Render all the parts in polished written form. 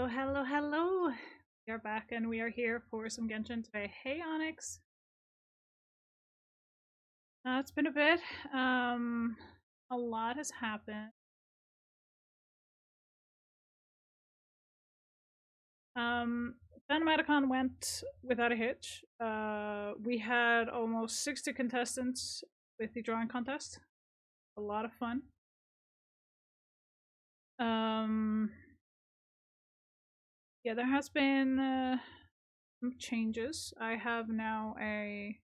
Hello, hello, hello! We are back and we are here for some Genshin today. Hey, Onyx! It's been a bit. A lot has happened. Phantomaticon went without a hitch. We had almost 60 contestants with the drawing contest. A lot of fun. Yeah, there has been some changes. I have now a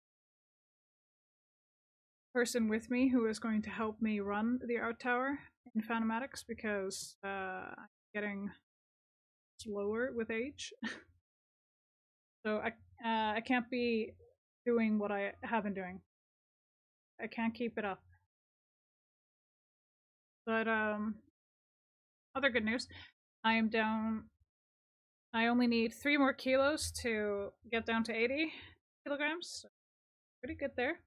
person with me who is going to help me run the art tower in Phantomatics because I'm getting slower with age. So I can't be doing what I have been doing. I can't keep it up. But other good news, I am down. I only need 3 more kilos to get down to 80 kilograms. So pretty good there.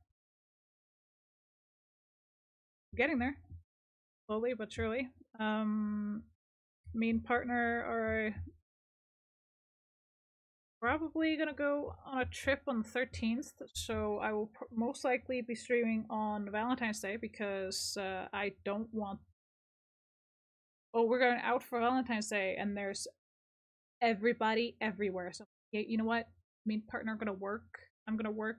Getting there, slowly but surely. Me and partner are probably gonna go on a trip on the 13th, so I will most likely be streaming on Valentine's Day because I don't want. Oh, we're going out for Valentine's Day, and there's everybody everywhere. So yeah, you know what? Me and partner are gonna work. I'm gonna work.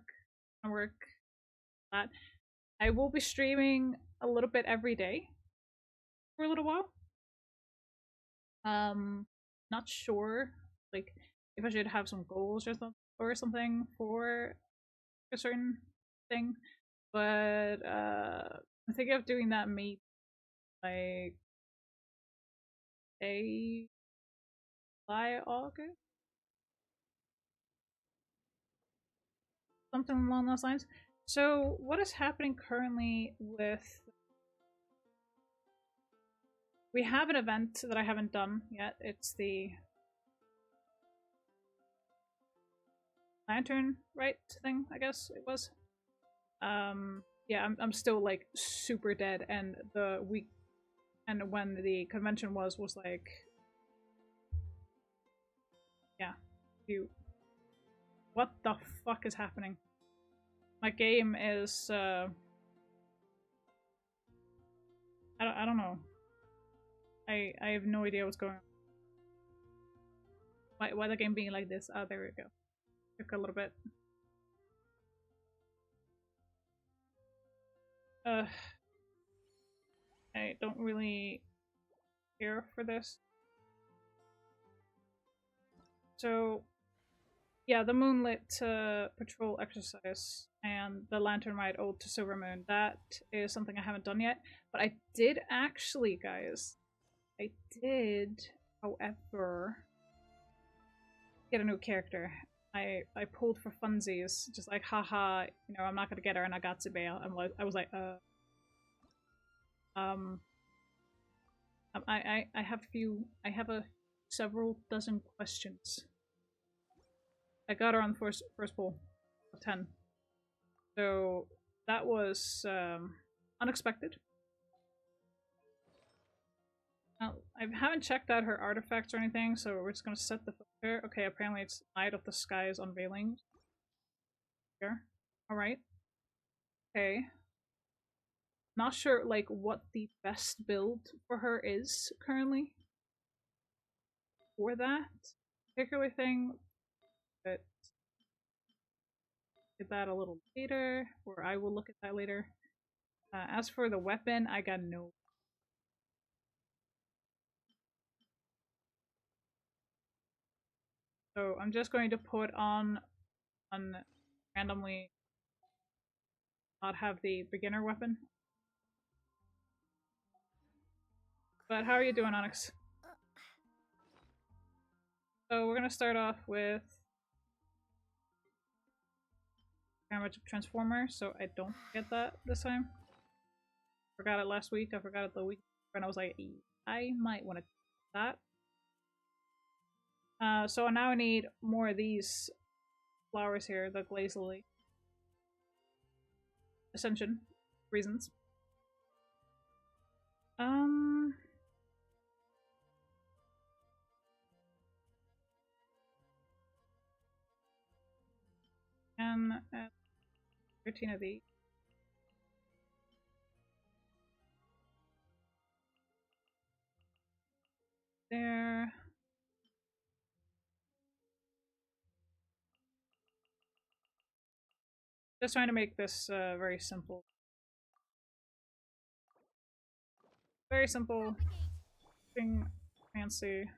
That I will be streaming a little bit every day for a little while. Not sure, like if I should have some goals or something for a certain thing, but I think of doing that maybe like July, August, something along those lines. So, what is happening currently with? We have an event that I haven't done yet. It's the lantern right thing, I guess it was. Yeah, I'm still like super dead, and the week and when the convention was like, yeah, you. What the fuck is happening? My game is I don't know. I have no idea what's going on. Why the game being like this? Oh, there we go. Took a little bit. I don't really care for this. So, yeah, the Moonlit patrol exercise and the Lantern Ride Ode to Silver Moon. That is something I haven't done yet. But I did actually, guys. I did, however, get a new character. I pulled for funsies, just like, haha, you know, I'm not gonna get her and I got to bail. I was like, I have several dozen questions. I got her on the first pull of 10. So that was unexpected. I haven't checked out her artifacts or anything, so we're just gonna set the filter. Okay, apparently it's Night of the Skies Unveiling. Here. Alright. Okay. Not sure, like, what the best build for her is currently. For that particular thing, but get that a little later, or I will look at that later. As for the weapon, I got no. So I'm just going to put on randomly not have the beginner weapon. But how are you doing, Onyx? So we're gonna start off with Damage Transformer, so I don't get that this time. Forgot it last week, I forgot it the week before, and I was like, I might want to do that. So now I need more of these flowers here, the Glaze Lily. Ascension reasons. 13 of these. There. Just trying to make this very simple. Very simple. Nothing fancy.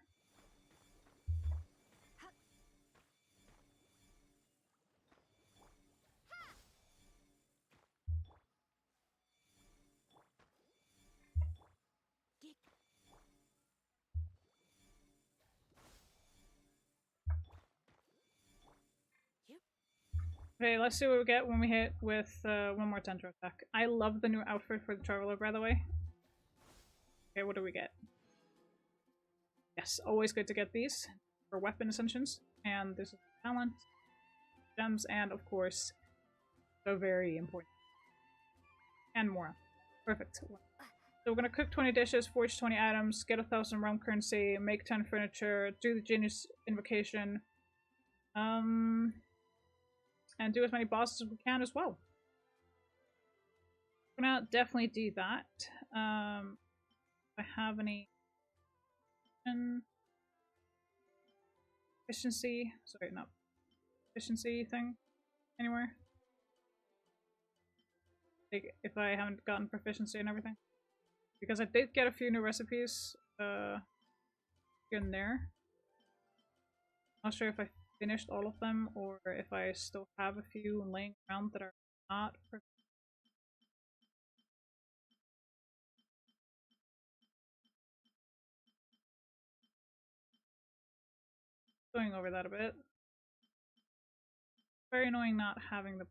Okay, let's see what we get when we hit with one more tender attack. I love the new outfit for the Traveler, by the way. Okay, what do we get? Yes, always good to get these for weapon ascensions. And this is talent, gems, and of course, the very important. And more. Perfect. So we're gonna cook 20 dishes, forge 20 items, get 1,000 realm currency, make 10 furniture, do the genius invocation, and do as many bosses as we can as well. We're gonna definitely do that. If I have any efficiency, sorry, not efficiency thing anywhere. Like if I haven't gotten proficiency and everything, because I did get a few new recipes here and there. Not sure if I finished all of them or if I still have a few laying around that are not perfect. Going over that a bit. Very annoying not having the.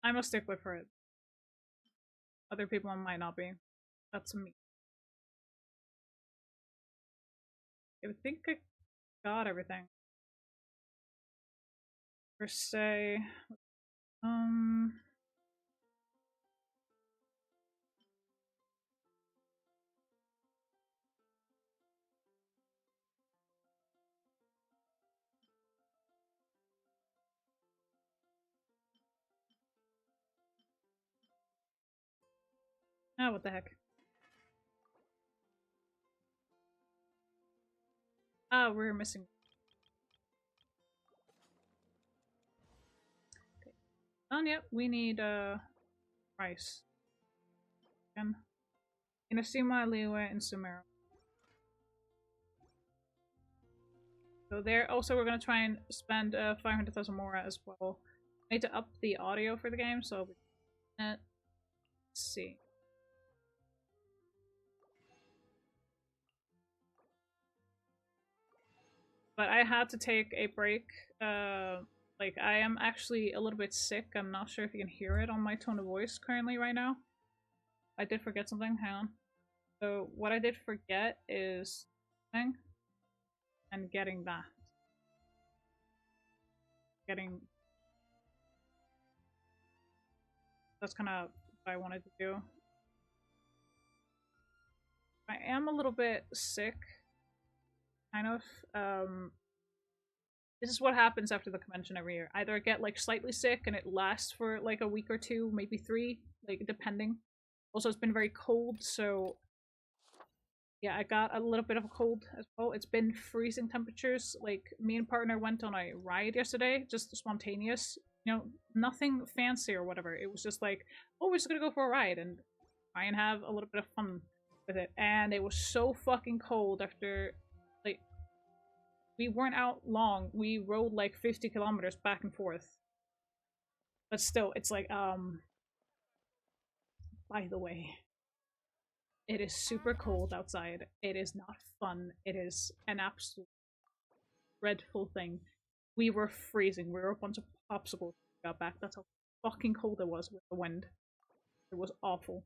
I'm a stickler for it. Other people might not be. That's me. I think I got everything. Per se. Oh, what the heck. Ah, we're missing. Okay. Yep, we need rice. Again. Inasima, Liwa, and Sumeru. So there, also we're gonna try and spend 500,000 more as well. I need to up the audio for the game, so let's see. But I had to take a break. Like, I am actually a little bit sick. I'm not sure if you can hear it on my tone of voice currently right now. I did forget something. Hang on. So, what I did forget is and getting that. That's kind of what I wanted to do. I am a little bit sick. Kind of. This is what happens after the convention every year. Either I get like slightly sick and it lasts for like a week or two, maybe 3, like depending. Also, it's been very cold, so yeah, I got a little bit of a cold as well. It's been freezing temperatures. Like, me and partner went on a ride yesterday, just spontaneous. You know, nothing fancy or whatever. It was just like, oh, we're just gonna go for a ride and try and have a little bit of fun with it. And it was so fucking cold after, like, we weren't out long. We rode like 50 kilometers back and forth. But still, it's like, by the way, it is super cold outside. It is not fun. It is an absolute dreadful thing. We were freezing. We were a bunch of popsicles when we got back. That's how fucking cold it was with the wind. It was awful.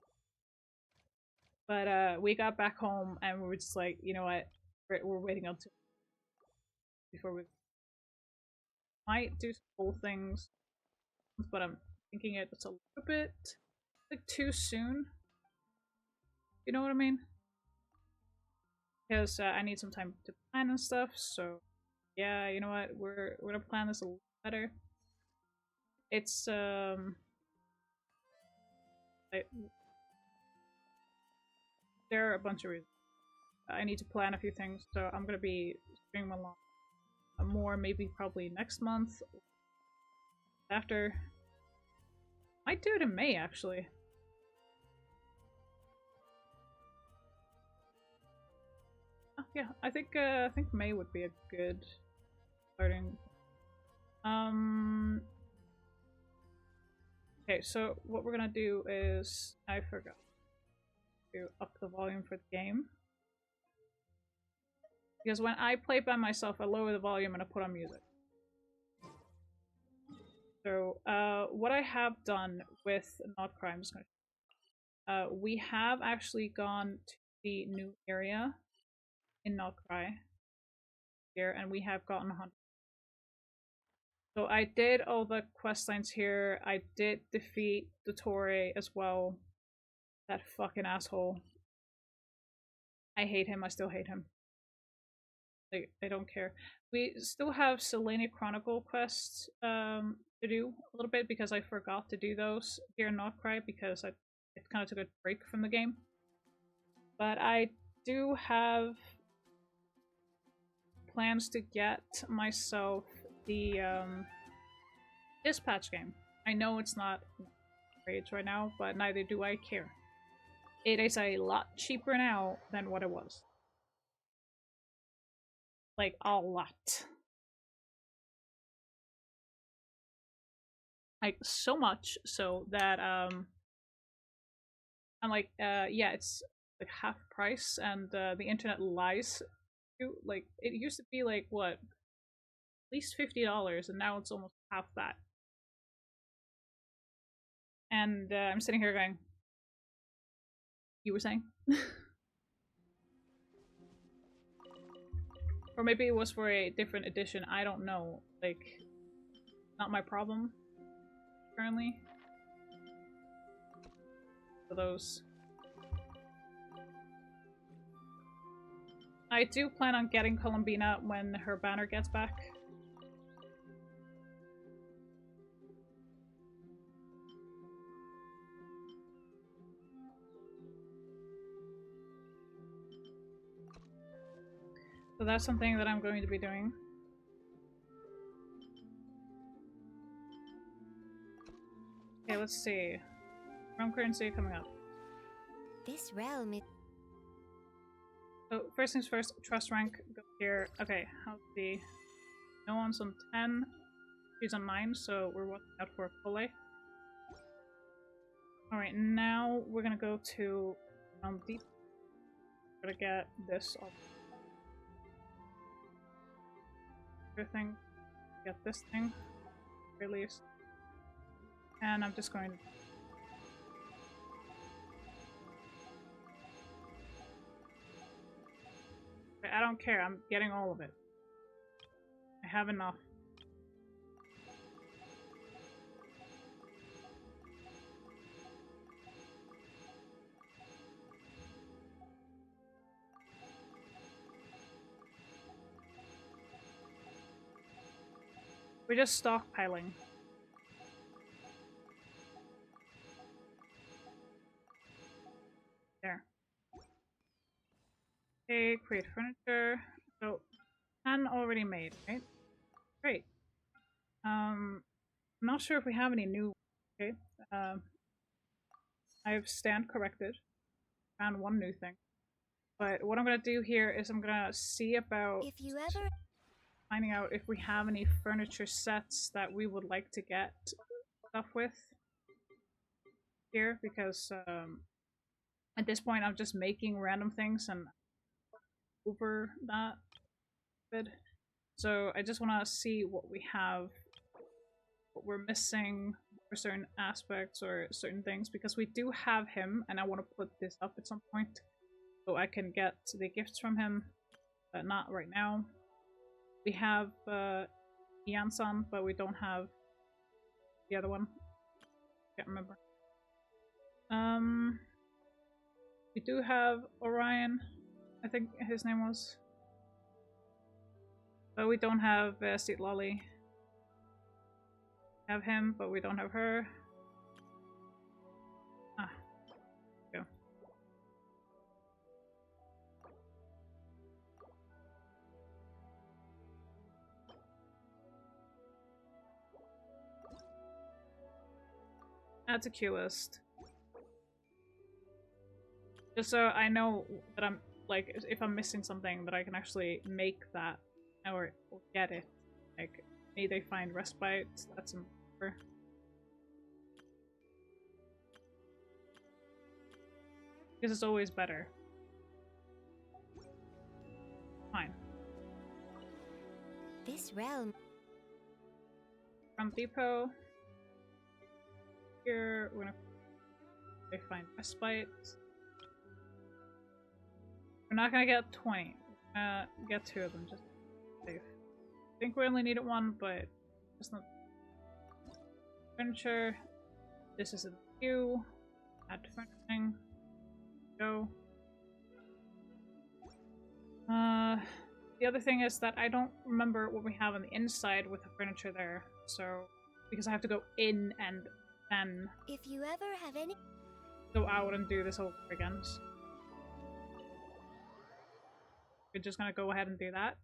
But we got back home and we were just like, you know what? We're waiting until before we might do some cool things, but I'm thinking it's a little bit like too soon. You know what I mean? Because I need some time to plan and stuff. So yeah, you know what? We're gonna plan this a better. It's there are a bunch of reasons. I need to plan a few things, so I'm gonna be streaming along more, maybe probably next month. After, might do it in May actually. Oh, yeah, I think May would be a good starting. Okay, so what we're gonna do is I forgot to up the volume for the game. Because when I play by myself, I lower the volume and I put on music. So, what I have done with Not Cry, I'm just gonna we have actually gone to the new area in Not Cry here, and we have gotten 100. So I did all the quest lines here. I did defeat the Torre as well. That fucking asshole. I hate him. I still hate him. Like, I don't care. We still have Selenia Chronicle quests to do a little bit because I forgot to do those here in Not Cry because it kind of took a break from the game. But I do have plans to get myself the dispatch game. I know it's not great right now, but neither do I care. It is a lot cheaper now than what it was. Like, a lot. Like, so much so that, I'm like, yeah, it's like half price, and the internet lies. Like, it used to be like, what? At least $50, and now it's almost half that. And I'm sitting here going, you were saying? Or maybe it was for a different edition, I don't know. Like, not my problem currently. For those. I do plan on getting Columbina when her banner gets back. So that's something that I'm going to be doing. Okay, let's see. Realm currency coming up. This realm is... So first things first, trust rank, go here. Okay, how's the... No one's on 10. She's on 9, so we're watching out for a Pole. Alright, now we're gonna go to Deep. We're gonna get this off. Thing. Get this thing. Release. And I'm just going to... I don't care, I'm getting all of it. I have enough. We're just stockpiling. There. Okay, create furniture. So, 10 already made, right? Great. I'm not sure if we have any new. Okay. I have stand corrected. Found one new thing. But what I'm gonna do here is I'm gonna see about If you ever... finding out if we have any furniture sets that we would like to get stuff with here, because at this point I'm just making random things and over that bit. So I just want to see what we have, what we're missing for certain aspects or certain things, because we do have him and I want to put this up at some point so I can get the gifts from him, but not right now. We have Ian-san, but we don't have the other one. Can't remember. We do have Orion, I think his name was. But we don't have Seat Lolly. have him, but we don't have her. Ah, go. Add to queue list. Just so I know that I'm, like, if I'm missing something, that I can actually make that or get it. Like, may they find respite? That's important. Because it's always better. Fine. This realm. From depot. Here, we're gonna they find respite. We're not gonna get 20. We're gonna get 2 of them just safe. I think we only needed 1, but it's not. Furniture. This is a queue. Add to furnishing. Go. The other thing is that I don't remember what we have on the inside with the furniture there, so because I have to go in and then If you ever have any. go out and do this over again. So we're just gonna go ahead and do that.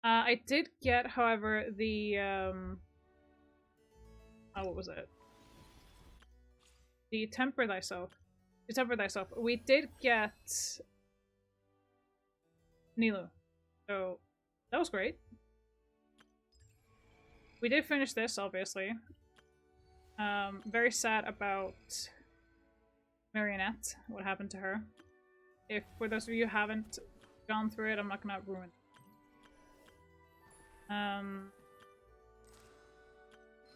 I did get, however, the what was it? The temper thyself. The temper thyself. We did get Nilu, so that was great. We did finish this, obviously. Very sad about Marionette, what happened to her. If, for those of you who haven't gone through it, I'm not gonna ruin it.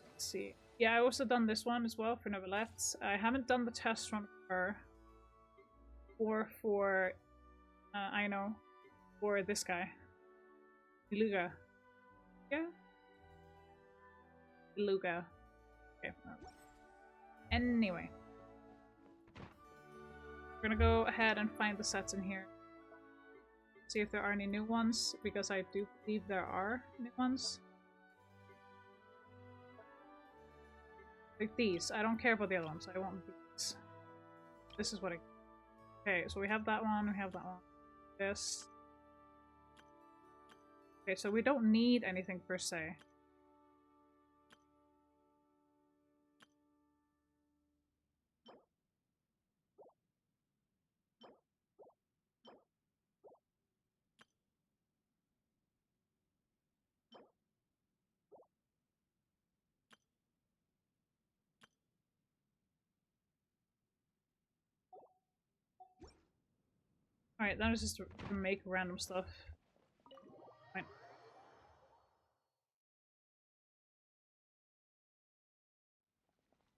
Let's see. Yeah, I also done this one as well for Novelette. I haven't done the test run for her. Or for, I know, or this guy. Beluga. Yeah? Beluga. Okay. Anyway. We're gonna go ahead and find the sets in here. See if there are any new ones, because I do believe there are new ones. Like these. I don't care about the other ones. I want these. This is what I... Okay, so we have that one, we have that one. This. Okay, so we don't need anything per se. Alright, that was just to make random stuff. Fine.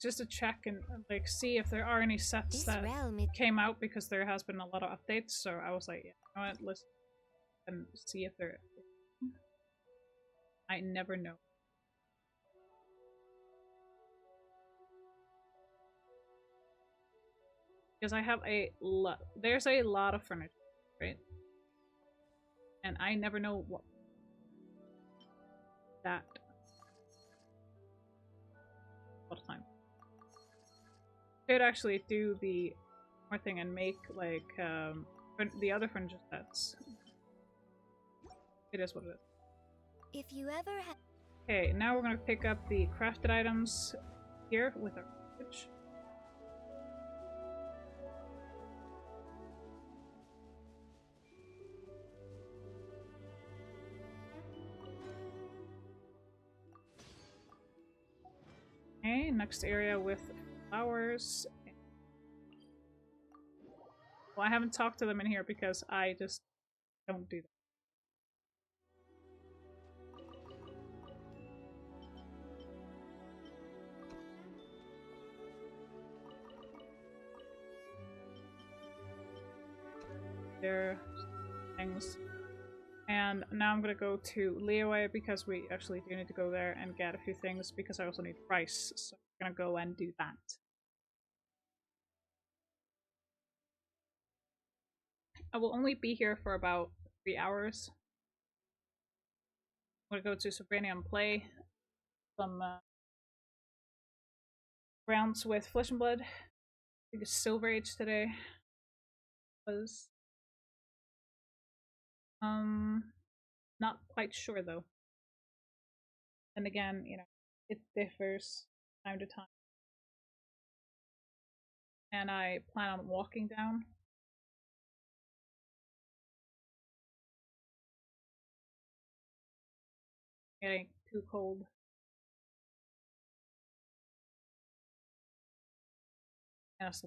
Just to check and like see if there are any sets This that realm. came out, because there has been a lot of updates, so I was like, yeah, you know what, let's and see if there... I never know. Because I have a lot... There's a lot of furniture, right? And I never know what... that... all the time. Could actually do the more thing and make, like, the other furniture sets. It is what it is. If you ever have. Okay, now we're gonna pick up the crafted items here with our package. Okay, next area with flowers. Well, I haven't talked to them in here because I just don't do that. There, things. And now I'm gonna go to Leeway because we actually do need to go there and get a few things, because I also need rice. So I'm gonna go and do that. I will only be here for about 3 hours. I'm gonna go to Sobrania and play some rounds with Flesh and Blood. I think it's Silver Age today. Was not quite sure though. And again, you know, it differs time to time. And I plan on walking down. Getting too cold. Yes.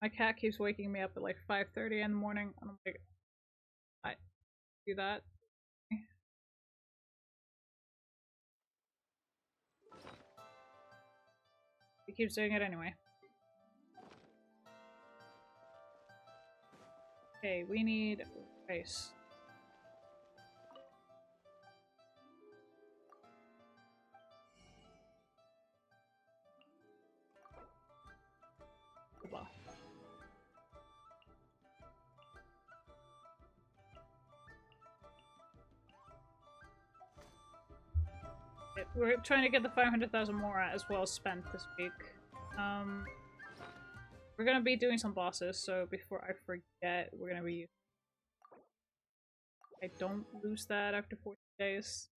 My cat keeps waking me up at like 5:30 in the morning, and I'm like, I do that. He keeps doing it anyway. Okay, we need rice. Blah. We're trying to get the 500,000 more as well spent this week. We're gonna be doing some bosses, so before I forget, we're gonna be. I don't lose that after 14 days.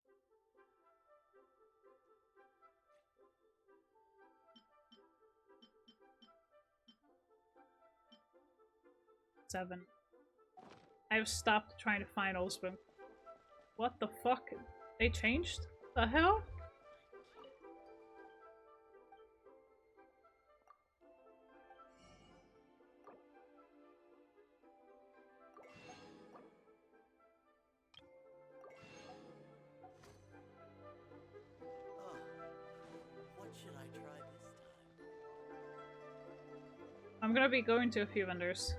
Seven. I've stopped trying to find Oldspoon. What the fuck? They changed? The hell? I'm gonna be going to a few vendors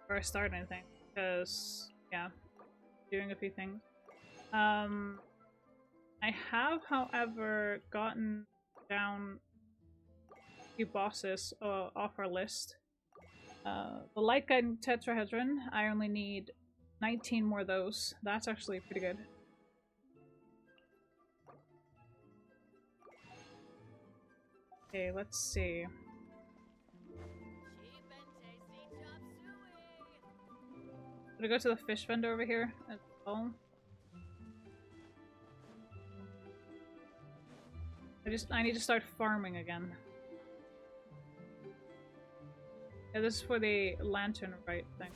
before I start anything, because, yeah, doing a few things. I have, however, gotten down a few bosses off our list. The Light Guide and Tetrahedron, I only need 19 more of those. That's actually pretty good. Okay, let's see. I'm gonna go to the fish vendor over here as well. I need to start farming again. Yeah, this is for the lantern, right thing.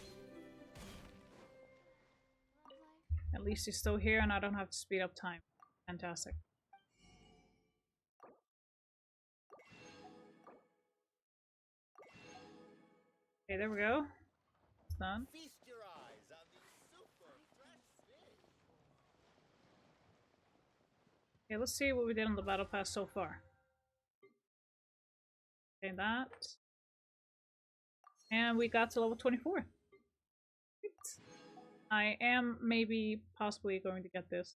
At least he's still here and I don't have to speed up time. Fantastic. Okay, there we go. It's done. Okay, let's see what we did on the battle pass so far. Okay, that. And we got to level 24. I am maybe possibly going to get this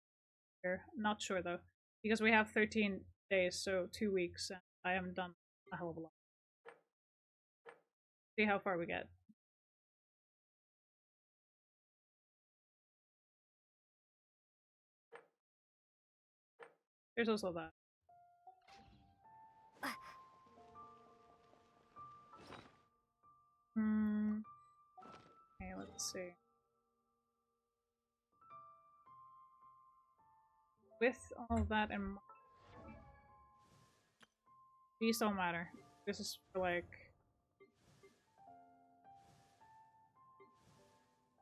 here. Not sure though. Because we have 13 days, so 2 weeks, and I haven't done a hell of a lot. See how far we get. There's also that. Okay, let's see. With all that in mind, these don't matter. This is for like...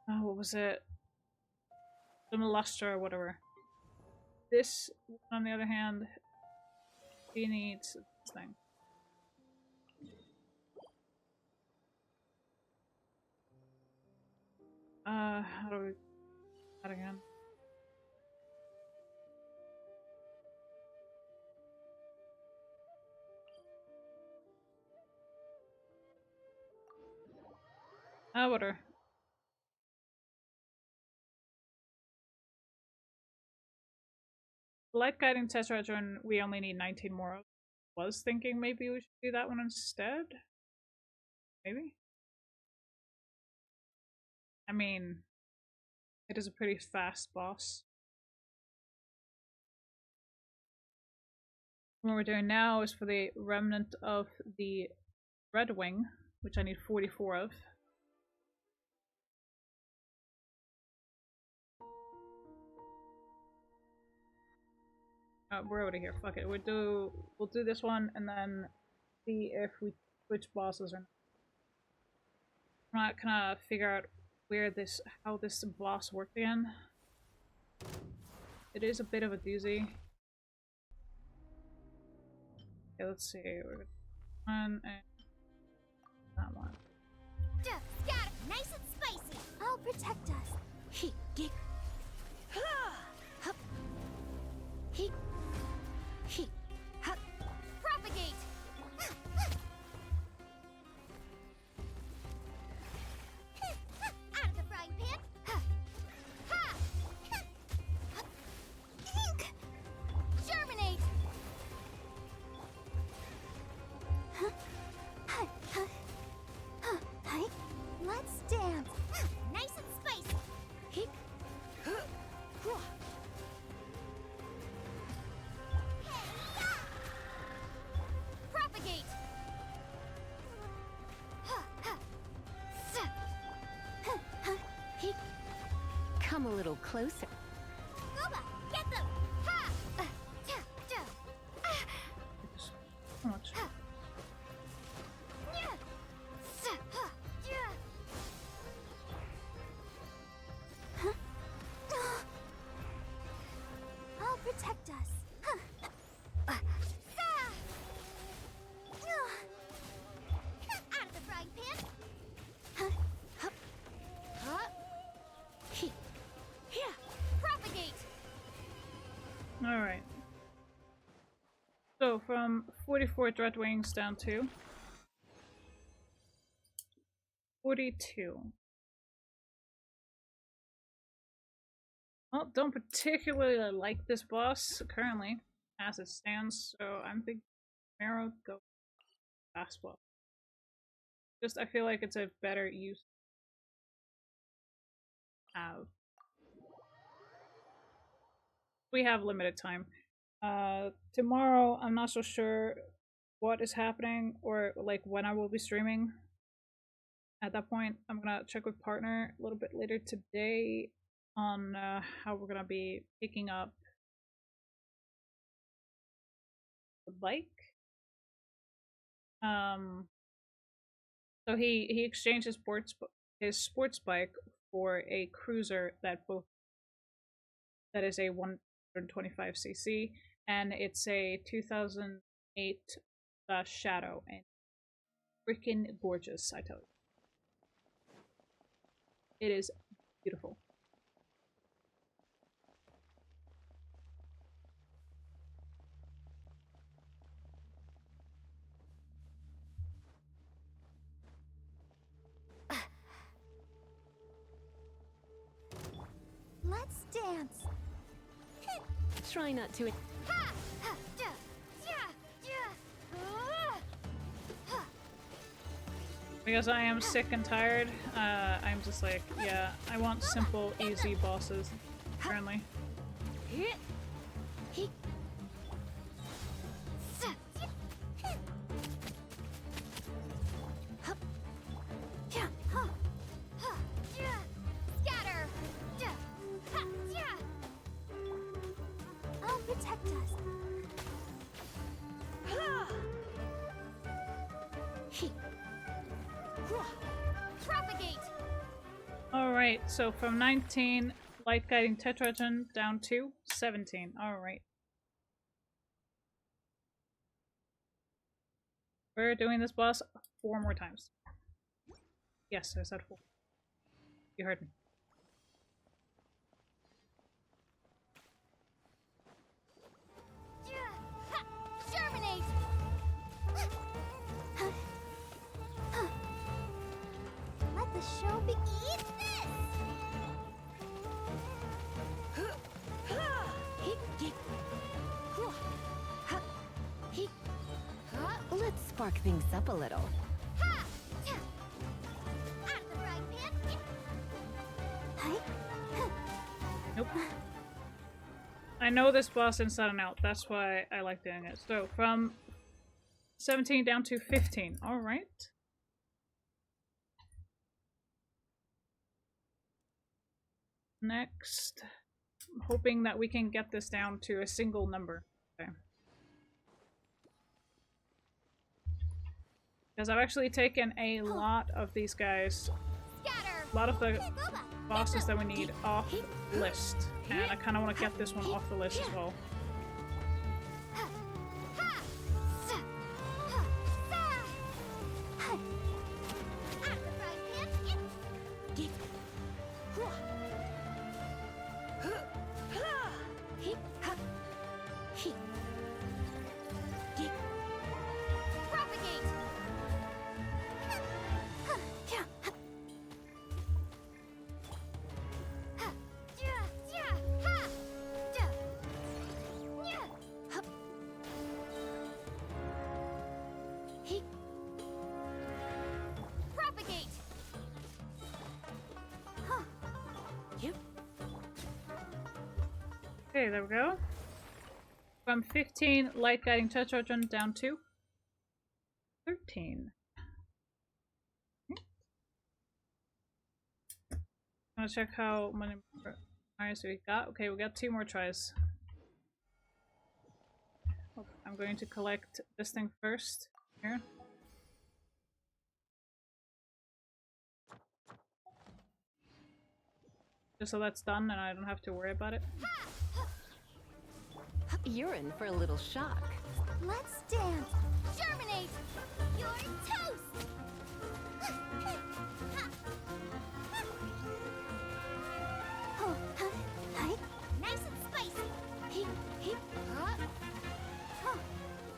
Oh, what was it? The Melustra or whatever. This, on the other hand, he needs this thing. How do we... that again? Whatever. Light Guiding Tetrahedron, we only need 19 more of. Was thinking maybe we should do that one instead? Maybe? I mean, it is a pretty fast boss. What we're doing now is for the remnant of the Red Wing, which I need 44 of. We're already here. Fuck it. We'll do this one and then see if we switch bosses or not. I'm not gonna figure out how this boss worked again. It is a bit of a doozy. Okay, let's see. We're gonna one and that one. Scatter, nice and spicy. I'll protect us. He gick. He. He. Propagate. Out of the frying pan. Germinate. Let's dance. Nice and spicy. Propagate. Come a little closer. Gooba, get them. So much. I'll protect us. Out of the frying pan. Propagate. Alright. So from 44 Dread Wings down to 42. Well, don't particularly like this boss currently as it stands, so I'm thinking Marrow go fast boss. Just I feel like it's a better use of. We have limited time. Tomorrow I'm not so sure what is happening or like when I will be streaming. At that point, I'm gonna check with partner a little bit later today on how we're gonna be picking up the bike. So he exchanged his sports bike for a cruiser that is a 125cc and it's a 2008 Shadow and freaking gorgeous, I tell you. It is beautiful. Let's dance. Try not to. Because I am sick and tired, I'm just like, yeah, I want simple, easy bosses, apparently. Scatter. I'll protect us. Propagate. Alright, so from 19, light guiding tetragen down to 17. Alright. We're doing this boss 4 more times. Yes, I said 4. You heard me. Germinate. Let the show begin. Let's spark things up a little. I know this boss inside and out. That's why I like doing it. So from 17 down to 15. All right. Next, I'm hoping that we can get this down to a single number. Okay. Because I've actually taken a lot of these guys, a lot of the bosses that we need off the list, and I kind of want to get this one off the list as well. Okay, there we go. From 15 light guiding touch origin down to 13. I'm gonna check how many more tries we got. Okay, we got 2 more tries. Okay, I'm going to collect this thing first. Here. Just so that's done and I don't have to worry about it. You're in for a little shock. Let's dance. Germinate. You're toast. Oh, hi. Nice and spicy.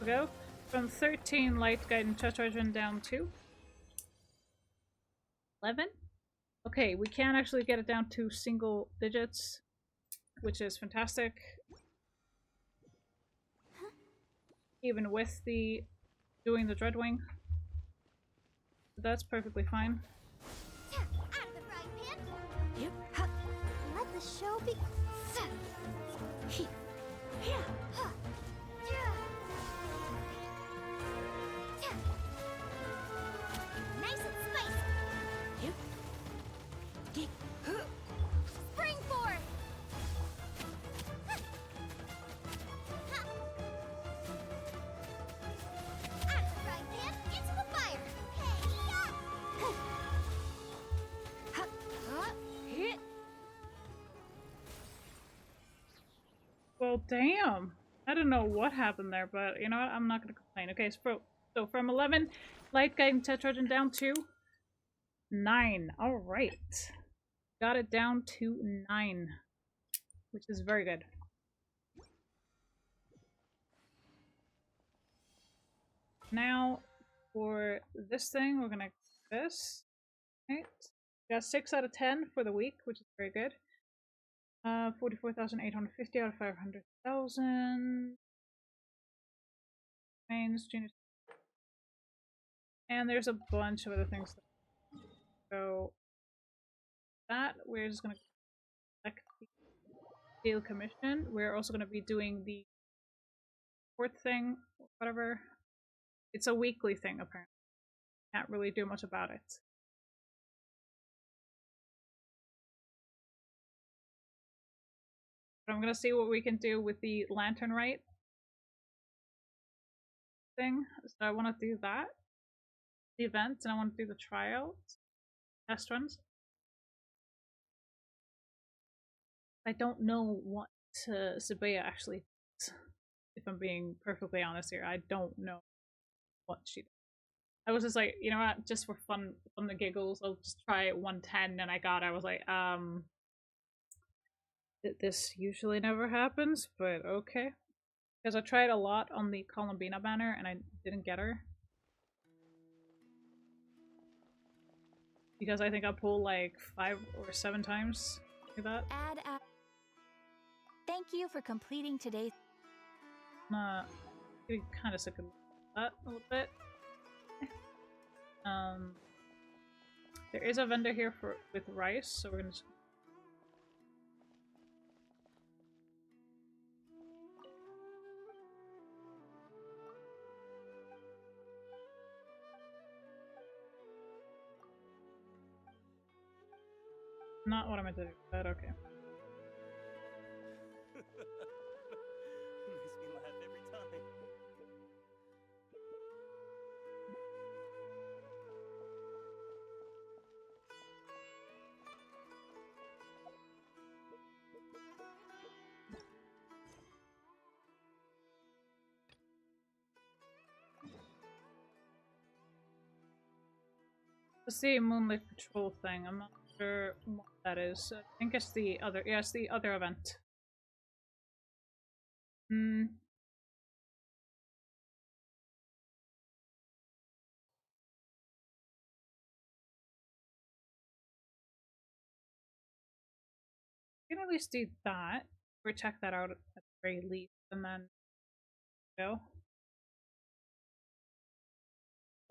We go from 13 light guiding touch origin down to 11. Okay, we can actually get it down to single digits, which is fantastic. Even with the doing the Dreadwing. That's perfectly fine. Out of the frying pan. Yep. Let the show begin. Nice and spicy. Spring forth. Out of the frying pan, into the fire. Well, damn. I don't know what happened there, but you know what? I'm not going to complain. Okay, so from 11, light guiding touch origin down to 9. Alright. Got it down to 9, which is very good. Now, for this thing, we're going to do this. Right. Got 6 out of 10 for the week, which is very good. 44,850 out of 500,000. Mains, genius. And there's a bunch of other things. So that we're just gonna collect the deal commission. We're also gonna be doing the fourth thing, whatever. It's a weekly thing apparently. Can't really do much about it. But I'm gonna see what we can do with the lantern right thing. So I want to do that. The events, and I want to do the trials. Test runs. I don't know what Sabea actually thinks, if I'm being perfectly honest here. I don't know what she does. I was just like, you know what, just for fun, from the giggles, I'll just try 110, and I was like, this usually never happens, but okay. Because I tried a lot on the Columbina banner, and I didn't get her. Because I think I pulled like 5 or 7 times like that. Thank you for completing today's. Getting kind of sick of that a little bit. There is a vendor here with rice, so we're gonna. Not what I meant to do, but okay. Makes me laugh every time. It's the Moonlight Patrol thing. I'm not sure what that is. I think it's the other. Yeah, it's the other event. Hmm. We can at least do that, or check that out at the very least, and then go.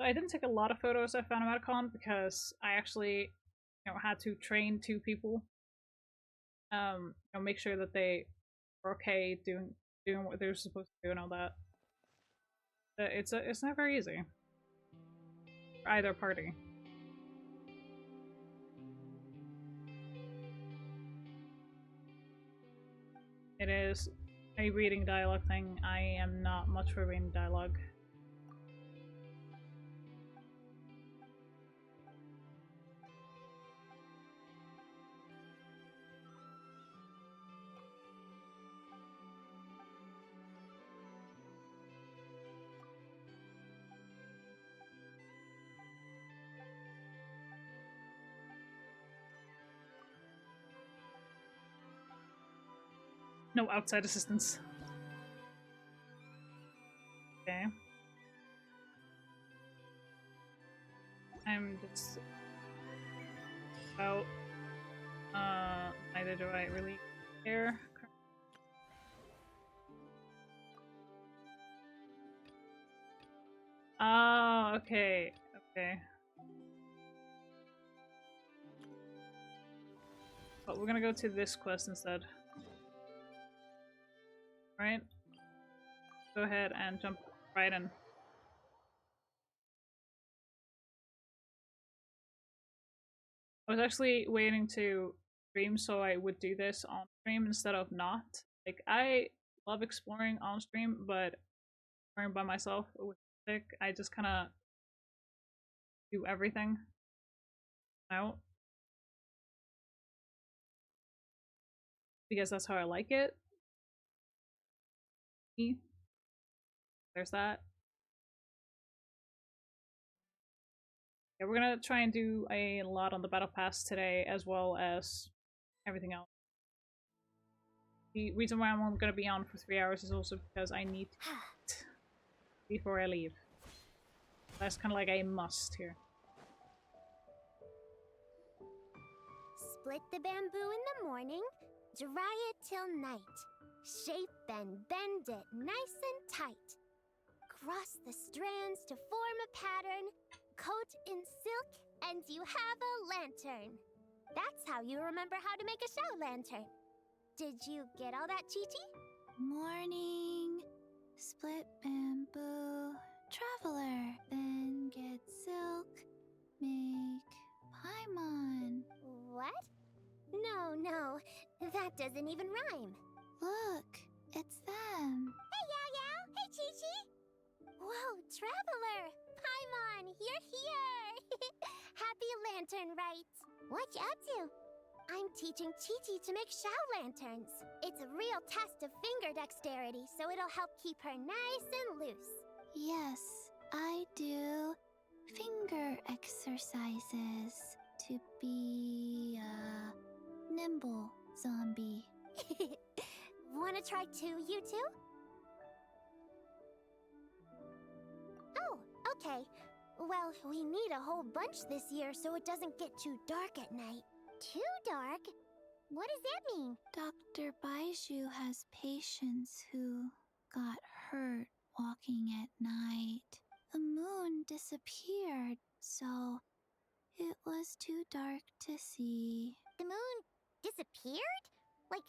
So I didn't take a lot of photos at Phantom because I actually, had to train 2 people. Make sure that they were okay doing what they're supposed to do and all that. It's not very easy for either party. It is a reading dialogue thing. I am not much for reading dialogue. No outside assistance. Okay. I'm just about neither do I really care. Oh, okay. Okay. But we're gonna go to this quest instead. Right? Go ahead and jump right in. I was actually waiting to stream so I would do this on stream instead of not. Like, I love exploring on stream, but exploring by myself with music, I just kind of do everything out. Because that's how I like it. There's that. Yeah, we're gonna try and do a lot on the battle pass today, as well as everything else. The reason why I'm only gonna be on for 3 hours is also because I need to eat before I leave. That's kind of like a must here. Split the bamboo in the morning, dry it till night. Shape and bend it nice and tight. Cross the strands to form a pattern, coat in silk, and you have a lantern. That's how you remember how to make a show lantern. Did you get all that, Chi-Chi? Morning. Split bamboo. Traveler. Then get silk. Make paimon. What? No, that doesn't even rhyme. Look, it's them. Hey, Yao Yao! Hey, Chi-Chi! Whoa, Traveler! Paimon, you're here! Happy lantern rites! What you up to? I'm teaching Chi-Chi to make show lanterns. It's a real test of finger dexterity, so it'll help keep her nice and loose. Yes, I do finger exercises to be a nimble zombie. Wanna try too, you two? Oh, okay. Well, we need a whole bunch this year so it doesn't get too dark at night. Too dark? What does that mean? Dr. Baiju has patients who got hurt walking at night. The moon disappeared, so it was too dark to see. The moon disappeared? Like,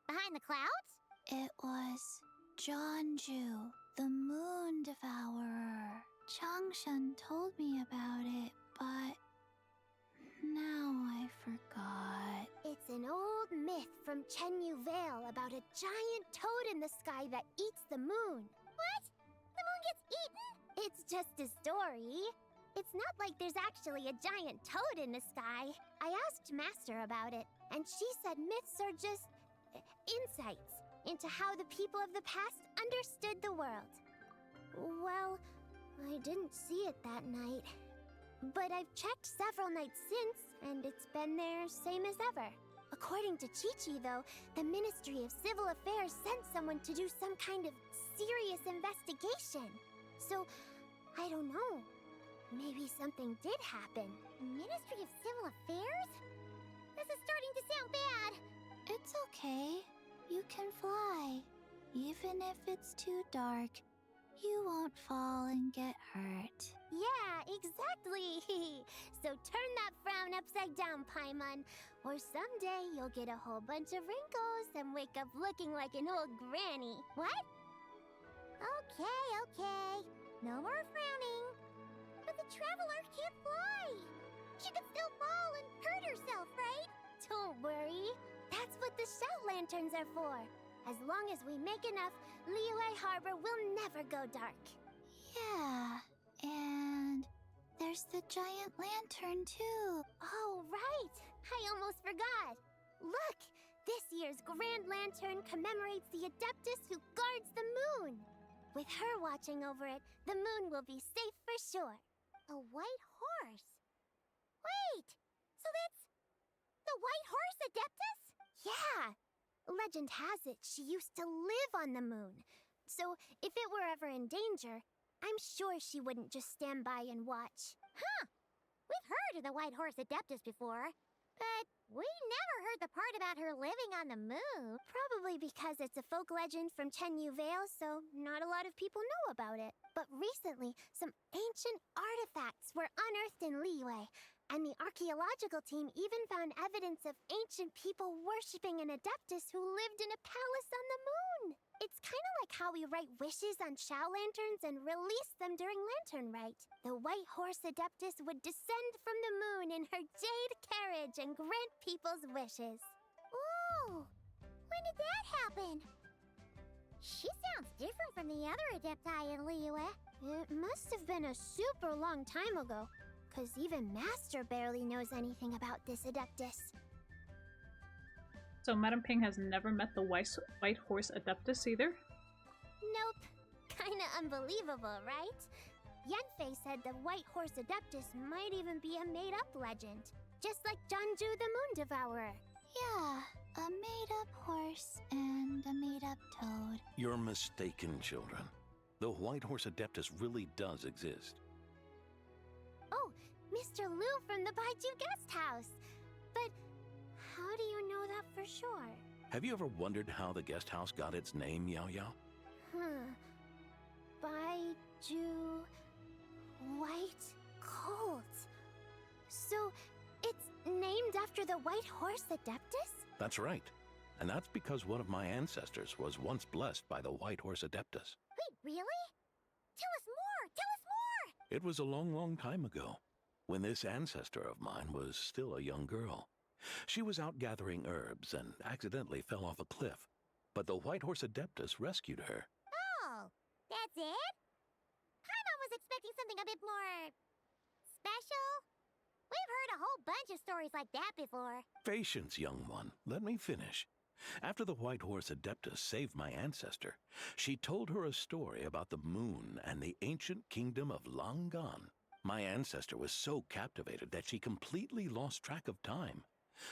behind the clouds? It was Jeonju, the moon devourer. Changshan told me about it, but now I forgot. from Chenyu Vale about a giant toad in the sky that eats the moon. What? The moon gets eaten? It's just a story. It's not like there's actually a giant toad in the sky. I asked Master about it, and she said myths are just insights into how the people of the past understood the world. Well, I didn't see it that night. But I've checked several nights since, and it's been there same as ever. According to Chi-Chi, though, the Ministry of Civil Affairs sent someone to do some kind of serious investigation. So, I don't know. Maybe something did happen. Ministry of Civil Affairs? This is starting to sound bad. It's okay. You can fly. Even if it's too dark, you won't fall and get hurt. Yeah, exactly. So turn that frown upside down, Paimon, or someday you'll get a whole bunch of wrinkles and wake up looking like an old granny. What? Okay. No more frowning. But the Traveler can't fly. She could still fall and hurt herself, right? Don't worry. That's what the shout lanterns are for. As long as we make enough, Liyue Harbor will never go dark. Yeah, and there's the giant lantern too. Oh, right! I almost forgot. Look! This year's Grand Lantern commemorates the Adeptus who guards the moon. With her watching over it, the moon will be safe for sure. A white horse? Wait! So that's the White Horse Adeptus? Yeah! Legend has it she used to live on the moon. So if it were ever in danger, I'm sure she wouldn't just stand by and watch. Huh! We've heard of the White Horse Adeptus before, but we never heard the part about her living on the moon. Probably because it's a folk legend from Chenyu Vale, so not a lot of people know about it. But recently, some ancient artifacts were unearthed in Liyue, and the archaeological team even found evidence of ancient people worshipping an Adeptus who lived in a palace on the moon. It's kind of like how we write wishes on Shao lanterns and release them during Lantern Rite. The White Horse Adeptus would descend from the moon in her jade carriage and grant people's wishes. Ooh! When did that happen? She sounds different from the other Adepti in Liyue. It must have been a super long time ago, because even Master barely knows anything about this Adeptus. So Madam Ping has never met the White Horse Adeptus either? Nope. Kinda unbelievable, right? Yanfei said the White Horse Adeptus might even be a made-up legend, just like Janju the Moon Devourer. Yeah, a made-up horse and a made-up toad. You're mistaken, children. The White Horse Adeptus really does exist. Oh, Mr. Liu from the Baiju Guest House. But how do you know that for sure? Have you ever wondered how the guest house got its name, Yao Yao? Baiju White Colt. So it's named after the White Horse Adeptus? That's right. And that's because one of my ancestors was once blessed by the White Horse Adeptus. Wait, really? Tell us more! Tell us more! It was a long, long time ago, when this ancestor of mine was still a young girl. She was out gathering herbs and accidentally fell off a cliff, but the White Horse Adeptus rescued her. Oh, that's it? Paimon was expecting something a bit more special. We've heard a whole bunch of stories like that before. Patience, young one. Let me finish. After the White Horse Adeptus saved my ancestor, she told her a story about the moon and the ancient kingdom of Langan. My ancestor was so captivated that she completely lost track of time.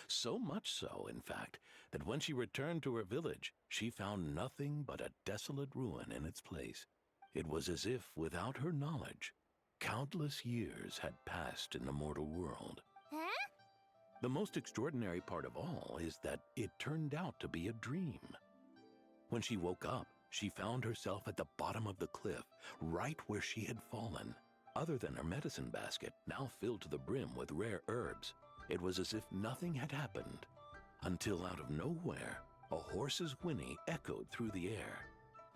So much so, in fact, that when she returned to her village, she found nothing but a desolate ruin in its place. It was as if, without her knowledge, countless years had passed in the mortal world. Huh? The most extraordinary part of all is that it turned out to be a dream. When she woke up, she found herself at the bottom of the cliff, right where she had fallen. Other than her medicine basket, now filled to the brim with rare herbs, it was as if nothing had happened. Until out of nowhere, a horse's whinny echoed through the air.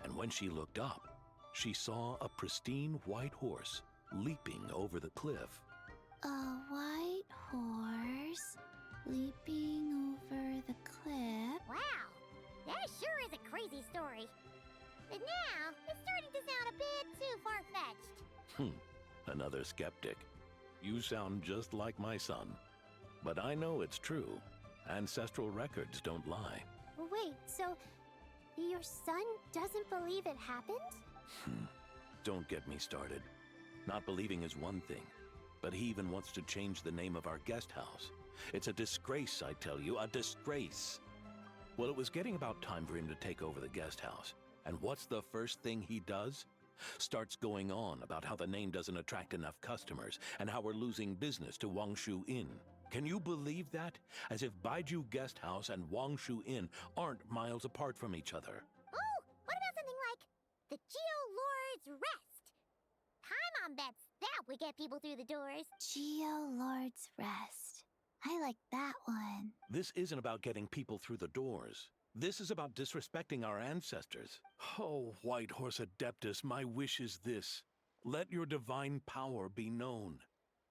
And when she looked up, she saw a pristine white horse leaping over the cliff. A white horse leaping over the cliff? What? sure is a crazy story. But now, it's starting to sound a bit too far-fetched. Another skeptic. You sound just like my son. But I know it's true. Ancestral records don't lie. Wait, so your son doesn't believe it happened? Don't get me started. Not believing is one thing, but he even wants to change the name of our guest house. It's a disgrace, I tell you, a disgrace. Well, it was getting about time for him to take over the guest house. And what's the first thing he does? Starts going on about how the name doesn't attract enough customers and how we're losing business to Wangshu Inn. Can you believe that? As if Baiju Guest House and Wangshu Inn aren't miles apart from each other. Oh, what about something like the Geo Lord's Rest? My mom bets that would get people through the doors. Geo Lord's Rest. I like that one. This isn't about getting people through the doors. This is about disrespecting our ancestors. Oh, White Horse Adeptus, my wish is this. Let your divine power be known.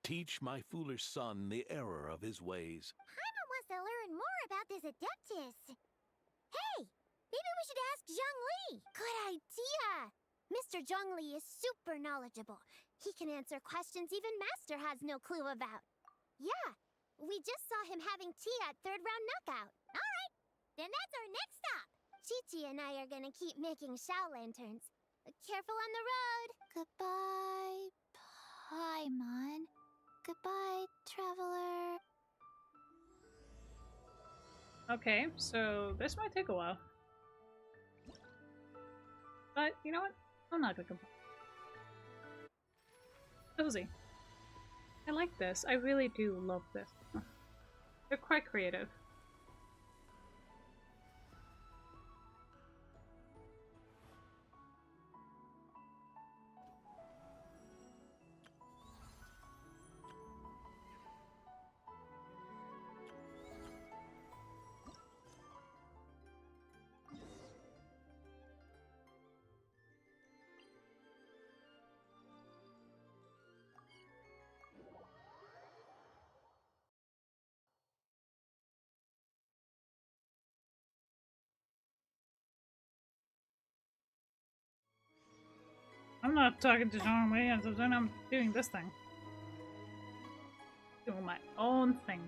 Teach my foolish son the error of his ways. Paimon wants to learn more about this Adeptus. Hey, maybe we should ask Zhongli. Good idea! Mr. Zhongli is super knowledgeable. He can answer questions even Master has no clue about. Yeah, we just saw him having tea at third round knockout. All right, then that's our next stop. Chi-Chi and I are gonna keep making Shao lanterns. Careful on the road! Goodbye, Paimon. Goodbye, traveler. Okay, so this might take a while. But, you know what? I'm not gonna complain. Cozy. I like this. I really do love this. They're quite creative. I'm not talking to John Wayne, I'm doing this thing. Doing my own thing.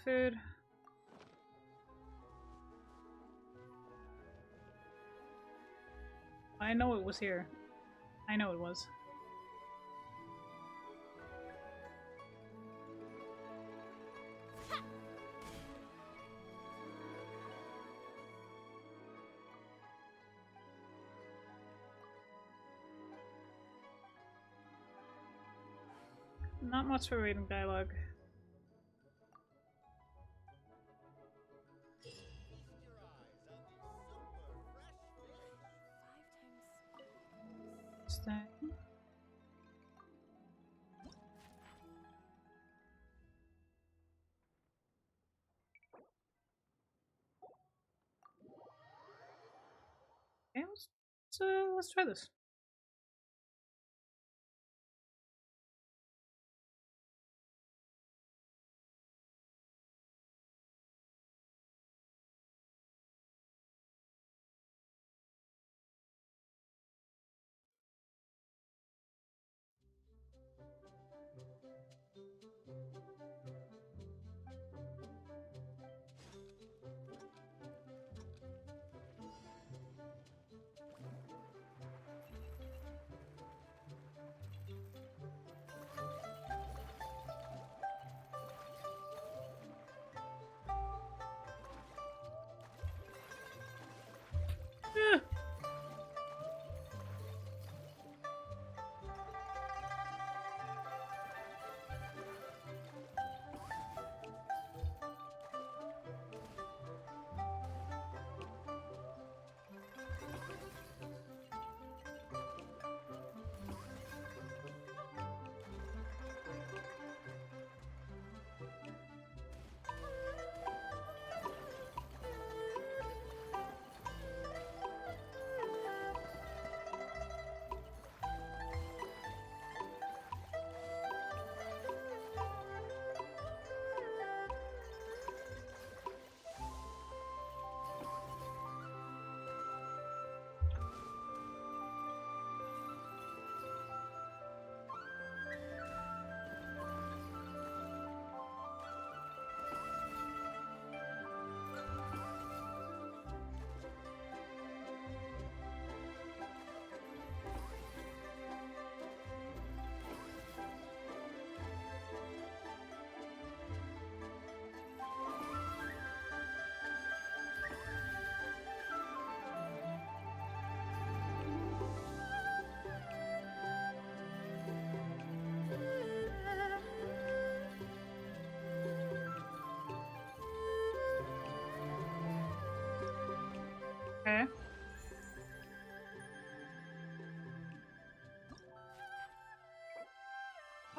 Food. I know it was here. I know it was. Not much for reading dialogue. Stay. Okay, let's try this.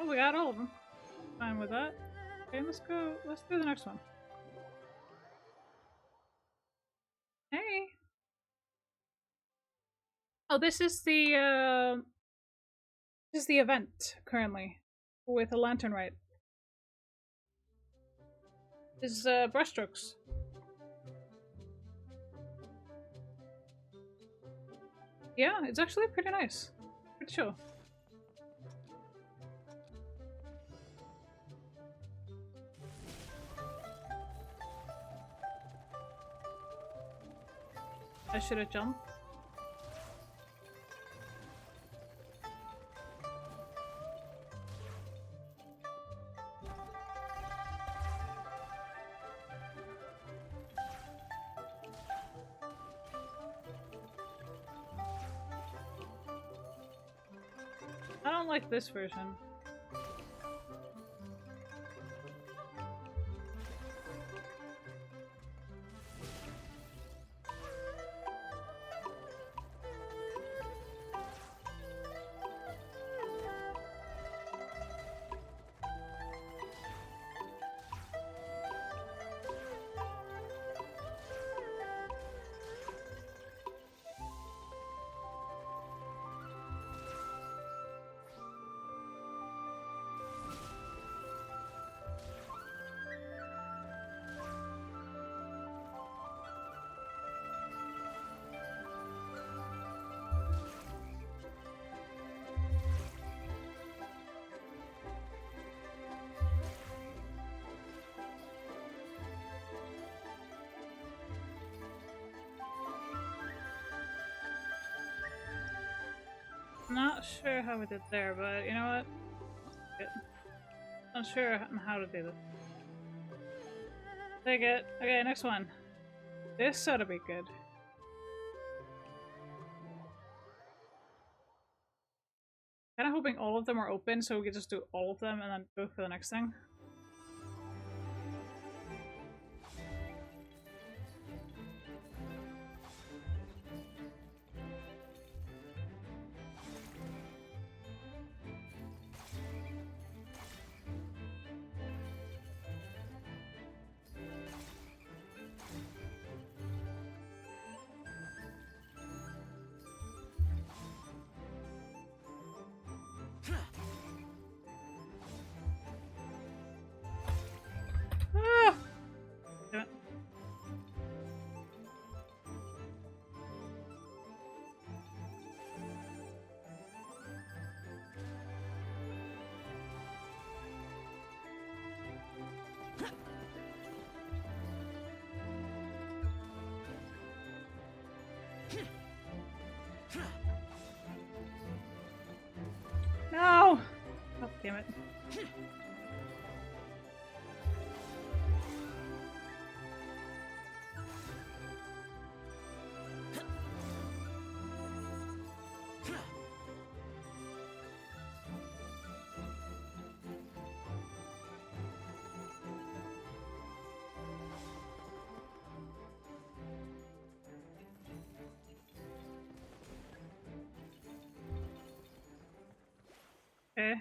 Oh, we got all of them. Fine with that. Okay, let's go. Let's do the next one. Hey. Oh, this is the event currently with a lantern, right? This is brushstrokes. Yeah, it's actually pretty nice. Pretty chill. I should have jumped. I don't like this version. Not sure how we did there, but you know what? Good. Not sure how to do this. Take it. Okay, next one. This ought to be good. Kinda hoping all of them are open so we can just do all of them and then go for the next thing. Ah! Damn it. No! Oh, damn it. Okay.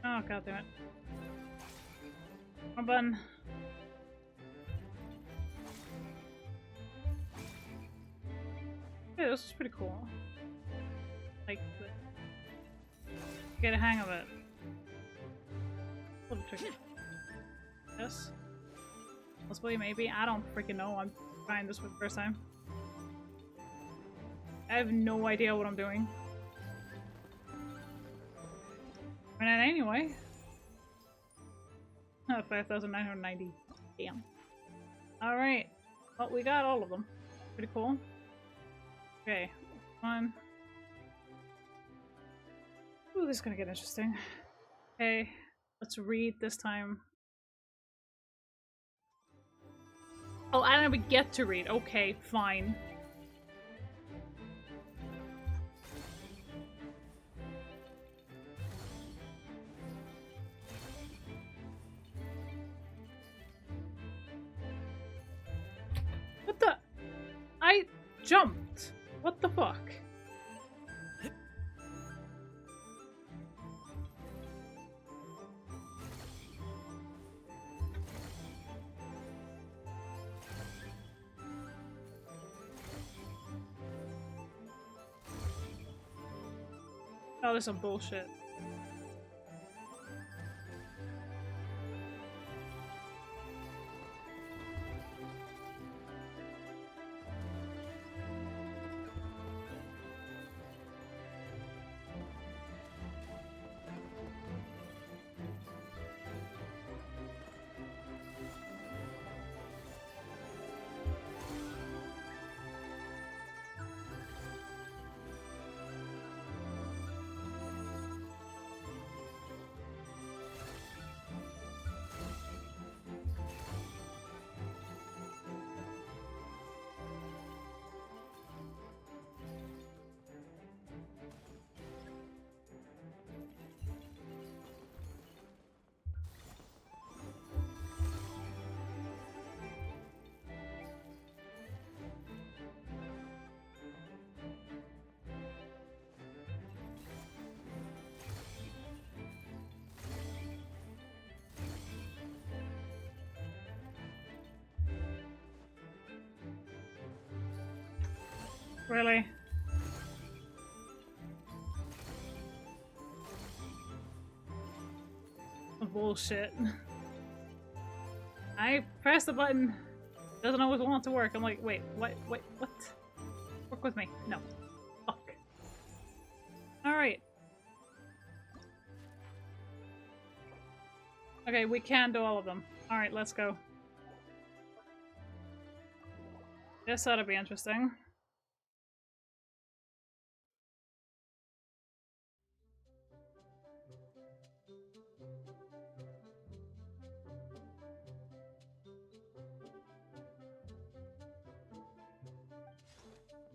Oh, god damn it. One button. Yeah, this is pretty cool. Like, get a hang of it. A little tricky. Yes? Possibly, maybe. I don't freaking know. I'm trying this for the first time. I have no idea what I'm doing. And anyway. 5,990. Damn. Alright. Well, we got all of them. Pretty cool. Okay. One. Ooh, this is gonna get interesting. Okay. Let's read this time. Oh, I don't even get to read. Okay, fine. What the? I jumped. What the fuck? Oh, this is some bullshit. Really? Bullshit. I press the button. Doesn't always want to work. I'm like, wait, what? Work with me. No. Fuck. Alright. Okay, we can do all of them. Alright, let's go. This ought to be interesting.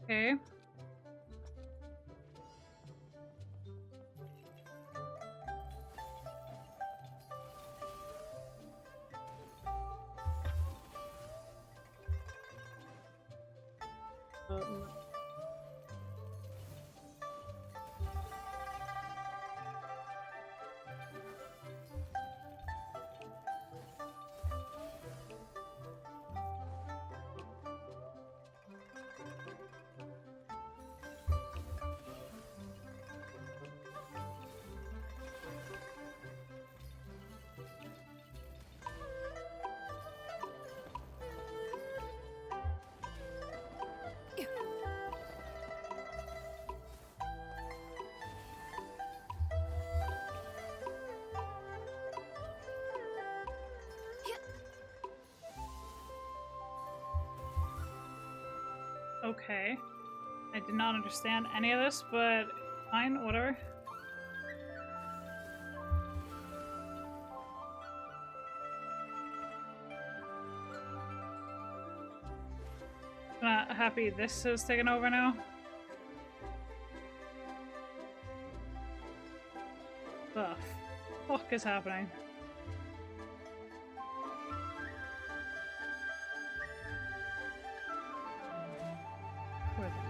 Okay. Okay. I did not understand any of this, but fine, whatever. Not happy this is taking over now. The fuck is happening? Where the-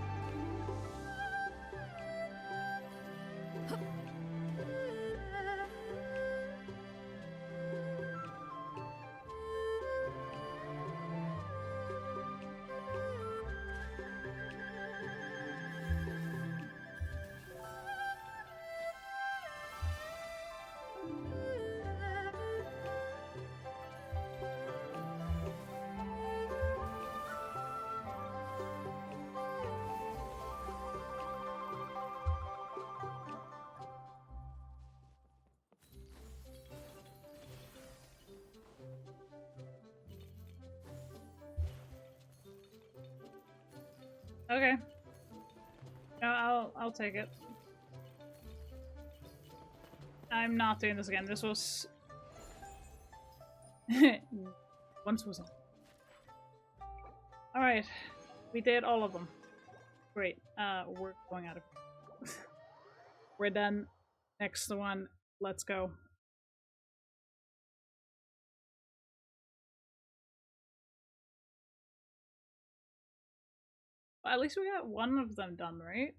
Okay. No, I'll take it. I'm not doing this again. This was once was. All right, we did all of them. Great. We're going out of. We're done. Next one. Let's go. Well, at least we got one of them done, right?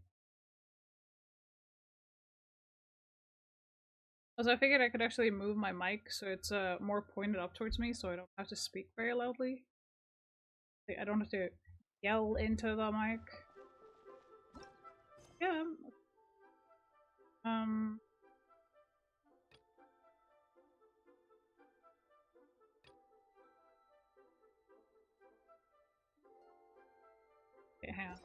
Also, I figured I could actually move my mic so it's more pointed up towards me, so I don't have to speak very loudly. I don't have to yell into the mic. Yeah. Um. Okay, hang on.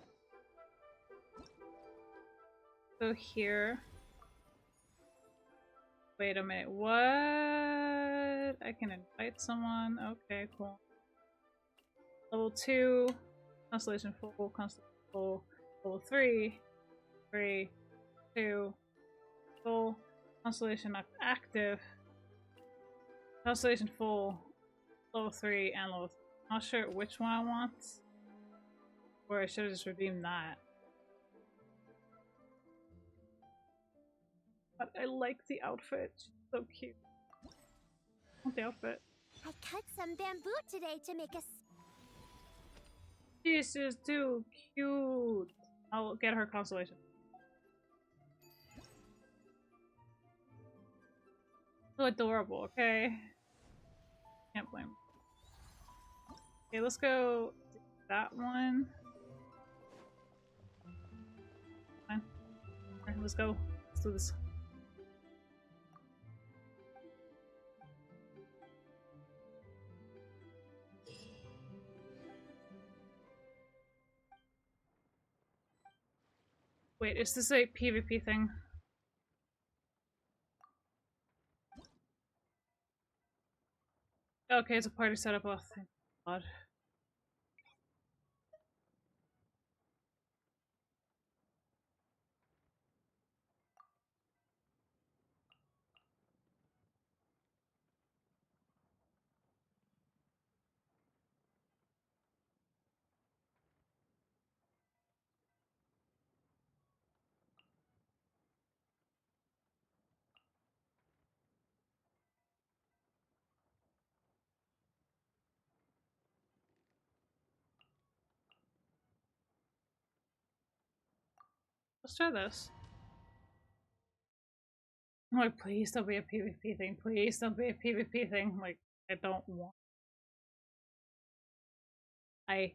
So here. Wait a minute. What? I can invite someone. Okay, cool. Level 2. Constellation full. Constellation full. Level 3. 3. 2. Full. Constellation active. Constellation full. Level 3 and level 3. Not sure which one I want. Or I should have just redeemed that. But I like the outfit. She's so cute. I want the outfit. I cut some bamboo today to make a This is too cute. I'll get her constellation. So adorable, okay? Can't blame her. Okay, let's go do that one. Fine. Alright, let's go. Let's do this. Wait, is this a PvP thing? Okay, it's a party setup. Oh, thank God. Let's try this. I'm like, please don't be a PvP thing. Please don't be a PvP thing. Like, I don't want. I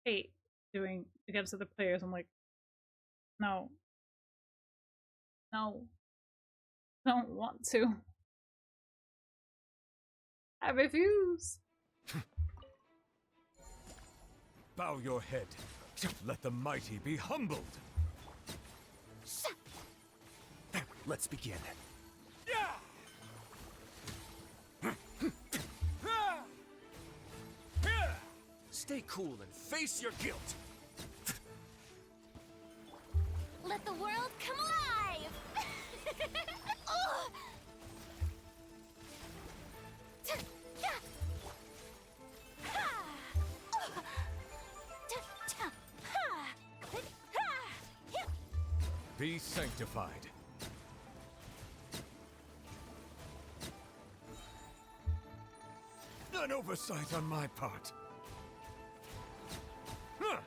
hate doing against other players. I'm like, no. No. Don't want to. I refuse. Bow your head. Let the mighty be humbled. Let's begin. Stay cool and face your guilt. Let the world come alive! Ugh. Be sanctified. An oversight on my part. Huh.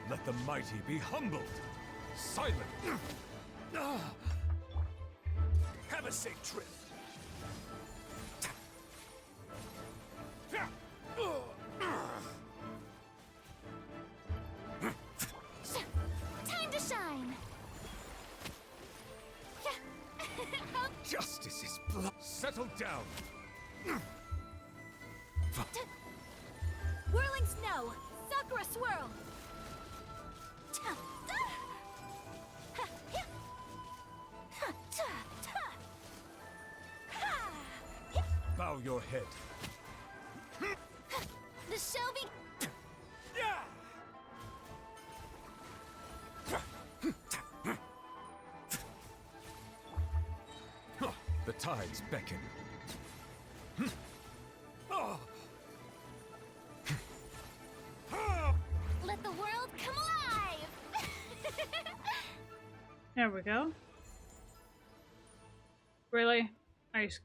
Let the mighty be humbled. Silent. Have a safe trip. Time to shine! Justice is blood. Settle down. Whirling snow! Sakura swirl! Bow your head. The Shelby... The tides beckon. Let the world come alive! There we go. Really? Nice.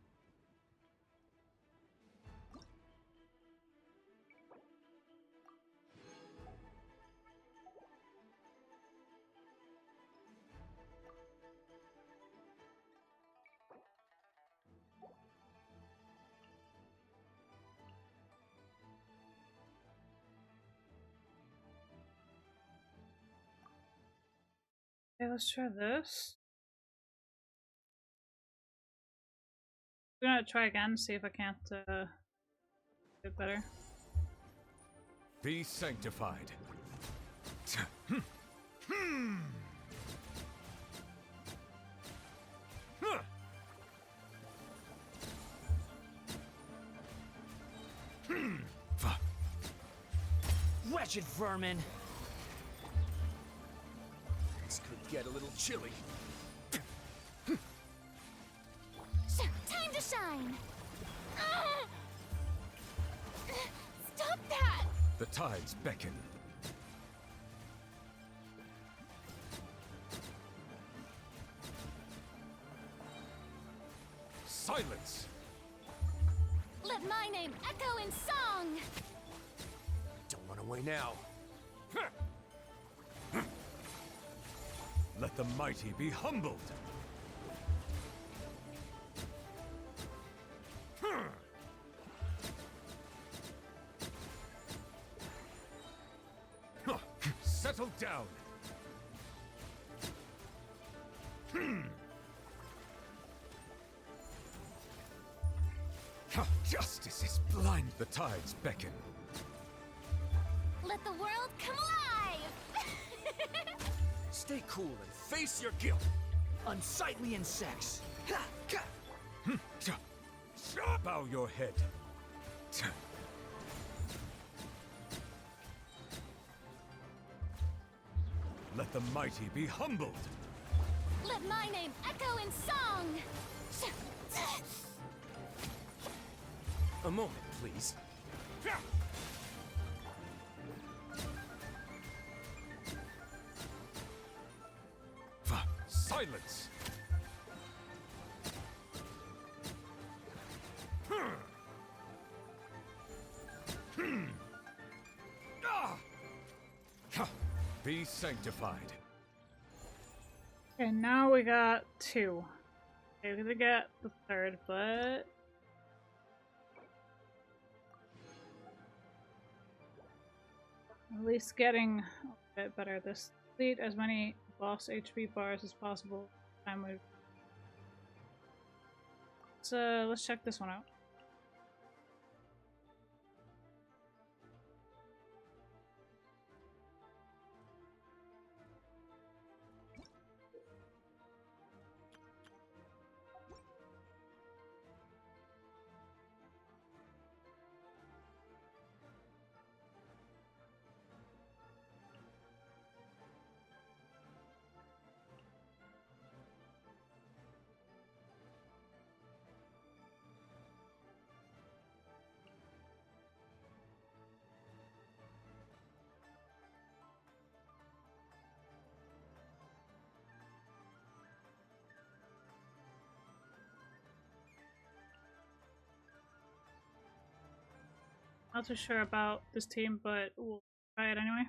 Okay, let's try this. I'm gonna try again, see if I can't do it better. Be sanctified. Wretched vermin! This could get a little chilly. Time to shine! Stop that! The tides beckon. Silence! Let my name echo in song! Don't run away now. Let the mighty be humbled. Settle down. Justice is blind. The tides beckon. Let the world come alive! Stay cool and face your guilt. Unsightly insects. Bow your head. Let the mighty be humbled. Let my name echo in song! A moment, please. Silence! Be sanctified. Okay, now we got 2. Okay, we're gonna get the 3rd, but at least getting a bit better. This complete as many boss HP bars as possible. Time move. So let's check this one out. Not too sure about this team, but we'll try it anyway.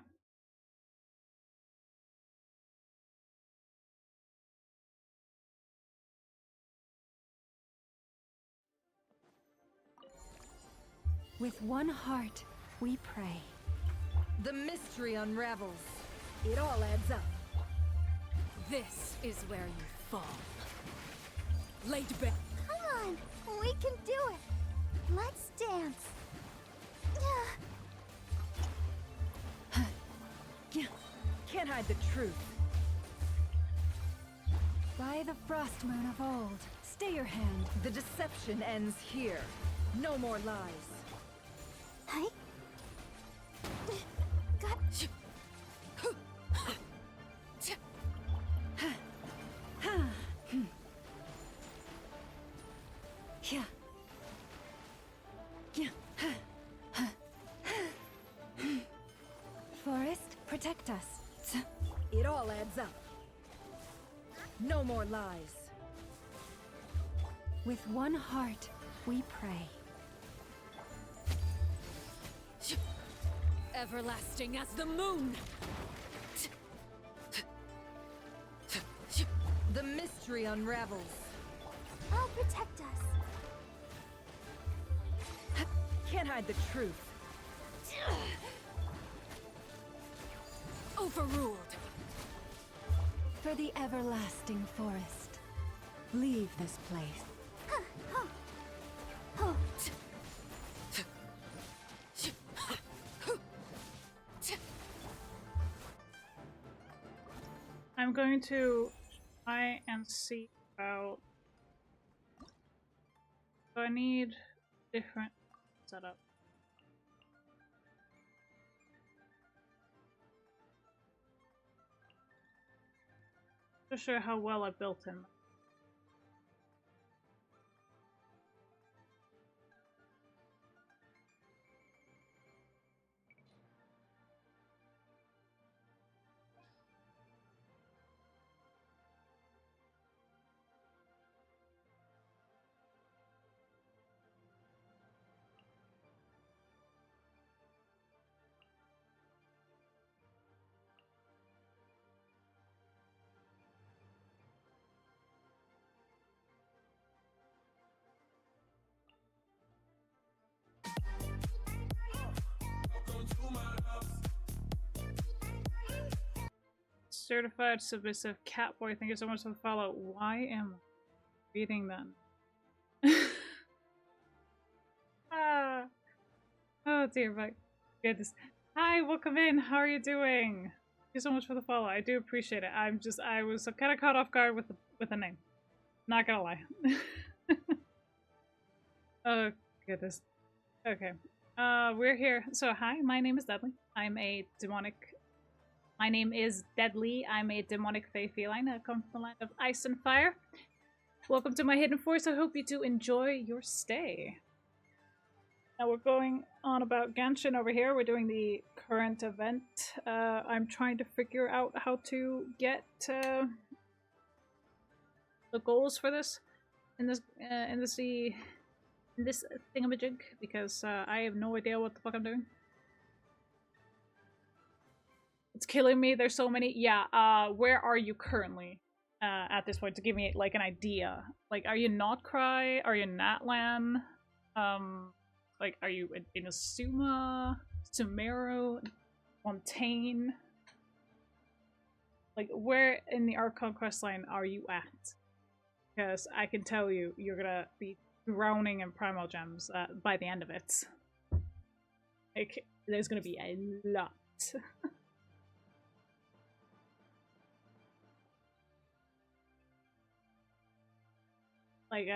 With one heart, we pray. The mystery unravels. It all adds up. This is where you fall. Laid back. Come on! We can do it! Let's dance! Can't hide the truth. By the frost moon of old, stay your hand. The deception ends here. No more lies. Hi? Got... Forest, protect us. It all adds up. No more lies. With one heart, we pray. Everlasting as the moon! The mystery unravels. I'll protect us. Can't hide the truth. Overruled! for the everlasting forest. Leave this place. I'm going to try and see about. So I need different setup. Not sure how well I built him. Certified submissive cat boy. Thank you so much for the follow. Why am I reading them? Ah. Oh dear, my goodness. Hi, welcome in. How are you doing? Thank you so much for the follow. I do appreciate it. I was kind of caught off guard with the name. Not gonna lie. Oh goodness. Okay. We're here. So hi, my name is Dudley. I'm a demonic. My name is Deadly. I'm a demonic fae feline. I come from the land of ice and fire. Welcome to my hidden forest. I hope you do enjoy your stay. Now we're going on about Genshin over here. We're doing the current event. I'm trying to figure out how to get the goals for this in this thingamajig, because I have no idea what the fuck I'm doing. It's killing me. There's so many. Yeah, where are you currently at this point, to give me like an idea? Like, are you not Cry? Are you in Natlan? Like, are you in Inazuma? Sumeru? Fontaine? Like, where in the Archon quest line are you at? Because I can tell you, you're gonna be drowning in primal gems by the end of it. Like, there's gonna be a lot. Like,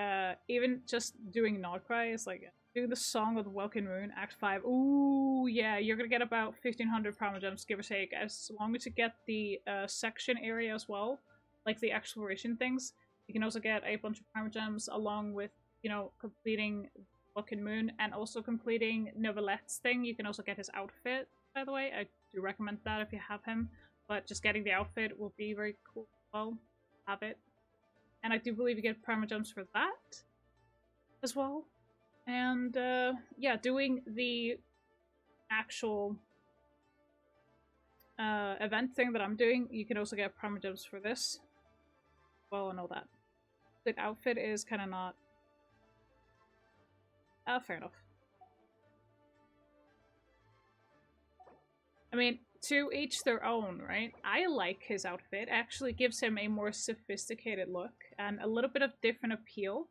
even just doing Nodcry is like, do the Song of the Welkin Moon, Act 5. Ooh, yeah, you're gonna get about 1500 primal gems, give or take, as long as you get the section area as well, like the exploration things. You can also get a bunch of primal gems along with, you know, completing Welkin Moon and also completing Novelette's thing. You can also get his outfit, by the way. I do recommend that if you have him, but just getting the outfit will be very cool as well. Have it. And I do believe you get primal gems for that as well. And yeah, doing the actual event thing that I'm doing, you can also get primal gems for this. Well, and all that. The outfit is kind of not... fair enough. I mean, to each their own, right? I like his outfit. It actually gives him a more sophisticated look and a little bit of different appeal.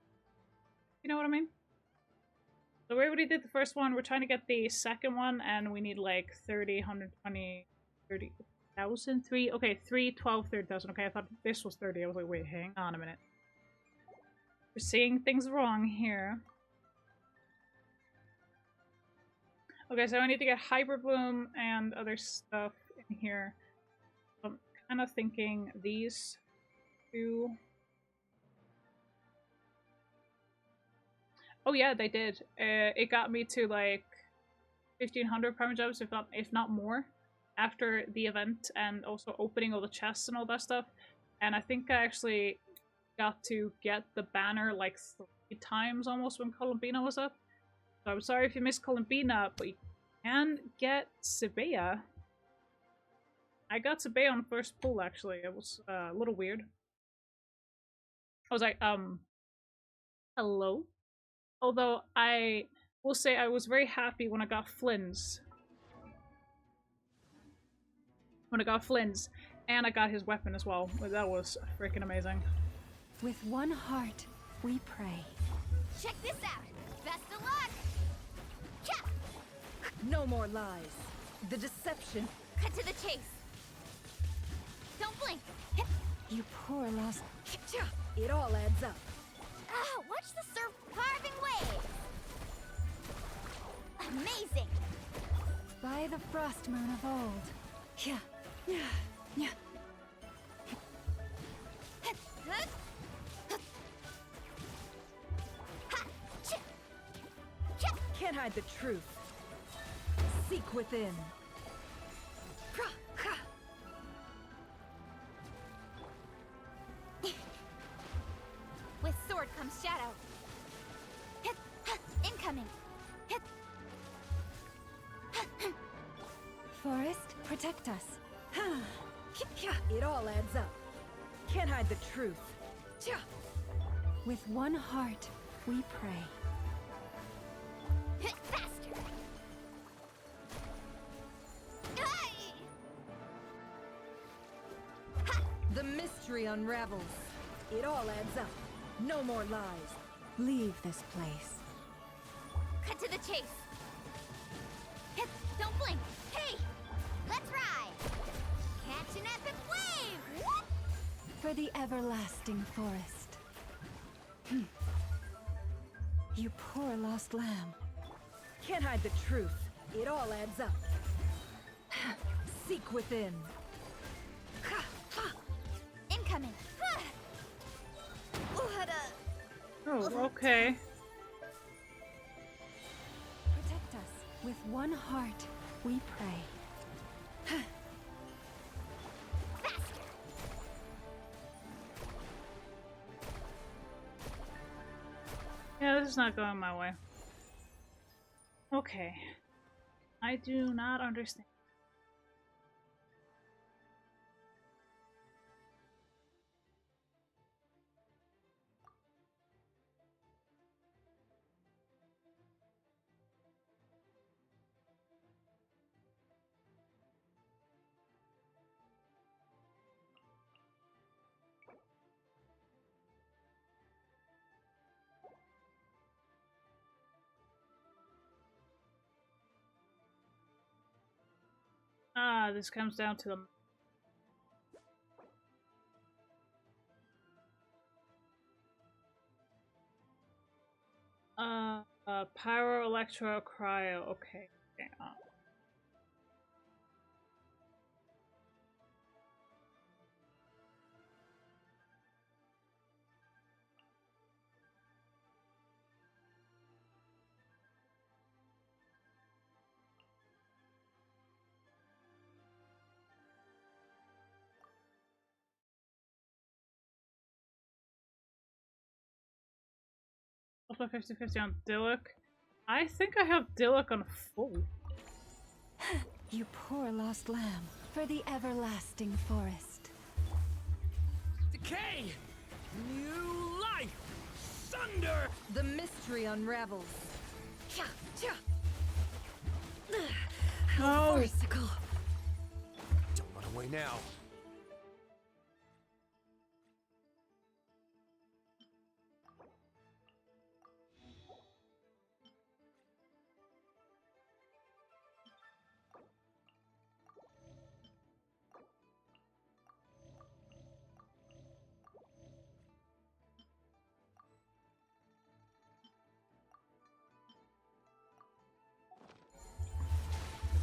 You know what I mean? So we already did the first one. We're trying to get the second one, and we need like 30, 120, 30,000, 3, okay, 3, 12, 30,000. Okay, I thought this was 30. I was like, wait, hang on a minute. We're seeing things wrong here. Okay, so I need to get Hyper Bloom and other stuff in here. I'm kind of thinking these two. Oh yeah, they did. It got me to like 1500 primal gems, if not more, after the event, and also opening all the chests and all that stuff. And I think I actually got to get the banner like 3 times almost when Columbina was up. So I'm sorry if you missed Columbina, but you can get Sabea. I got Sabea on first pull, actually. It was a little weird. I was like, hello? Although I will say I was very happy when I got Flynn's. And I got his weapon as well. That was freaking amazing. With one heart, we pray. Check this out. Best of luck. Cha! No more lies. The deception. Cut to the chase. Don't blink. You poor lost. It all adds up. Ah, watch the surf carving waves. Amazing. By the frost moon of old. Yeah. Yeah. Yeah. Can't hide the truth. Seek within. With sword comes shadow. Incoming. Forest, protect us. It all adds up. Can't hide the truth. With one heart, we pray. Faster. The mystery unravels. It all adds up. No more lies. Leave this place. Cut to the chase. Don't blink. Hey, let's ride. Catch an epic wave. For the everlasting forest. You poor lost lamb. Can't hide the truth. It all adds up. Seek within. Incoming. Oh, okay. Protect us. With one heart, we pray. Faster. Yeah, this is not going my way. Okay. I do not understand. Ah, this comes down to the pyro, electro, cryo. Okay. Okay. Also 50-50 on Dillik. I think I have Dillik on full. You poor lost lamb. For the everlasting forest. Decay! New life! Thunder! The mystery unravels. Oh. Farcical. Don't run away now.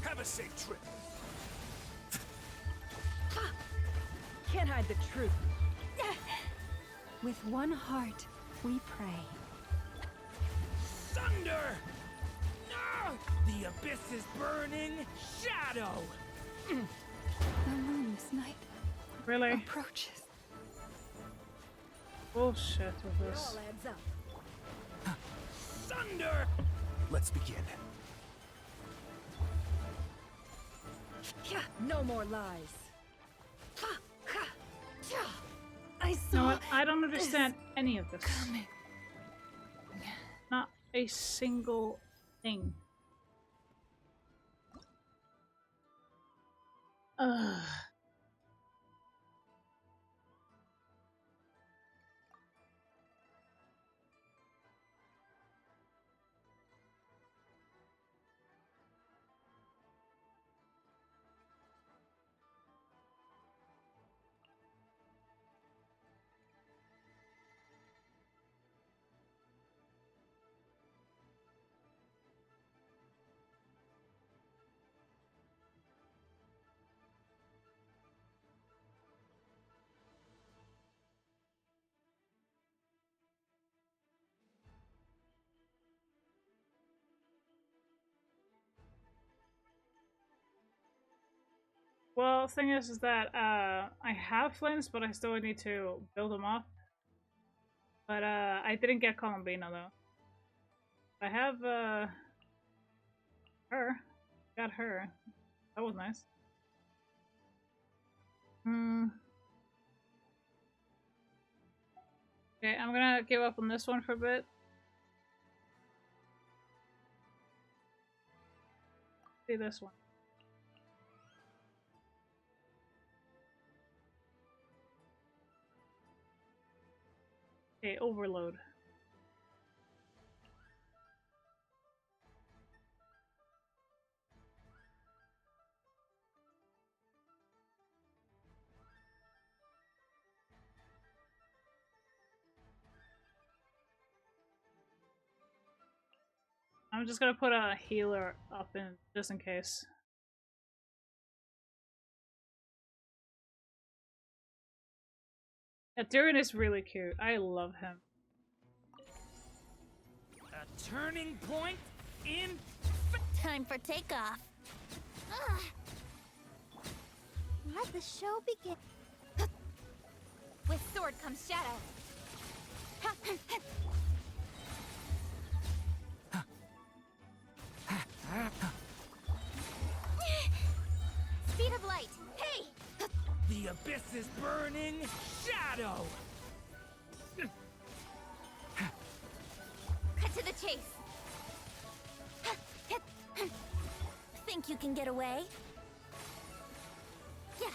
Have a safe trip. Can't hide the truth. With one heart, we pray. Thunder! No! The abyss is burning. Shadow! The moon's night Really? approaches. Bullshit with It this. all adds up. Thunder! Let's begin. No more lies. I You know saw what? I don't understand any of this. coming. Not a single thing. Ugh. Well, thing is that I have flints, but I still need to build them up. But I didn't get Columbina though. I have her. Got her. That was nice. Okay, I'm gonna give up on this one for a bit. See this one. Okay, overload. I'm just gonna put a healer up in just in case. Yeah, Durin is really cute. I love him. A turning point in... Time for takeoff. Ugh. Let the show begin. With sword comes shadow. Speed of light. Hey! The abyss is burning. Shadow! Cut to the chase. Think you can get away? Yeah.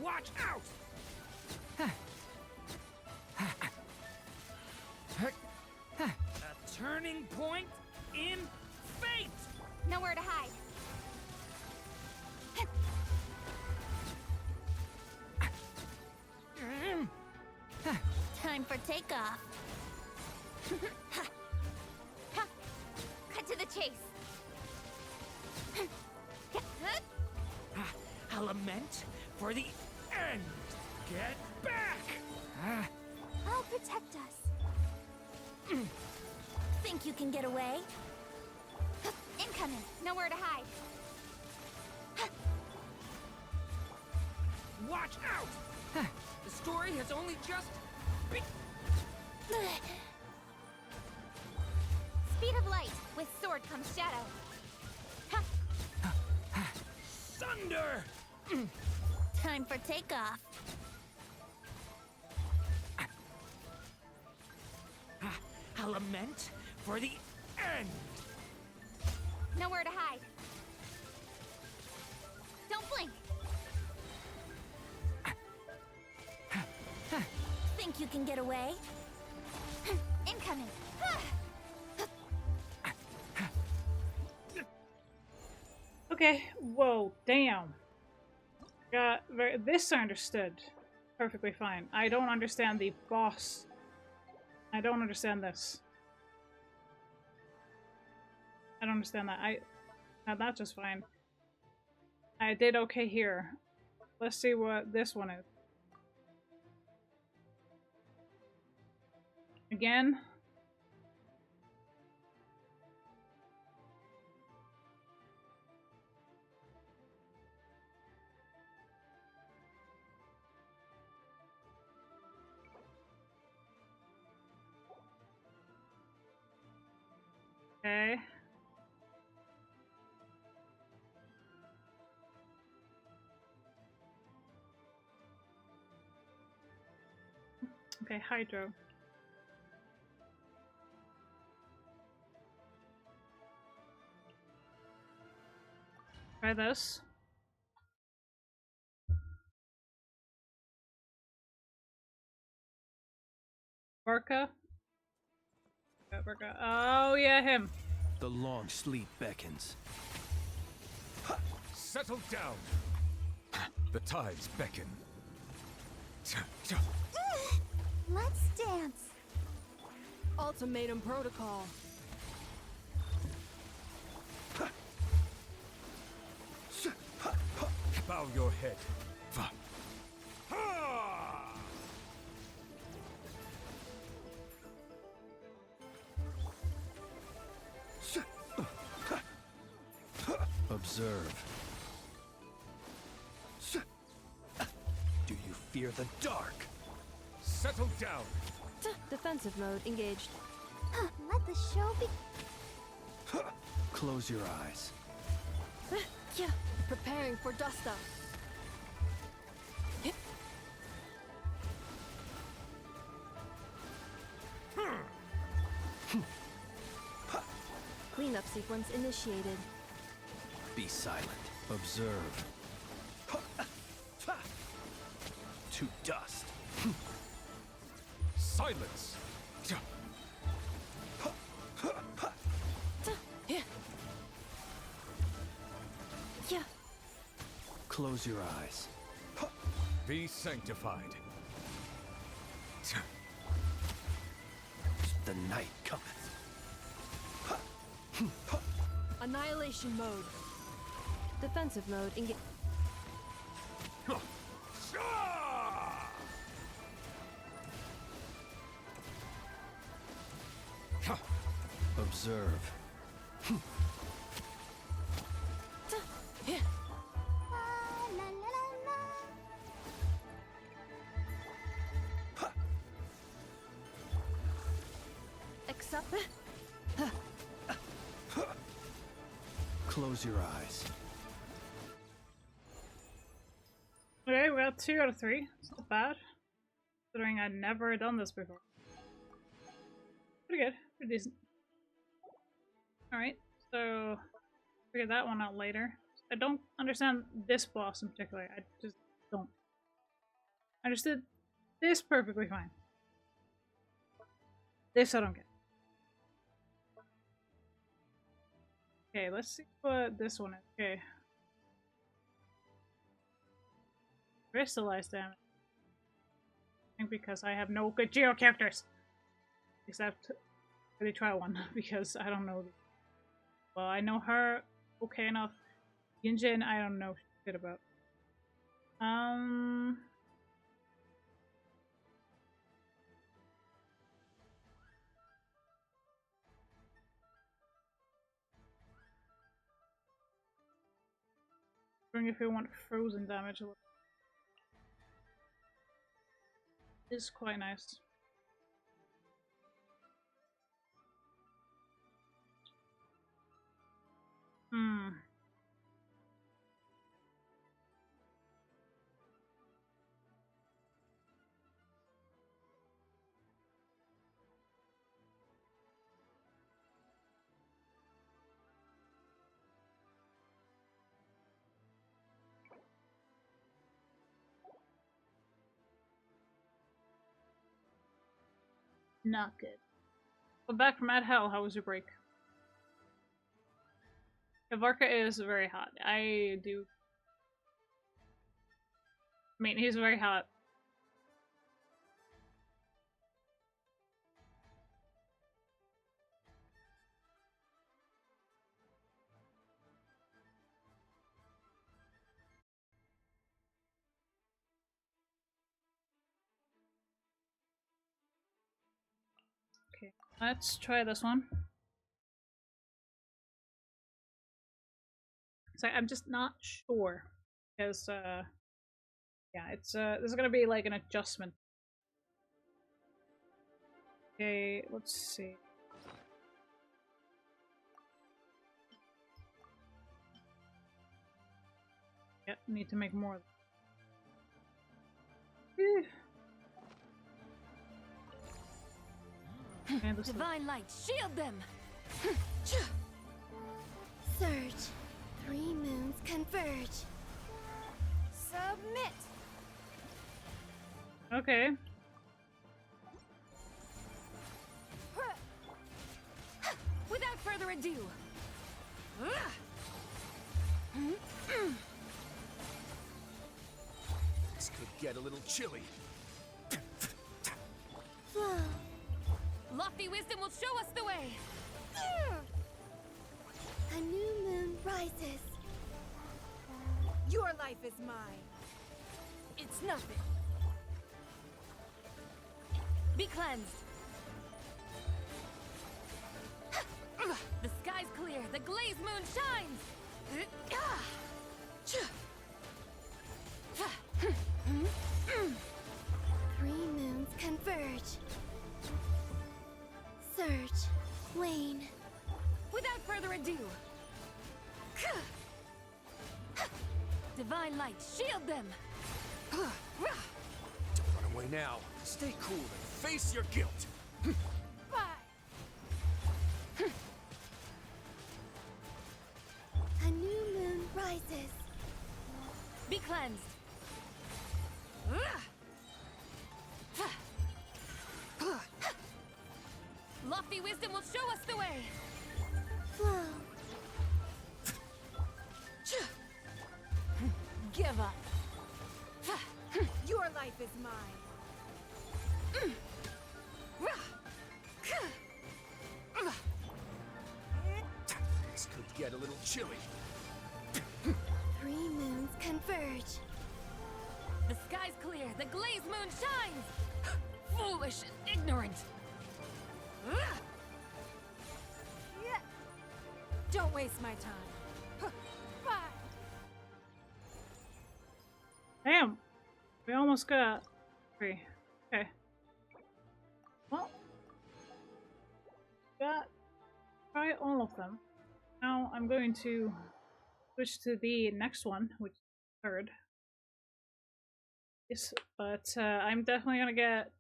Watch out! A turning point in fate! Nowhere to hide. Time for takeoff. Cut to the chase. A lament for the end. Get back! I'll protect us. Think you can get away? Incoming. Nowhere to hide. Watch out! The story has only just Speed of light. With sword comes shadow. Thunder! Time for takeoff. A lament for the end. Nowhere to hide. Don't blink. Think you can get away? Incoming. Okay, whoa, damn. This I understood perfectly fine. I don't understand the boss. I don't understand this. I don't understand that. That's just fine. I did okay here. Let's see what this one is. Again. Okay. Okay, Hydro. Try this. Barca. Oh yeah, him. The long sleep beckons. Settle down. The tides beckon. Let's dance. Ultimatum protocol. Bow your head. Observe. fear the dark. Settle down. Defensive mode engaged. Let the show be. Close your eyes. Yeah. Preparing for dust up. Cleanup sequence initiated. Be silent. Observe. To dust. Silence. Yeah. Close your eyes. Be sanctified. The night cometh. Annihilation mode. Defensive mode engaged. Observe. La la la la. Accept. Close your eyes. Okay, we got 2 out of 3. It's not bad. Considering I'd never done this before. Pretty good. Pretty decent. Alright, so figure that one out later. I don't understand this boss in particular. I just don't. I understood this perfectly fine. This I don't get. Okay, let's see what this one is. Okay. Crystallized damage. I think because I have no good Geo characters. Except for the trial one, because I don't know. Well, I know her okay enough. Yinjin, I don't know shit about. Wondering if we want frozen damage a little. Is quite nice. Not good. Well, back from Ad Hell, how was your break? Kavarka is very hot. I mean, he's very hot. Okay, let's try this one. So I'm just not sure because yeah, it's this is gonna be like an adjustment. Okay, let's see. Yep, need to make more. Divine light, shield them! Surge. 3 moons converge. Submit. Okay. Without further ado. This could get a little chilly. Flow. Lofty wisdom will show us the way. A new moon rises. Your life is mine. It's nothing. Be cleansed. The sky's clear. The glazed moon shines. Three moons converge. Surge. Wane. Without further ado. Divine light, shield them! Don't run away now. Stay cool and face your guilt. A new moon rises. Be cleansed. Lofty wisdom will show us the way. Flow. Give up. Your life is mine. This could get a little chilly. Three moons converge. The sky's clear, the glazed moon shines! Foolish and ignorant! Don't waste my time. Damn! We almost got 3. Okay. Well, got try all of them. Now I'm going to switch to the next one, which is third. Yes, but I'm definitely gonna get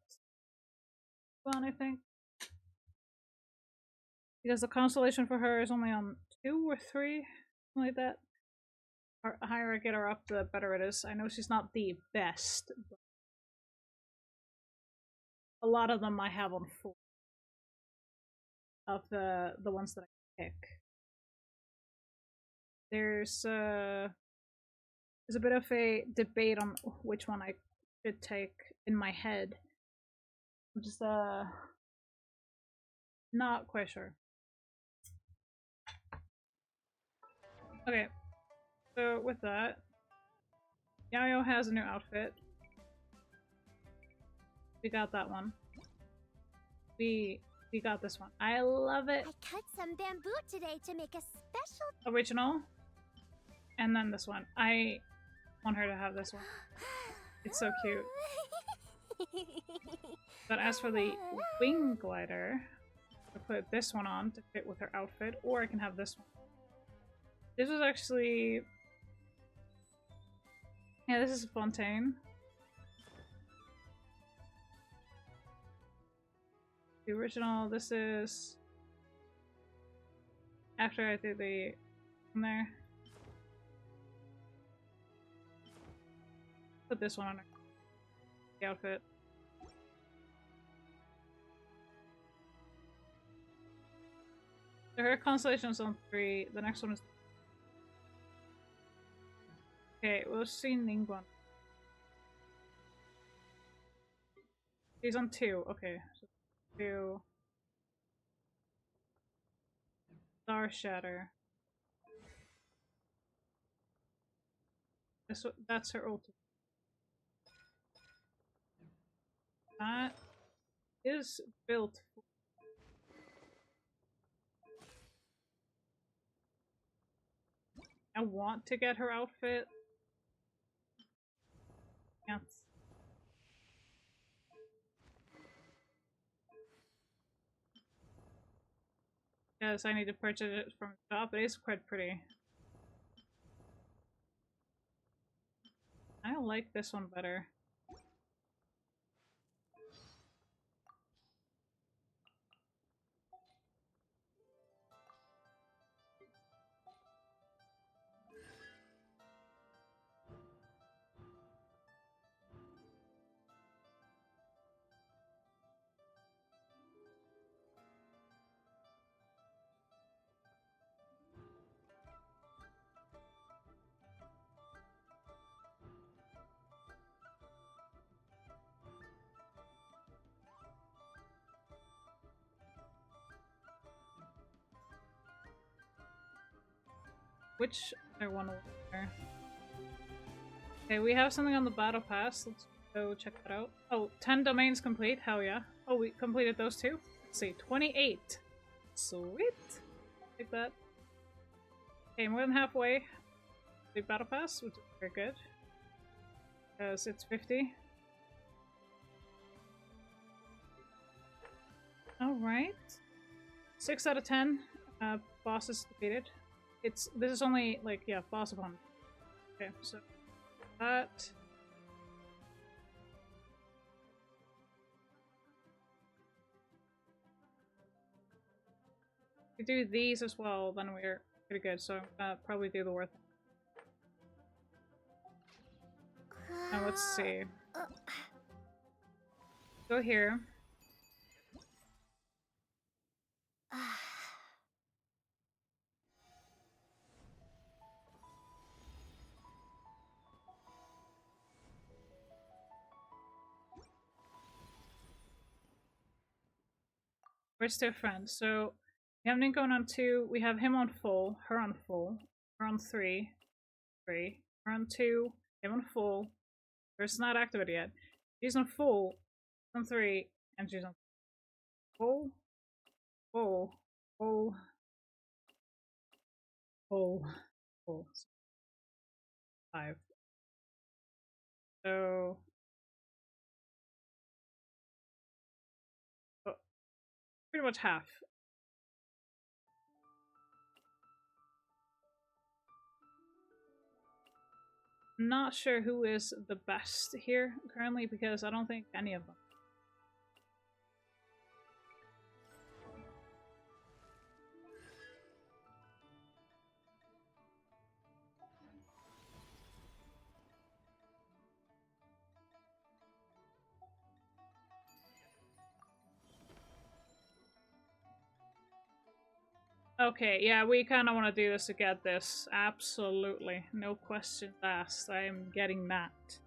one, I think. Because the constellation for her is only on 2 or 3, something like that. The higher I get her up, the better it is. I know she's not the best, but a lot of them I have on 4 of the ones that I pick. There's a bit of a debate on which one I should take in my head. I'm just not quite sure. Okay. So with that, Yayo has a new outfit. We got that one. We got this one. I love it. I cut some bamboo today to make a special Original. And then this one. I want her to have this one. It's so cute. But as for the wing glider, I'll put this one on to fit with her outfit, or I can have this one. This was actually... Yeah, this is Fontaine. The original, this is... After I did the... in there. Put this one on her. The outfit. So her constellation is on 3, the next one is... Okay, we'll see Ningguang. He's on 2, okay. So 2. Star Shatter. That's her ultimate. That is built for... I want to get her outfit. Yes. Yes, I need to purchase it from the shop. It is quite pretty. I like this one better. Which other one over there? Okay, we have something on the battle pass. Let's go check that out. Oh, 10 domains complete. Hell yeah. Oh, we completed those too? Let's see. 28. Sweet. Take that. Okay, more than halfway. The battle pass, which is very good. Because it's 50. Alright. 6 out of 10. Boss is defeated. This is only, like, yeah, boss opponent. Okay, so that. If we do these as well, then we're pretty good, so I'm gonna probably do the worth. Now let's see. Go here. Where's their friend? So we have Ninko on 2, we have him on full, her on full, her on 3, her on 2, him on full. Hers not activated yet. She's on full, on 3, and she's on full, full, full, full, full. 5. So pretty much half. Not sure who is the best here currently because I don't think any of them. Okay, yeah, we kind of want to do this to get this. Absolutely. No questions asked. I am getting that.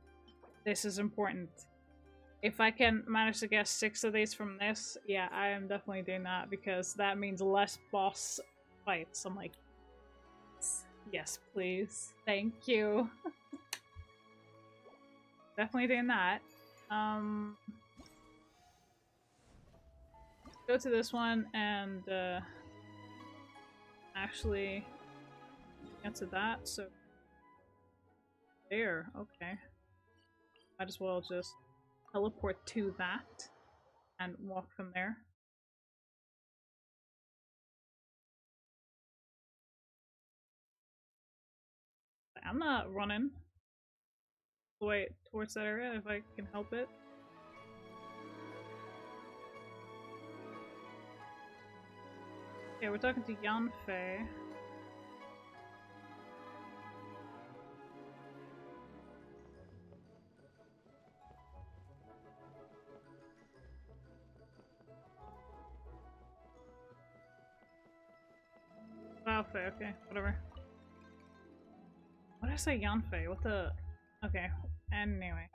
This is important. If I can manage to get 6 of these from this, yeah, I am definitely doing that because that means less boss fights. I'm like, yes, please. Thank you. Definitely doing that. Go to this one and actually get to that, so there, okay. Might as well just teleport to that and walk from there. I'm not running the way towards that area if I can help it. Okay, we're talking to Yanfei. Baofei, okay, whatever. What did I say, Yanfei? What the? Okay, anyway.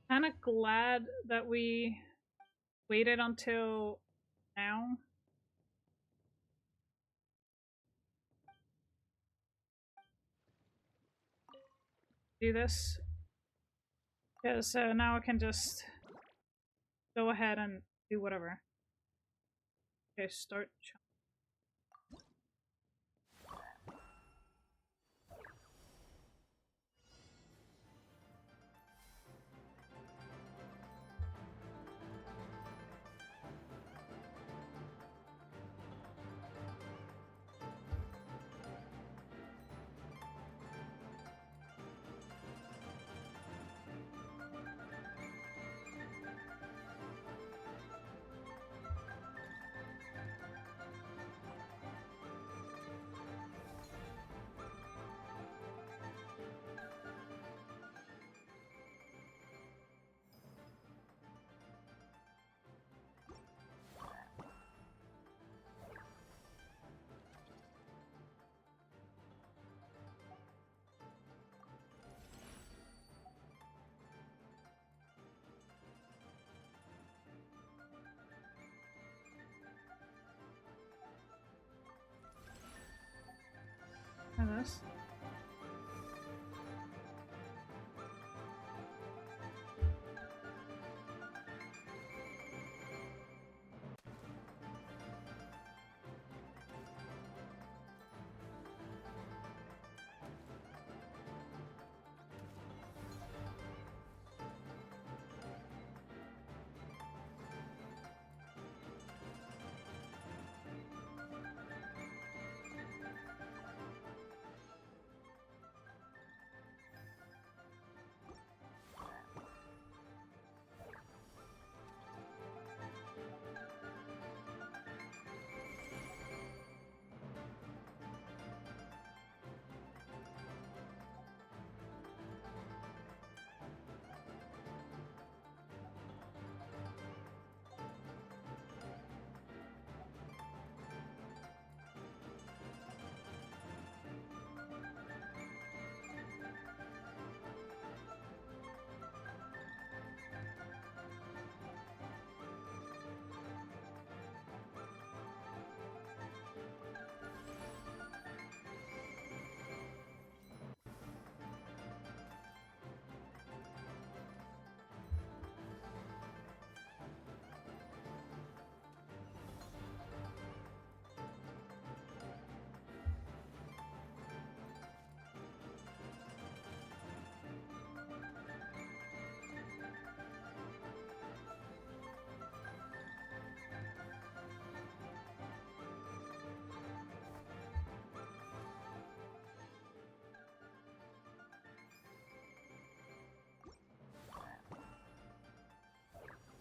Kinda glad that we waited until now. Do this. Because now I can just go ahead and do whatever. Okay, start.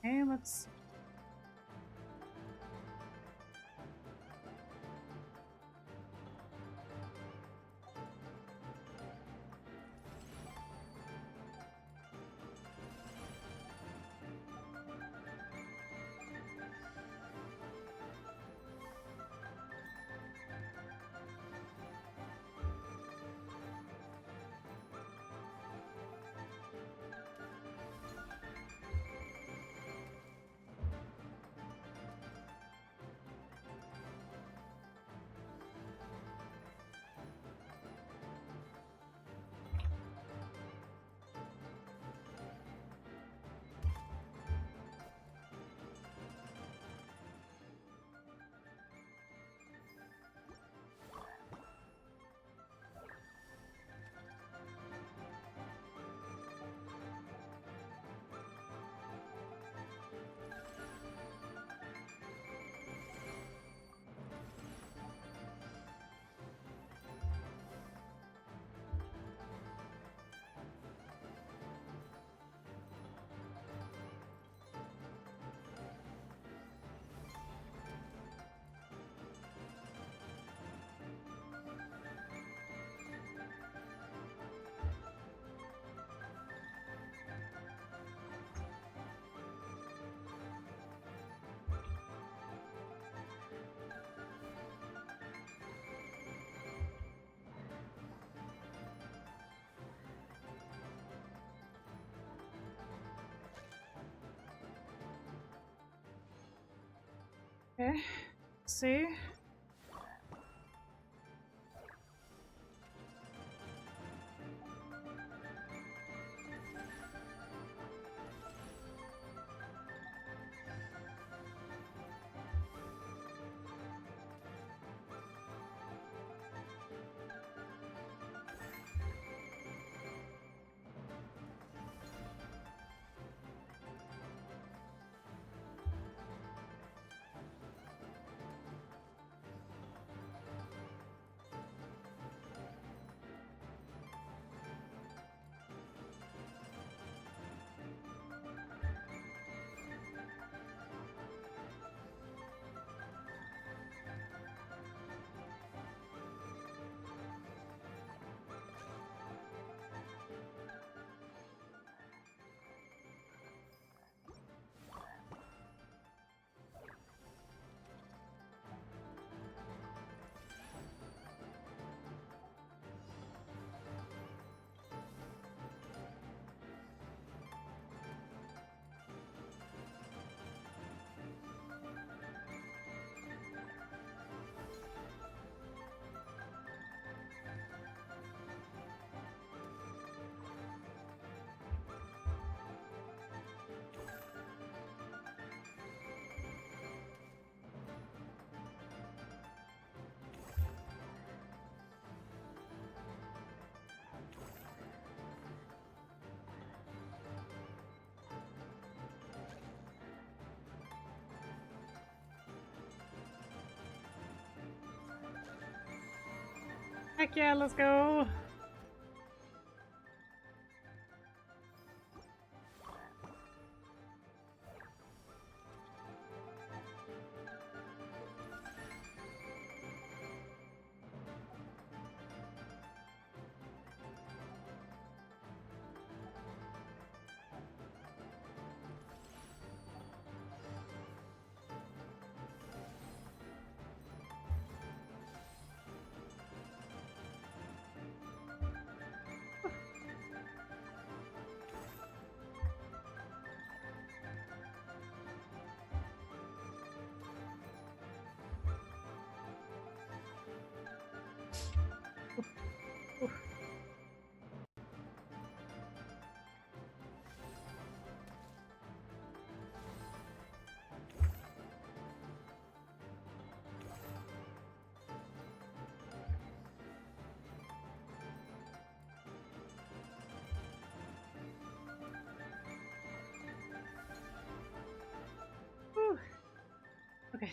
Okay, let's. Okay, see. Heck yeah, let's go! Whew. Okay.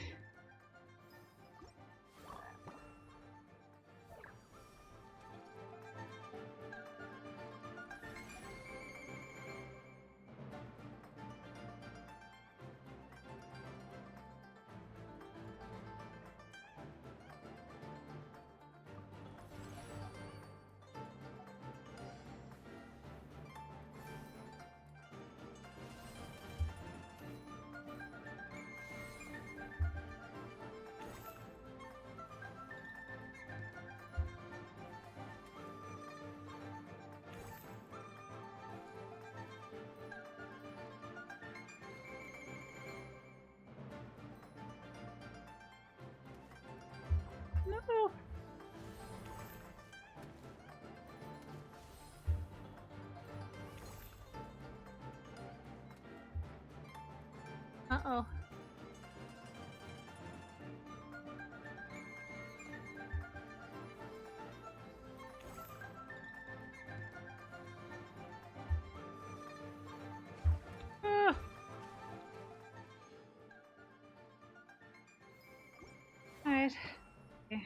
No. Uh-oh. Ah. Alright. Okay.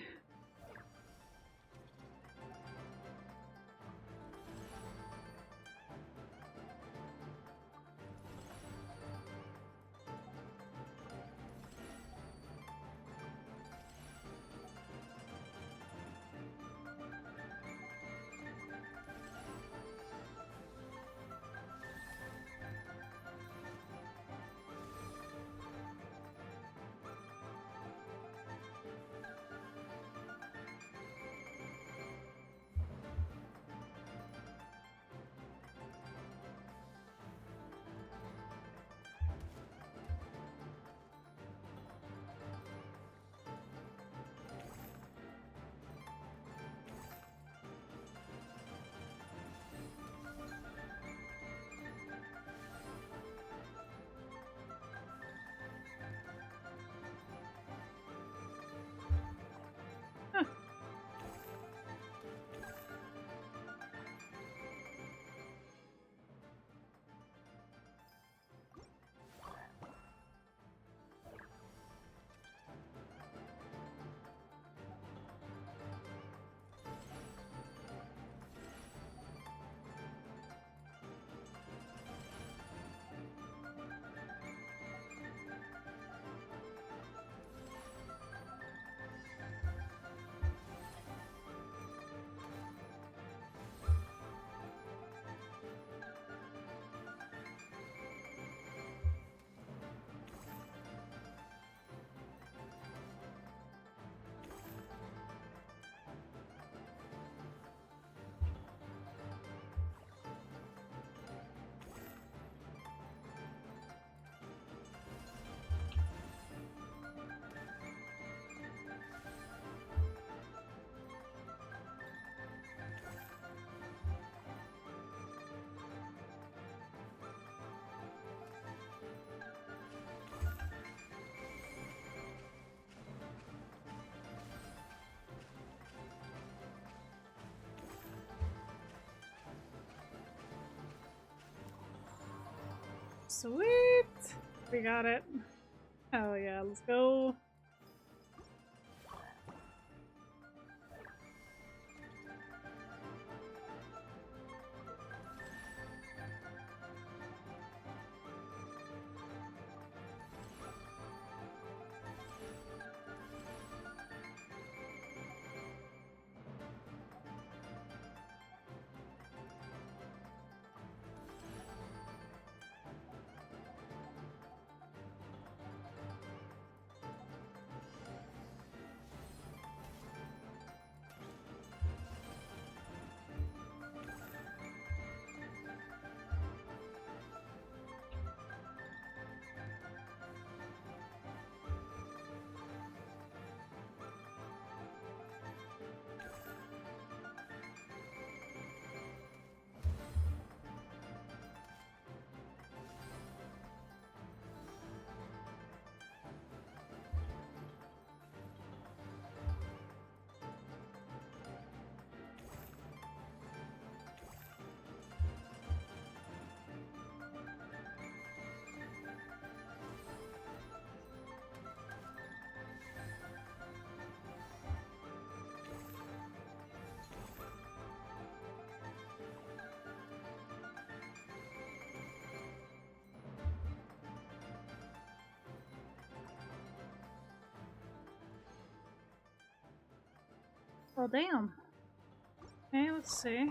Sweet! We got it. Hell yeah, let's go. Well, damn. Okay, let's see.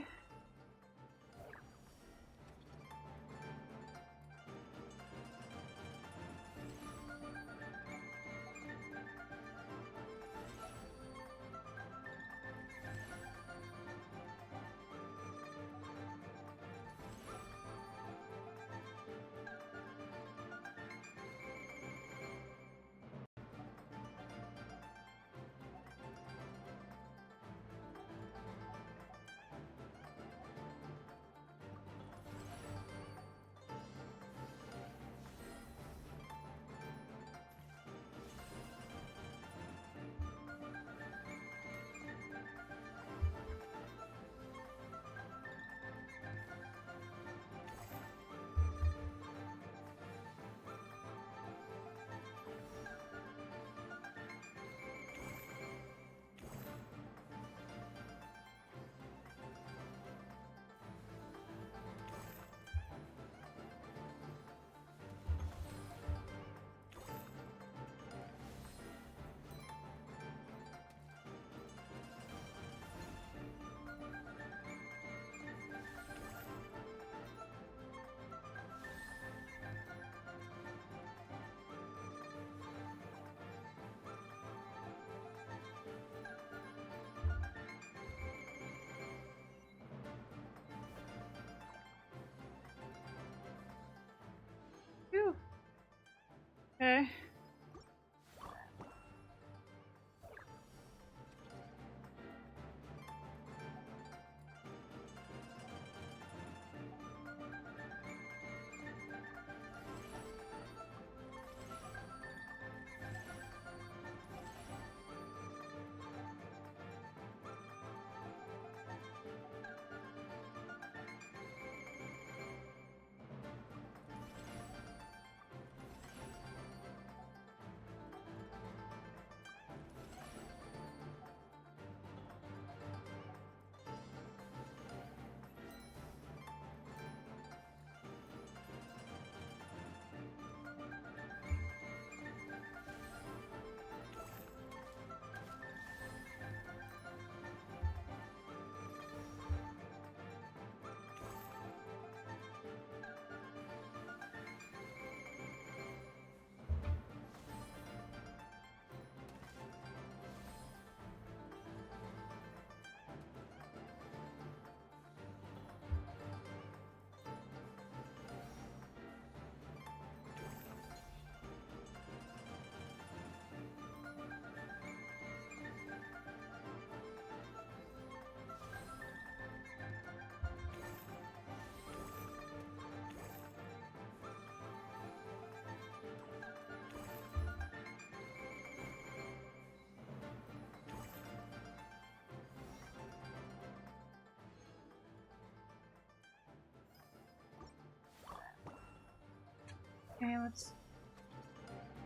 Okay, let's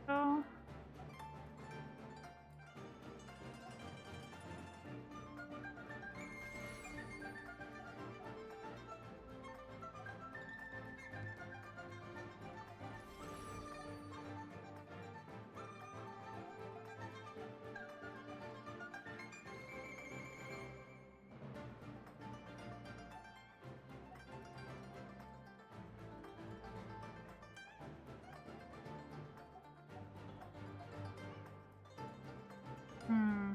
go. Hmm.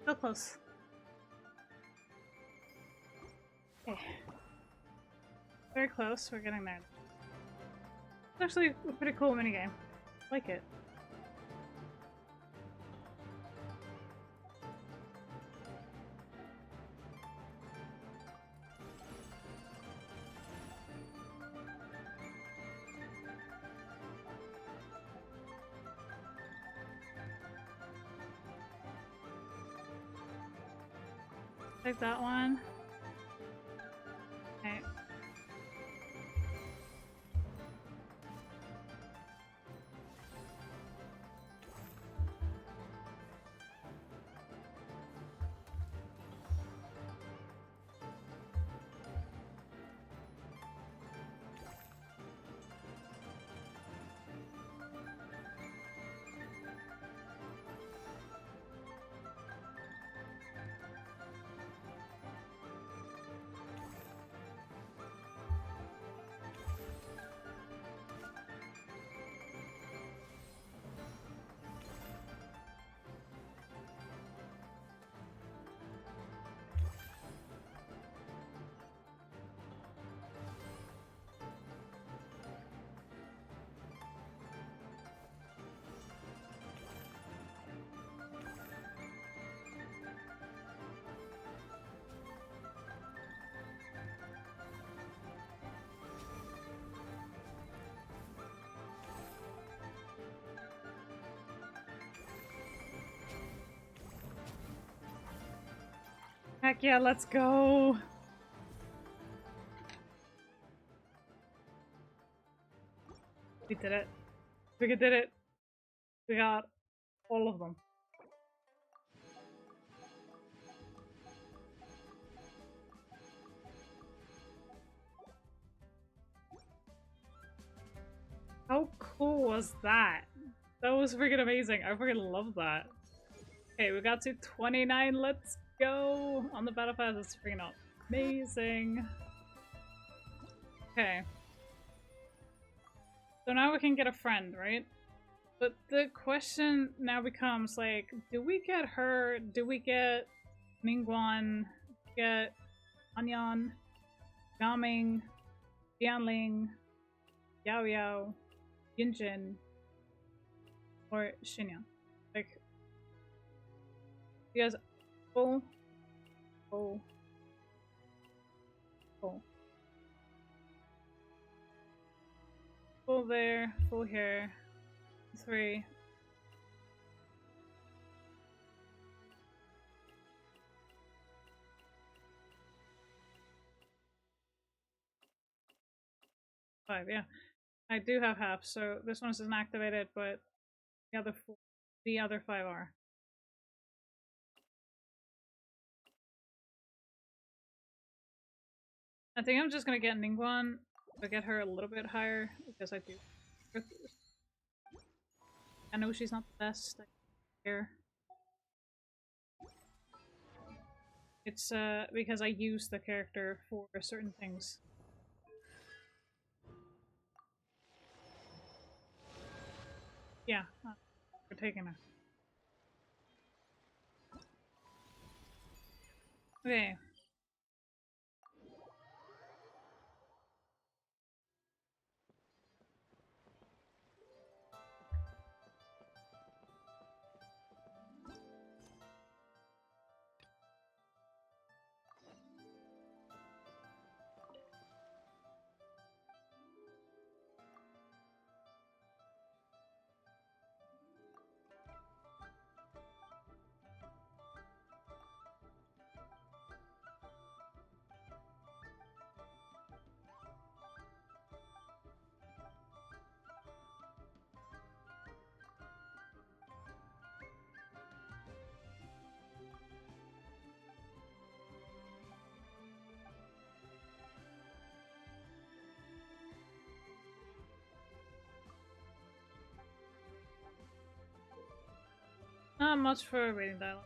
So close. Okay. Very close. We're getting there. It's actually a pretty cool minigame. I like it. Take that one. Okay. Heck yeah, let's go! We did it. We did it. We got all of them. How cool was that? That was freaking amazing. I freaking love that. Okay, we got to 29. Let's go! On the battle pass, it's freaking amazing. Okay. So now we can get a friend, right? But the question now becomes, like, do we get her? Do we get Mingguan? Get Anyan? Gaming? Dianling? Yao Yao? Yinjin? Or Xinyan? Like, you guys full? Full. Full. Full there, full here. 3. 5, yeah. I do have half, so this one isn't activated, but the other 5 are. I think I'm just gonna get Ningguang to get her a little bit higher because I do. I know she's not the best here. It's because I use the character for certain things. Yeah, we're taking her. Okay. Not much for reading dialogue.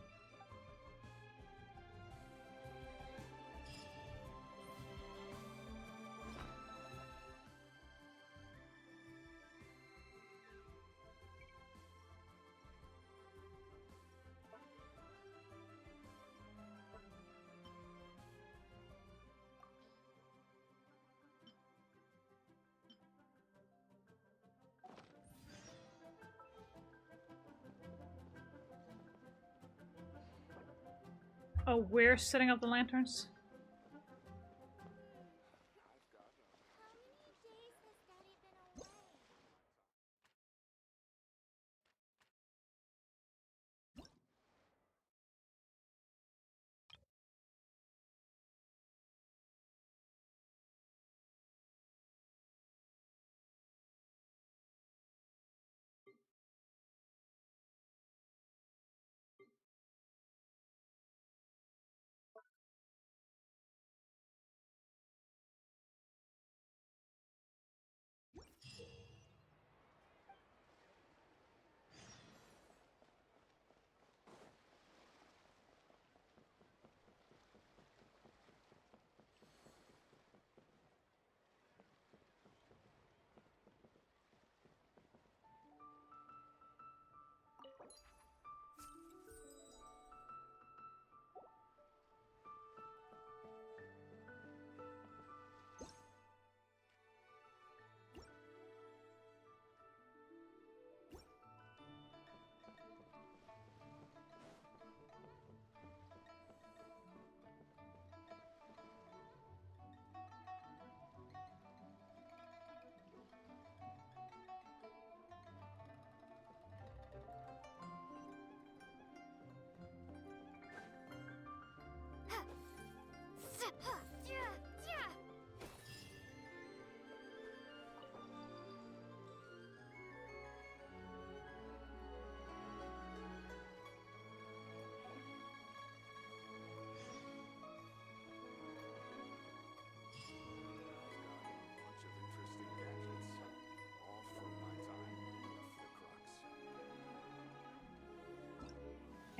Oh, we're setting up the lanterns?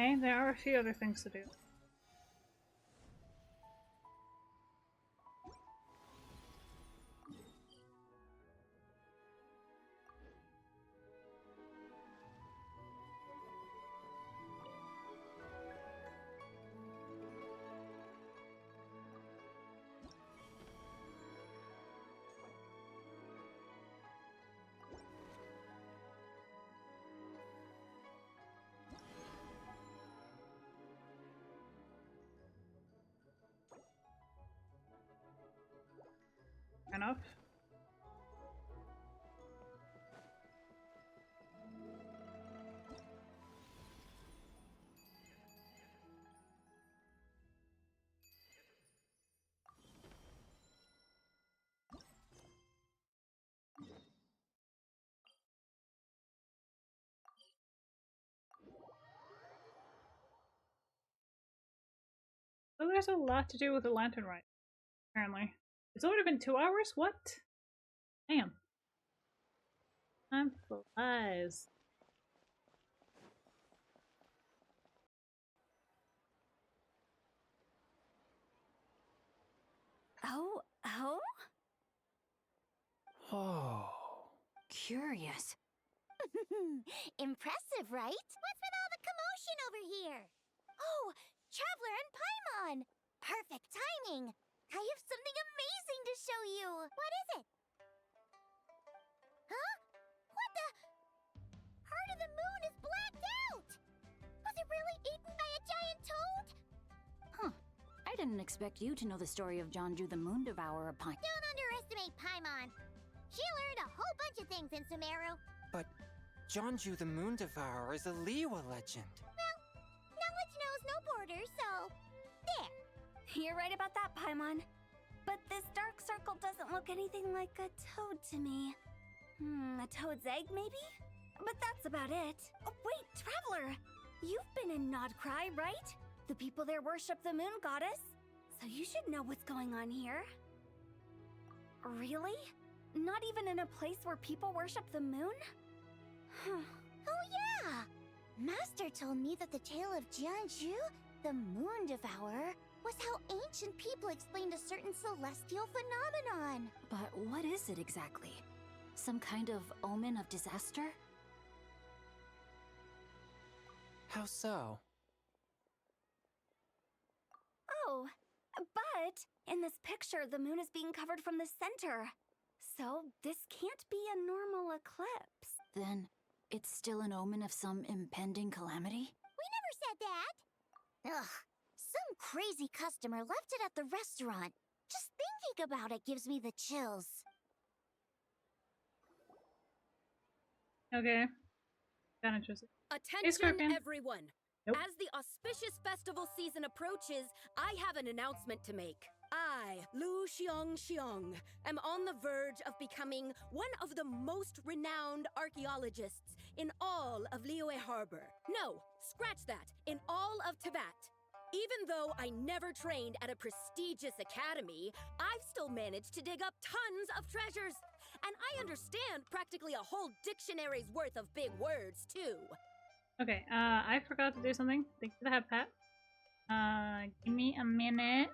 Okay, there are a few other things to do. Enough. there's a lot to do with the lantern rite, apparently. It's already been 2 hours? What? Damn. Time flies. Oh? Whoa. Curious. Impressive, right? What's with all the commotion over here? Oh, Traveler and Paimon! Perfect timing! I have something amazing to show you! What is it? Huh? What the? Heart of the Moon is blacked out! Was it really eaten by a giant toad? Huh. I didn't expect you to know the story of Jonju the Moon Devourer upon. Don't underestimate Paimon. She learned a whole bunch of things in Sumeru. But Jonju the Moon Devourer is a Liyue legend. Well, knowledge knows no borders, so there. You're right about that, Paimon. But this dark circle doesn't look anything like a toad to me. A toad's egg, maybe? But that's about it. Oh, wait, Traveler! You've been in Nodcry, right? The people there worship the moon goddess. So you should know what's going on here. Really? Not even in a place where people worship the moon? Oh yeah! Master told me that the tale of Jianzhu, the Moon Devourer, was how ancient people explained a certain celestial phenomenon. But what is it exactly? Some kind of omen of disaster? How so? Oh, but in this picture, the moon is being covered from the center. So this can't be a normal eclipse. Then it's still an omen of some impending calamity? We never said that! Ugh, some crazy customer left it at the restaurant. Just thinking about it gives me the chills. Okay. Kinda interesting. Attention, everyone! Nope. As the auspicious festival season approaches, I have an announcement to make. I, Lu Xiong, am on the verge of becoming one of the most renowned archaeologists in all of Liyue Harbor. No, scratch that, in all of Tibet. Even though I never trained at a prestigious academy, I've still managed to dig up tons of treasures. And I understand practically a whole dictionary's worth of big words, too. Okay, I forgot to do something. Thank you for the headpat. Give me a minute.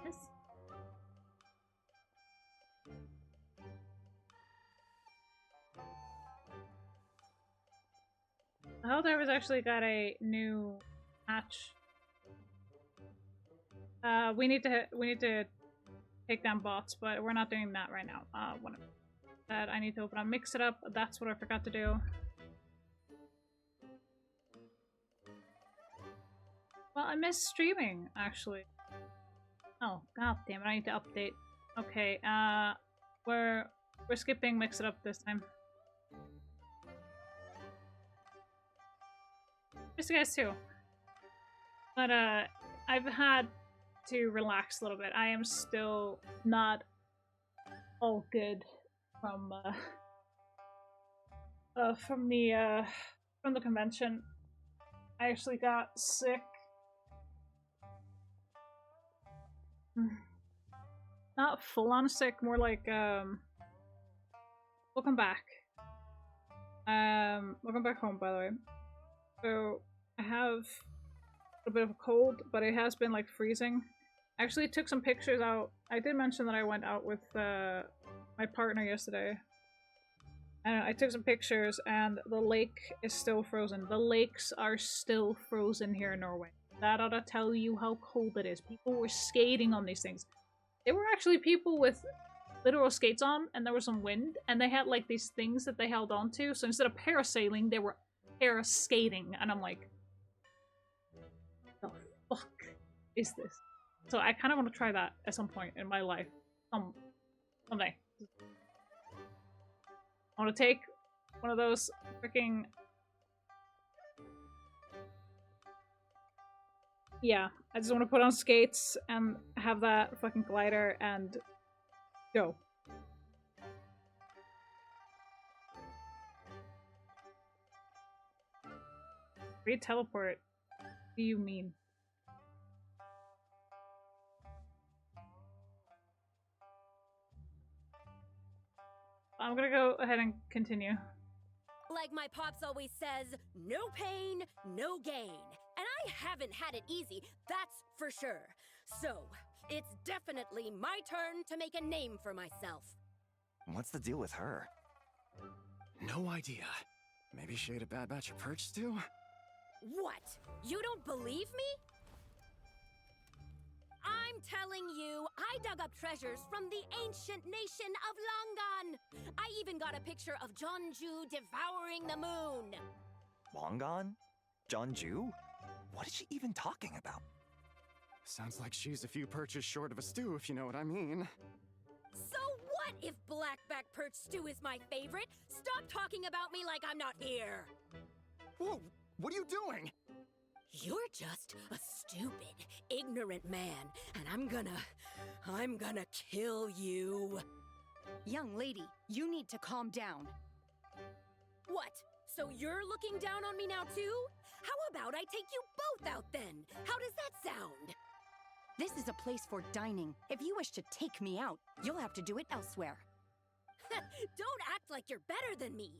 Yes. The Helldiver's actually got a new patch. We need to take down bots, but we're not doing that right now. One of that I need to open up, mix it up. That's what I forgot to do. Well, I missed streaming actually. Oh god damn it! I need to update. Okay, we're skipping mix it up this time. Miss you guys too. But I've had to relax a little bit. I am still not all good from the convention. I actually got sick. Not full on sick, more like welcome back. Welcome back home, by the way. So I have a bit of a cold, but it has been like freezing. I actually took some pictures out. I did mention that I went out with my partner yesterday. And I took some pictures and the lake is still frozen. The lakes are still frozen here in Norway. That ought to tell you how cold it is. People were skating on these things. There were actually people with literal skates on, and there was some wind, and they had like these things that they held on to. So instead of parasailing, they were paraskating, and I'm like, the fuck is this? So I kind of want to try that at some point in my life. Someday. I want to take one of those freaking... Yeah, I just want to put on skates and have that fucking glider and go. Free teleport? What do you mean? I'm gonna go ahead and continue. Like my pops always says, no pain, no gain. And I haven't had it easy, that's for sure. So, it's definitely my turn to make a name for myself. What's the deal with her? No idea. Maybe she ate a bad batch of perch stew? What? You don't believe me? I'm telling you, I dug up treasures from the ancient nation of Longan. I even got a picture of Jeonju devouring the moon. Longan? Jeonju? What is she even talking about? Sounds like she's a few perches short of a stew, if you know what I mean. So what if blackback perch stew is my favorite? Stop talking about me like I'm not here. Whoa, what are you doing? You're just a stupid, ignorant man, and I'm gonna kill you. Young lady, you need to calm down. What? So you're looking down on me now too? How about I take you both out then? How does that sound? This is a place for dining. If you wish to take me out, you'll have to do it elsewhere. Don't act like you're better than me.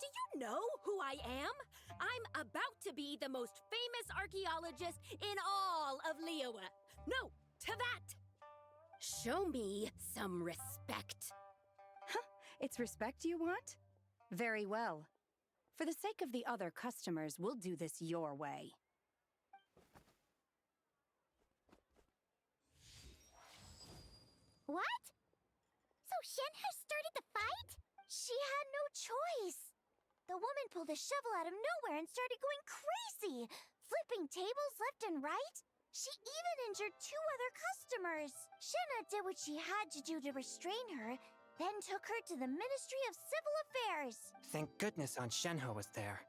Do you know who I am? I'm about to be the most famous archaeologist in all of Liyue. No, Tevat! Show me some respect. It's respect you want? Very well. For the sake of the other customers, we'll do this your way. What? So Shenhe started the fight? She had no choice. The woman pulled a shovel out of nowhere and started going crazy, flipping tables left and right. She even injured 2 other customers. Shenhe did what she had to do to restrain her, then took her to the Ministry of Civil Affairs. Thank goodness Aunt Shenhe was there.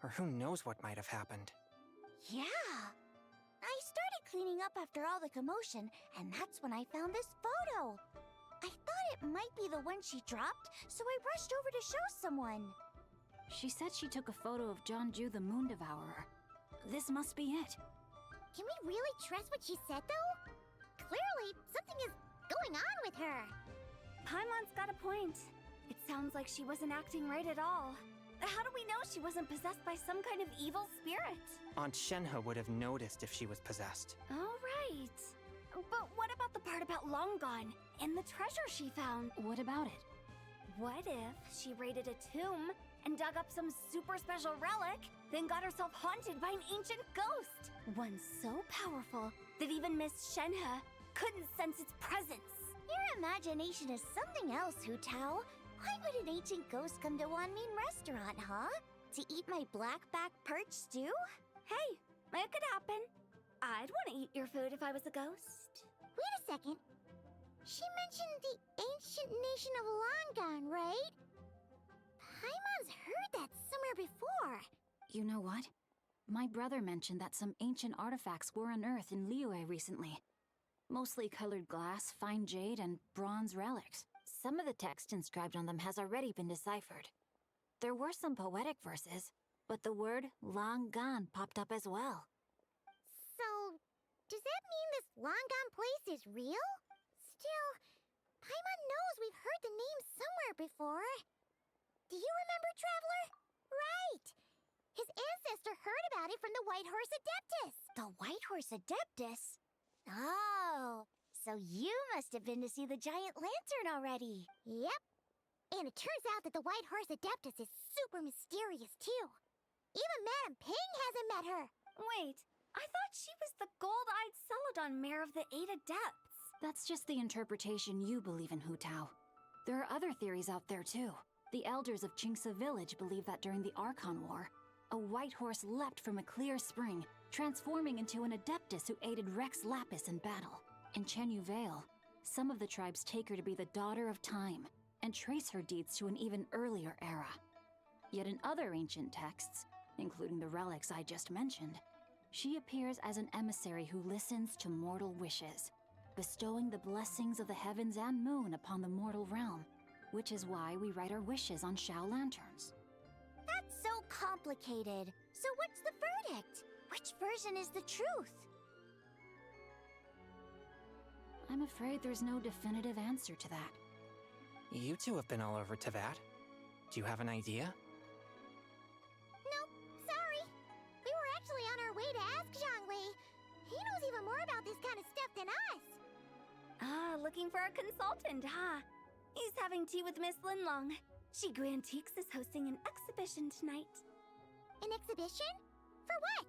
Or who knows what might have happened. Yeah. I started cleaning up after all the commotion, and that's when I found this photo. I thought it might be the one she dropped, so I rushed over to show someone. She said she took a photo of Jeonju the Moon Devourer. This must be it. Can we really trust what she said, though? Clearly, something is going on with her. Paimon's got a point. It sounds like she wasn't acting right at all. How do we know she wasn't possessed by some kind of evil spirit? Aunt Shenhe would have noticed if she was possessed. All right. But what about the part about Longan and the treasure she found? What about it? What if she raided a tomb and dug up some super special relic, then got herself haunted by an ancient ghost? One so powerful that even Miss Shenhe couldn't sense its presence. Your imagination is something else, Hu Tao. Why would an ancient ghost come to Wanmin restaurant, huh? To eat my blackback perch stew? Hey, it could happen. I'd want to eat your food if I was a ghost. Wait a second. She mentioned the ancient nation of Longan, right? Paimon's heard that somewhere before. You know what? My brother mentioned that some ancient artifacts were unearthed in Liyue recently. Mostly colored glass, fine jade, and bronze relics. Some of the text inscribed on them has already been deciphered. There were some poetic verses, but the word Longan popped up as well. So, does that mean this Longan place is real? Still, Paimon knows we've heard the name somewhere before. Do you remember, Traveler? Right! His ancestor heard about it from the White Horse Adeptus. The White Horse Adeptus? Oh, so you must have been to see the giant lantern already. Yep. And it turns out that the White Horse Adeptus is super mysterious, too. Even Madame Ping hasn't met her. Wait, I thought she was the gold-eyed Celadon mare of the 8 Adepts. That's just the interpretation you believe in, Hu Tao. There are other theories out there, too. The elders of Qingce Village believe that during the Archon War, a white horse leapt from a clear spring, transforming into an Adeptus who aided Rex Lapis in battle. In Chenyu Vale, some of the tribes take her to be the daughter of time, and trace her deeds to an even earlier era. Yet in other ancient texts, including the relics I just mentioned, she appears as an emissary who listens to mortal wishes, bestowing the blessings of the heavens and moon upon the mortal realm, which is why we write our wishes on Shao lanterns. That's so complicated. So what's the verdict? Which version is the truth? I'm afraid there's no definitive answer to that. You two have been all over Teyvat. Do you have an idea? Nope, sorry. We were actually on our way to ask Zhongli. He knows even more about this kind of stuff than us. Ah, looking for a consultant, huh? He's having tea with Miss Linlong. Shigu Antiques is hosting an exhibition tonight. An exhibition? For what?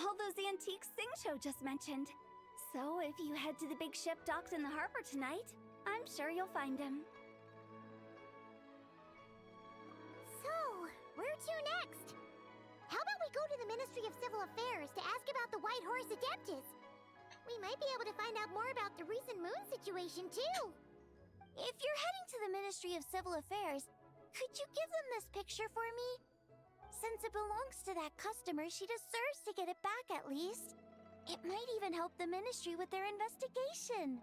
All those antiques Sing-Cho just mentioned. So if you head to the big ship docked in the harbor tonight, I'm sure you'll find him. So, where to next? How about we go to the Ministry of Civil Affairs to ask about the White Horse Adeptus? We might be able to find out more about the recent moon situation, too. If you're heading to the Ministry of Civil Affairs, could you give them this picture for me? Since it belongs to that customer, she deserves to get it back at least. It might even help the Ministry with their investigation.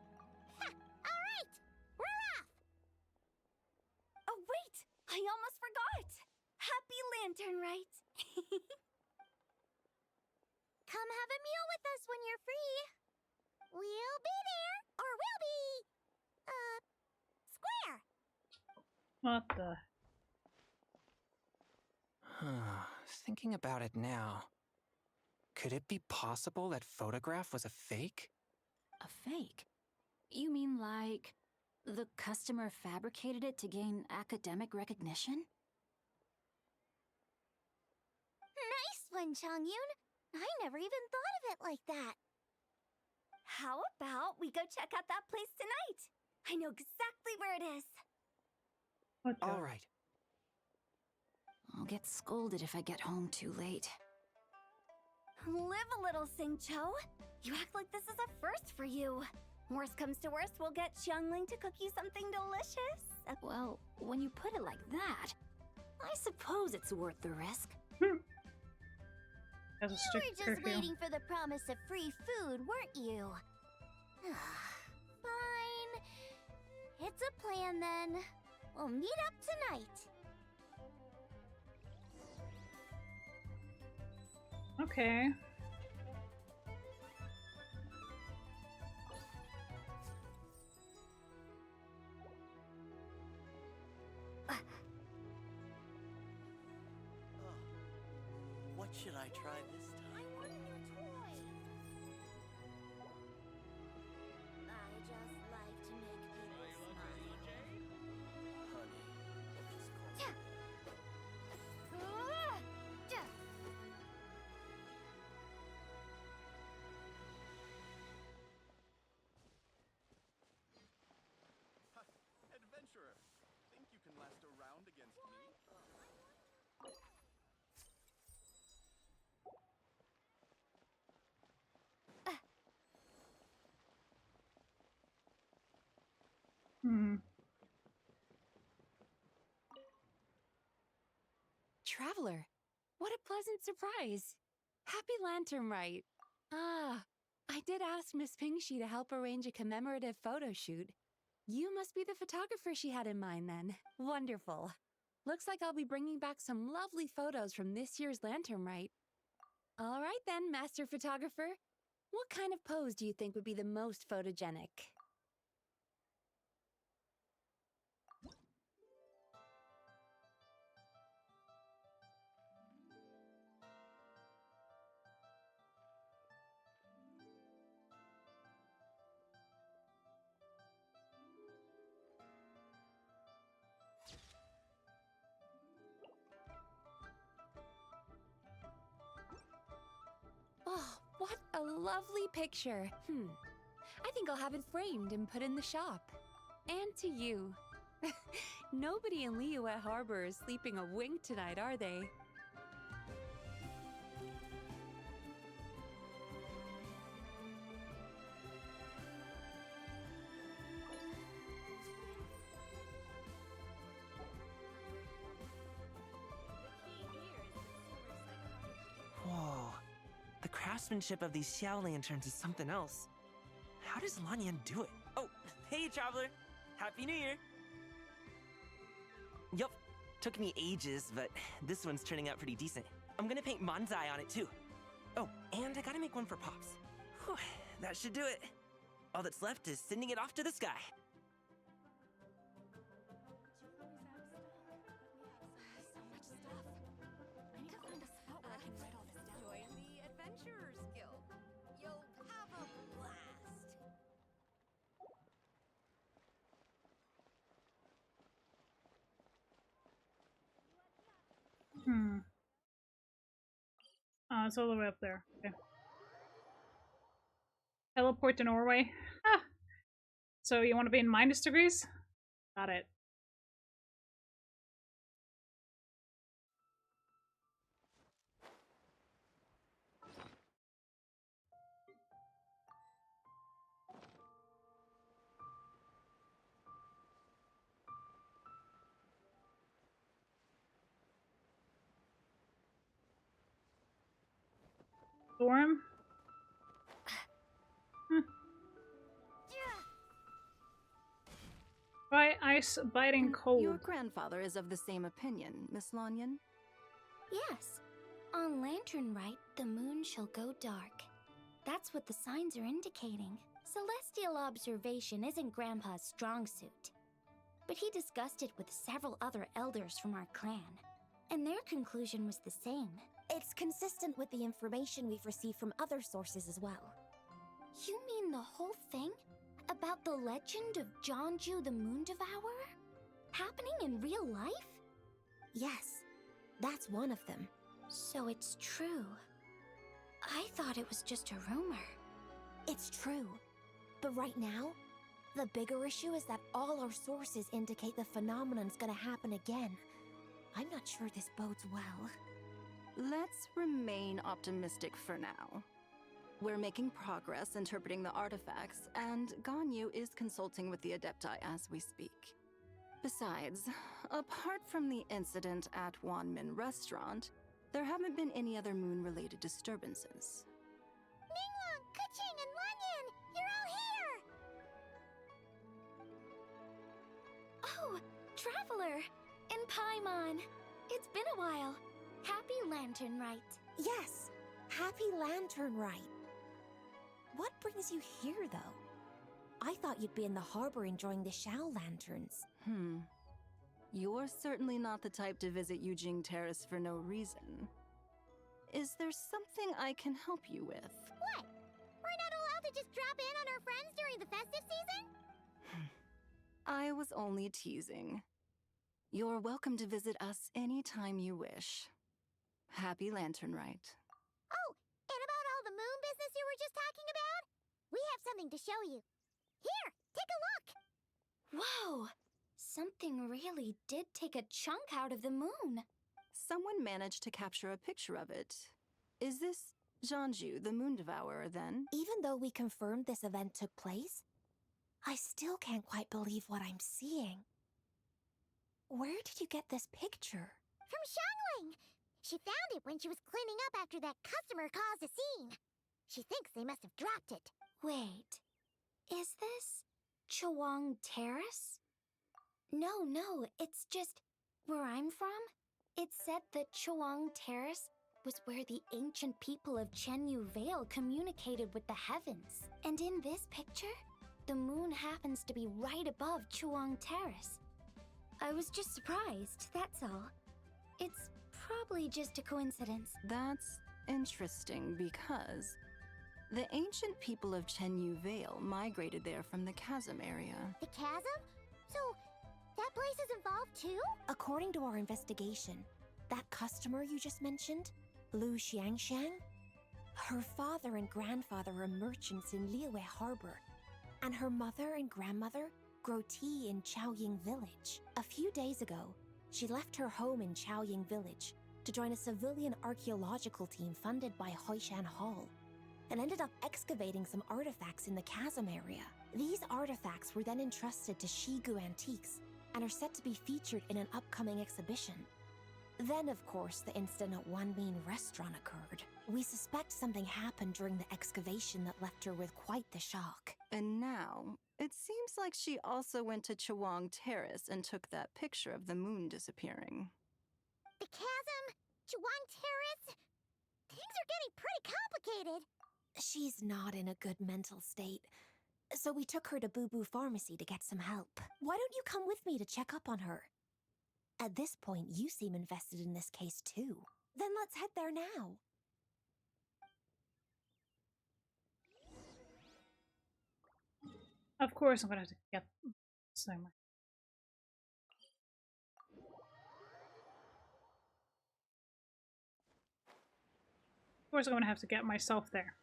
Ha! All right! We're off! Oh, wait! I almost forgot! Happy Lantern Rite! Come have a meal with us when you're free. We'll be there, or we'll be... square. What the? Thinking about it now, could it be possible that photograph was a fake? A fake? You mean like the customer fabricated it to gain academic recognition? Nice one, Chongyun. I never even thought of it like that. How about we go check out that place tonight? I know exactly where it is. All right. I'll get scolded if I get home too late. Live a little, Sing-Cho. You act like this is a first for you. Worst comes to worst, we'll get Xiangling to cook you something delicious. Well, when you put it like that, I suppose it's worth the risk. You were just waiting for the promise of free food, weren't you? Fine. It's a plan then. We'll meet up tonight. Okay. What should I try this time? I want a new toy. I just like to make people smile. Honey, just call me. Adventurer, think you can last a round against me? Traveler, what a pleasant surprise. Happy Lantern Rite. Ah, I did ask Miss Pingxi to help arrange a commemorative photo shoot. You must be the photographer she had in mind then. Wonderful. Looks like I'll be bringing back some lovely photos from this year's Lantern Rite. All right then, Master Photographer. What kind of pose do you think would be the most photogenic? Oh, what a lovely picture. I think I'll have it framed and put in the shop. And to you. Nobody in Liyue Harbor is sleeping a wink tonight, are they? Whoa. The craftsmanship of these Xiao lanterns is something else. How does Lanyan do it? Oh, hey, Traveler! Happy New Year! Yup, took me ages, but this one's turning out pretty decent. I'm gonna paint Manzai on it too. Oh, and I gotta make one for Pops. Whew, that should do it. All that's left is sending it off to the sky. So much stuff. I need to find a spot where I can write all this down. Join the Adventurers Guild. You'll have a blast. It's all the way up there. Okay. Teleport to Norway. Ah. So you want to be in -degrees? Got it. Storm? By ice biting cold. Your grandfather is of the same opinion, Miss Lanyon. Yes. On Lantern Rite, the moon shall go dark. That's what the signs are indicating. Celestial observation isn't Grandpa's strong suit. But he discussed it with several other elders from our clan, and their conclusion was the same. It's consistent with the information we've received from other sources as well. You mean the whole thing? About the legend of Jeonju the Moon Devourer? Happening in real life? Yes, that's one of them. So it's true. I thought it was just a rumor. It's true. But right now, the bigger issue is that all our sources indicate the phenomenon's gonna happen again. I'm not sure this bodes well. Let's remain optimistic for now. We're making progress interpreting the artifacts, and Ganyu is consulting with the Adepti as we speak. Besides, apart from the incident at Wanmin Restaurant, there haven't been any other moon-related disturbances. Ningguang, Keqing, and Lanyan! You're all here! Oh, Traveler! And Paimon! It's been a while. Happy Lantern Rite. Yes, happy Lantern Rite. What brings you here, though? I thought you'd be in the harbor enjoying the Shao lanterns. You're certainly not the type to visit Yujing Terrace for no reason. Is there something I can help you with? What? We're not allowed to just drop in on our friends during the festive season? I was only teasing. You're welcome to visit us anytime you wish. Happy Lantern Rite. Oh, and about all the moon business you were just talking about? We have something to show you. Here, take a look! Whoa! Something really did take a chunk out of the moon. Someone managed to capture a picture of it. Is this Jeonju, the Moon Devourer, then? Even though we confirmed this event took place, I still can't quite believe what I'm seeing. Where did you get this picture? From Xiangling! She found it when she was cleaning up after that customer caused a scene. She thinks they must have dropped it. Wait, is this Chawang Terrace? No, it's just where I'm from. It said that Chawang Terrace was where the ancient people of Chenyu Vale communicated with the heavens. And in this picture, the moon happens to be right above Chawang Terrace. I was just surprised, that's all. It's probably just a coincidence. That's interesting because the ancient people of Chenyu Vale migrated there from the chasm area. The chasm? So, that place is involved too? According to our investigation, that customer you just mentioned, Lu Xiangxiang, her father and grandfather are merchants in Liyue Harbor, and her mother and grandmother grow tea in Chaoying Village. A few days ago, she left her home in Chaoying Village to join a civilian archaeological team funded by Hoishan Hall, and ended up excavating some artifacts in the chasm area. These artifacts were then entrusted to Shigu Antiques and are set to be featured in an upcoming exhibition. Then, of course, the incident at Wanmin Restaurant occurred. We suspect something happened during the excavation that left her with quite the shock. And now, it seems like she also went to Chawang Terrace and took that picture of the moon disappearing. The chasm? Chawang Terrace? Things are getting pretty complicated. She's not in a good mental state. So we took her to Boo Boo Pharmacy to get some help. Why don't you come with me to check up on her? At this point, you seem invested in this case too. Then let's head there now. Of course I'm gonna have to get so much. Of course I'm gonna have to get myself there.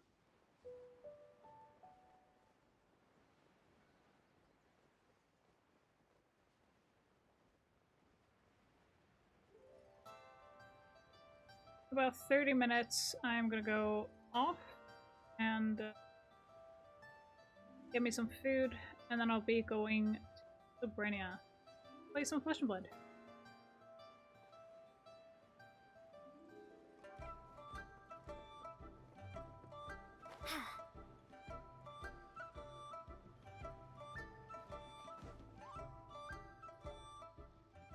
About 30 minutes, I'm gonna go off and get me some food, and then I'll be going to Brainia. Play some Flesh and Blood.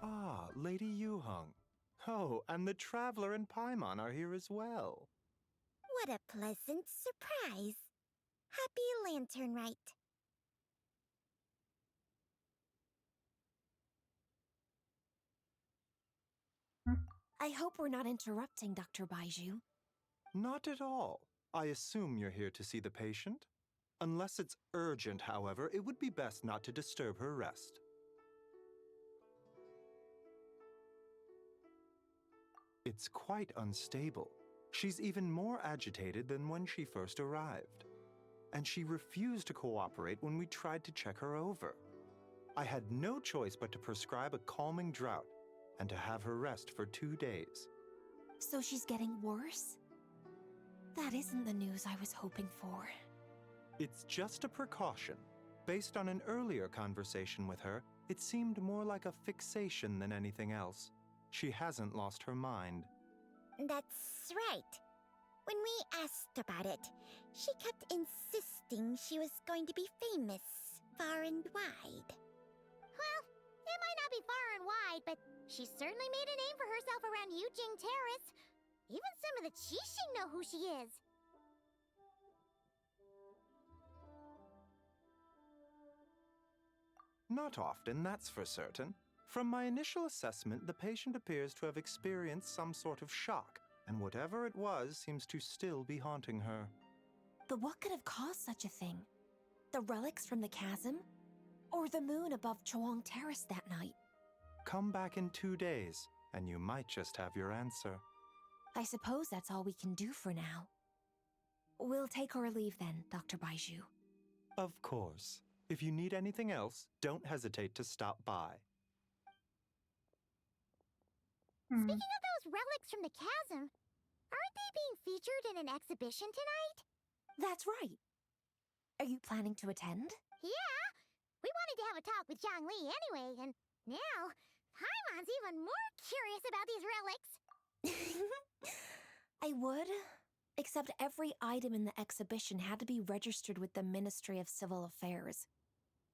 Ah, Lady Yuhong. Oh, and the Traveler and Paimon are here as well. What a pleasant surprise. Happy Lantern Rite. I hope we're not interrupting, Dr. Baiju. Not at all. I assume you're here to see the patient? Unless it's urgent, however, it would be best not to disturb her rest. It's quite unstable. She's even more agitated than when she first arrived. And she refused to cooperate when we tried to check her over. I had no choice but to prescribe a calming draught and to have her rest for 2 days. So she's getting worse? That isn't the news I was hoping for. It's just a precaution. Based on an earlier conversation with her, it seemed more like a fixation than anything else. She hasn't lost her mind. That's right. When we asked about it, she kept insisting she was going to be famous far and wide. Well, it might not be far and wide, but she certainly made a name for herself around Yujing Terrace. Even some of the Qixing know who she is. Not often, that's for certain. From my initial assessment, the patient appears to have experienced some sort of shock, and whatever it was seems to still be haunting her. But what could have caused such a thing? The relics from the chasm? Or the moon above Chuang Terrace that night? Come back in 2 days, and you might just have your answer. I suppose that's all we can do for now. We'll take our leave then, Dr. Baiju. Of course. If you need anything else, don't hesitate to stop by. Speaking of those relics from the chasm, aren't they being featured in an exhibition tonight? That's right. Are you planning to attend? Yeah! We wanted to have a talk with Zhang Li anyway, and now Paimon's even more curious about these relics. I would, except every item in the exhibition had to be registered with the Ministry of Civil Affairs.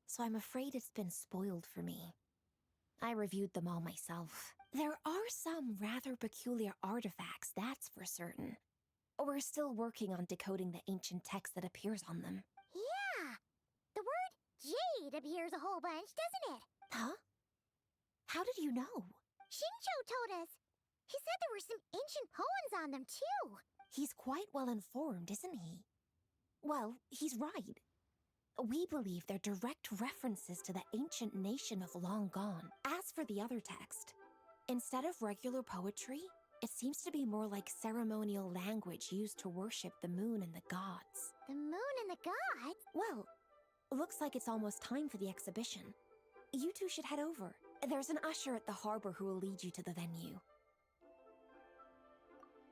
So I'm afraid it's been spoiled for me. I reviewed them all myself. There are some rather peculiar artifacts, that's for certain. We're still working on decoding the ancient text that appears on them. Yeah! The word jade appears a whole bunch, doesn't it? Huh? How did you know? Xingqiu told us. He said there were some ancient poems on them, too. He's quite well informed, isn't he? Well, he's right. We believe they're direct references to the ancient nation of long gone. As for the other text, instead of regular poetry, it seems to be more like ceremonial language used to worship the moon and the gods. The moon and the gods? Well, looks like it's almost time for the exhibition. You two should head over. There's an usher at the harbor who will lead you to the venue.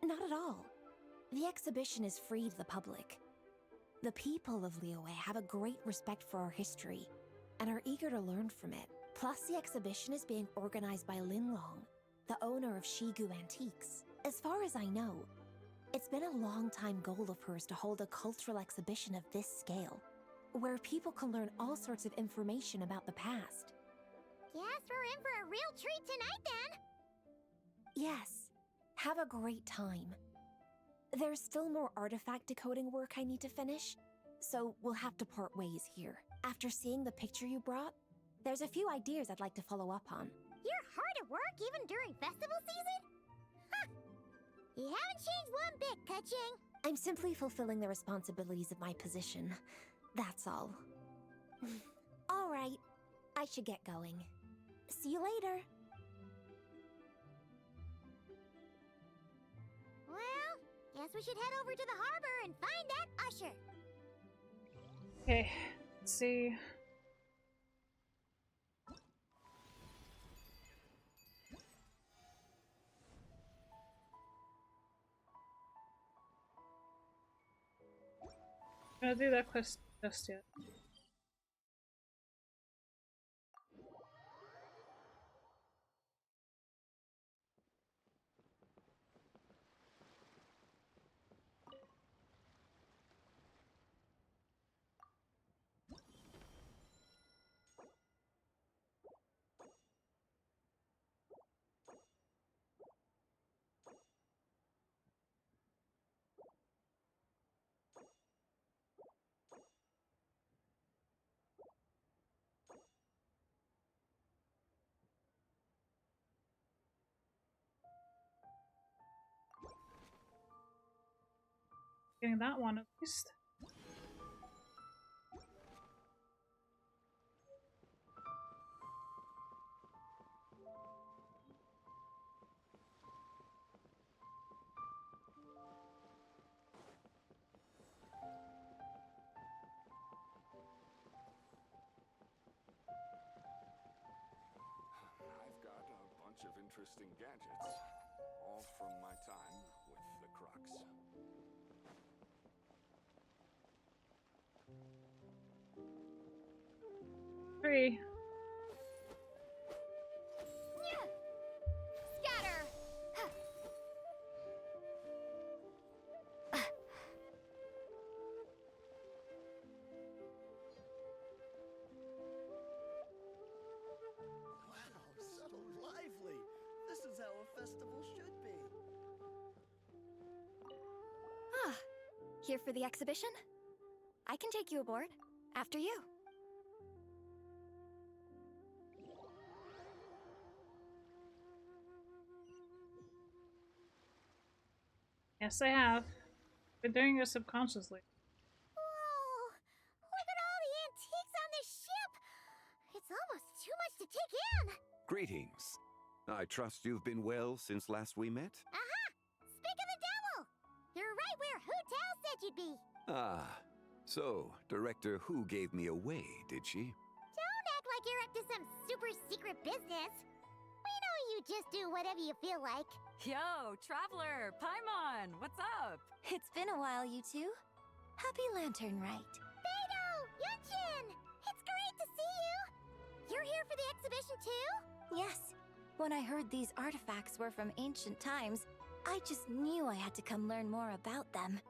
Not at all. The exhibition is free to the public. The people of Liyue have a great respect for our history and are eager to learn from it. Plus, the exhibition is being organized by Linlong, the owner of Shigu Antiques. As far as I know, it's been a long-time goal of hers to hold a cultural exhibition of this scale, where people can learn all sorts of information about the past. Guess we're in for a real treat tonight, then. Yes, have a great time. There's still more artifact decoding work I need to finish, so we'll have to part ways here. After seeing the picture you brought, there's a few ideas I'd like to follow up on. You're hard at work even during festival season? Huh. You haven't changed one bit, Ka-Ching. I'm simply fulfilling the responsibilities of my position. That's all. All right, I should get going. See you later. Well, guess we should head over to the harbor and find that usher. Okay, let's see. I'm gonna do that quest just yet. Getting that one at least. I've got a bunch of interesting gadgets, all from my time with the Crux. Three. Scatter! Wow, so lively. This is how a festival should be. Ah, here for the exhibition? I can take you aboard. After you. Yes, I have. Been doing it subconsciously. Whoa! Look at all the antiques on this ship! It's almost too much to take in! Greetings. I trust you've been well since last we met? Aha! Speak of the devil! You're right where Hu Tao said you'd be! Ah, so Director Hu gave me away, did she? Don't act like you're up to some super secret business! We know you just do whatever you feel like. Yo, Traveler, Paimon, what's up? It's been a while, you two. Happy Lantern Rite. Beidou! Yunchin! It's great to see you! You're here for the exhibition too? Yes. When I heard these artifacts were from ancient times, I just knew I had to come learn more about them.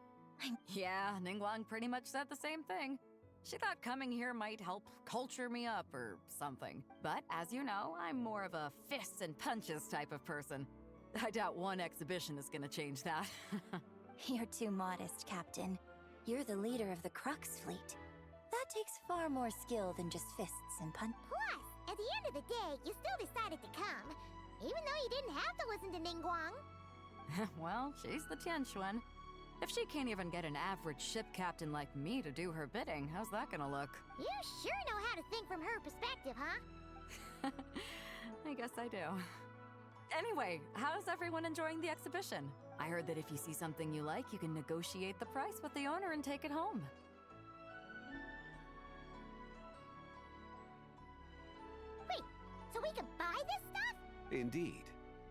Yeah, Ningguang pretty much said the same thing. She thought coming here might help culture me up or something. But as you know, I'm more of a fists and punches type of person. I doubt one exhibition is gonna change that. You're too modest, Captain. You're the leader of the Crux fleet. That takes far more skill than just fists and punch. Plus, at the end of the day, you still decided to come, even though you didn't have to listen to Ningguang. Well, she's the Tianquan. If she can't even get an average ship captain like me to do her bidding, how's that gonna look? You sure know how to think from her perspective, huh? I guess I do. Anyway, how's everyone enjoying the exhibition? I heard that if you see something you like, you can negotiate the price with the owner and take it home. Wait, so we can buy this stuff? Indeed.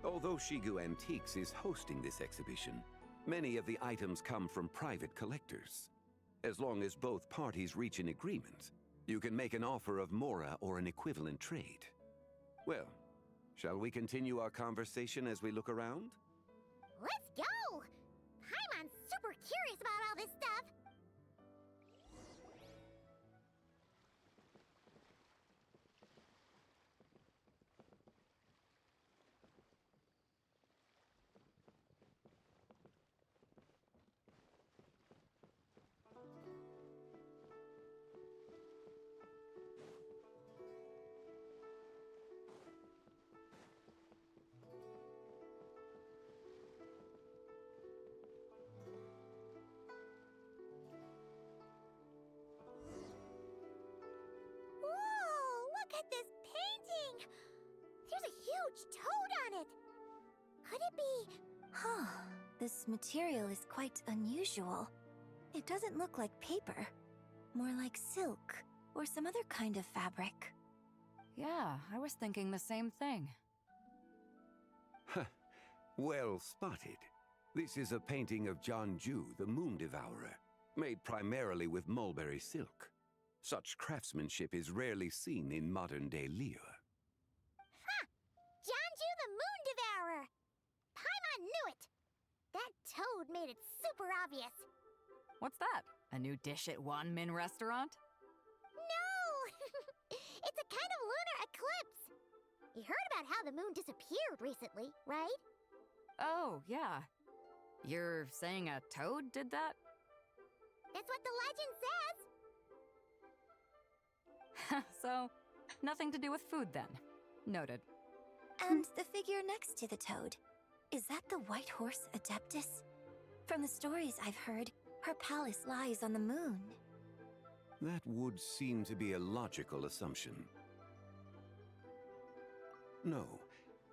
Although Shigu Antiques is hosting this exhibition, many of the items come from private collectors. As long as both parties reach an agreement, you can make an offer of mora or an equivalent trade. Well, shall we continue our conversation as we look around? Let's go! Paimon's super curious about all this stuff. There's a huge toad on it! Could it be... Huh. This material is quite unusual. It doesn't look like paper. More like silk, or some other kind of fabric. Yeah, I was thinking the same thing. Well spotted. This is a painting of Jianju, the Moon Devourer, made primarily with mulberry silk. Such craftsmanship is rarely seen in modern-day Liyue. Ha! Jianju the Moon Devourer! Paimon knew it! That toad made it super obvious. What's that? A new dish at Wanmin restaurant? No! It's a kind of lunar eclipse. You heard about how the moon disappeared recently, right? Oh, yeah. You're saying a toad did that? That's what the legend says. So, nothing to do with food then. Noted. And the figure next to the toad. Is that the White Horse Adeptus? From the stories I've heard, her palace lies on the moon. That would seem to be a logical assumption. No.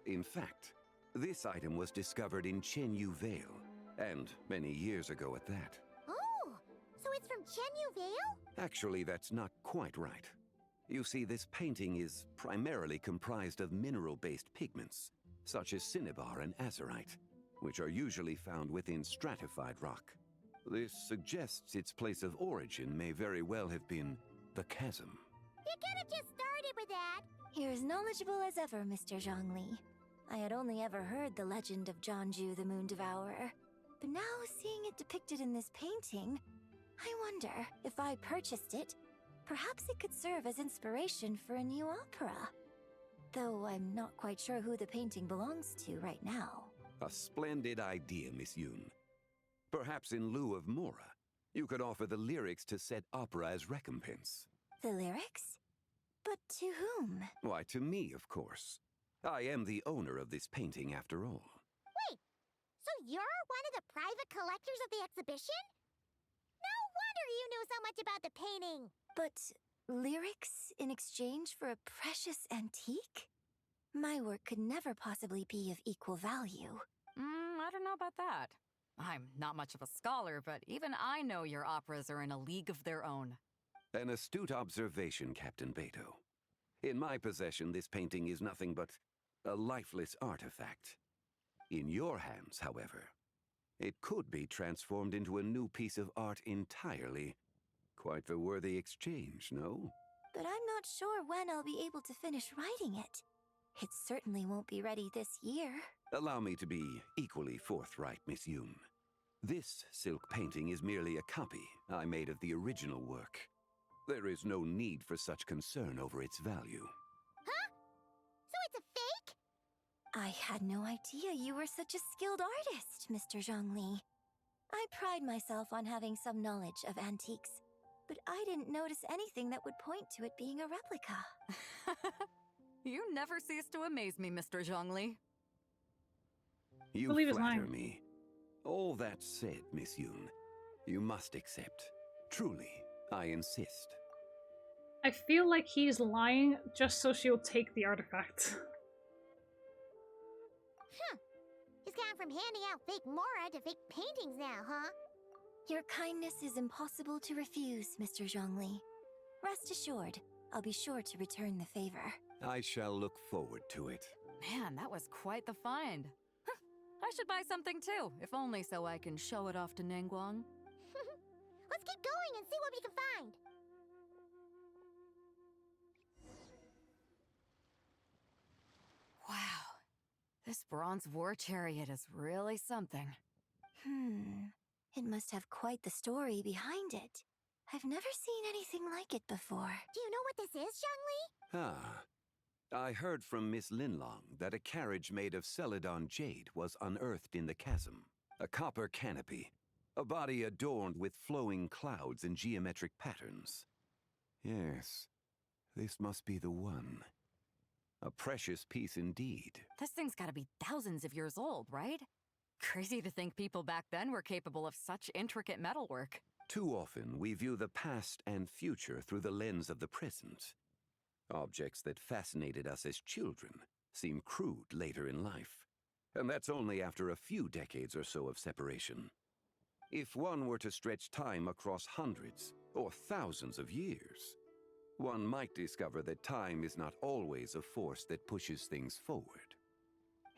In fact, this item was discovered in Chenyu Vale, and many years ago at that. Oh, so it's from Chenyu Vale? Actually, that's not quite right. You see, this painting is primarily comprised of mineral-based pigments, such as cinnabar and azurite, which are usually found within stratified rock. This suggests its place of origin may very well have been the chasm. You could have just started with that. You're as knowledgeable as ever, Mr. Zhongli. I had only ever heard the legend of Jianju the Moon Devourer, but now seeing it depicted in this painting, I wonder if I purchased it, perhaps it could serve as inspiration for a new opera. Though I'm not quite sure who the painting belongs to right now. A splendid idea, Miss Yoon. Perhaps in lieu of Mora, you could offer the lyrics to said opera as recompense. The lyrics? But to whom? Why, to me, of course. I am the owner of this painting, after all. Wait, so you're one of the private collectors of the exhibition? No wonder you knew so much about the painting. But lyrics in exchange for a precious antique? My work could never possibly be of equal value. I don't know about that. I'm not much of a scholar, but even I know your operas are in a league of their own. An astute observation, Captain Beto. In my possession, this painting is nothing but a lifeless artifact. In your hands, however, it could be transformed into a new piece of art entirely. Quite the worthy exchange, no? But I'm not sure when I'll be able to finish writing it. It certainly won't be ready this year. Allow me to be equally forthright, Miss Yoon. This silk painting is merely a copy I made of the original work. There is no need for such concern over its value. Huh? So it's a fake? I had no idea you were such a skilled artist, Mr. Zhongli. I pride myself on having some knowledge of antiques, but I didn't notice anything that would point to it being a replica. You never cease to amaze me, Mr. Zhongli. You flatter me. All that said, Miss Yoon, you must accept. Truly, I insist. I feel like he's lying just so she'll take the artifact. Huh. He's gone from handing out fake Mora to fake paintings now, huh? Your kindness is impossible to refuse, Mr. Zhongli. Rest assured, I'll be sure to return the favor. I shall look forward to it. Man, that was quite the find. I should buy something too, if only so I can show it off to Ningguang. Let's keep going and see what we can find. Wow. This bronze war chariot is really something. It must have quite the story behind it. I've never seen anything like it before. Do you know what this is, Zhongli? Ah. I heard from Miss Linlong that a carriage made of Celadon jade was unearthed in the chasm. A copper canopy. A body adorned with flowing clouds and geometric patterns. Yes, this must be the one. A precious piece indeed. This thing's gotta be thousands of years old, right? Crazy to think people back then were capable of such intricate metalwork. Too often, we view the past and future through the lens of the present. Objects that fascinated us as children seem crude later in life. And that's only after a few decades or so of separation. If one were to stretch time across hundreds or thousands of years, one might discover that time is not always a force that pushes things forward.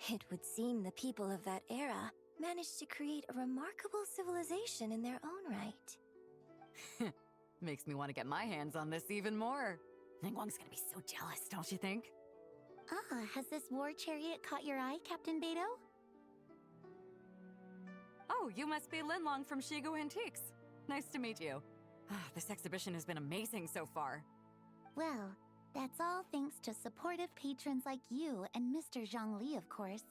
It would seem the people of that era managed to create a remarkable civilization in their own right. Makes me want to get my hands on this even more. Ningguang's gonna be so jealous, don't you think? Ah, has this war chariot caught your eye, Captain Beto? Oh, you must be Linlong from Shigu Antiques. Nice to meet you. This exhibition has been amazing so far. Well, that's all thanks to supportive patrons like you and Mr. Zhongli, of course.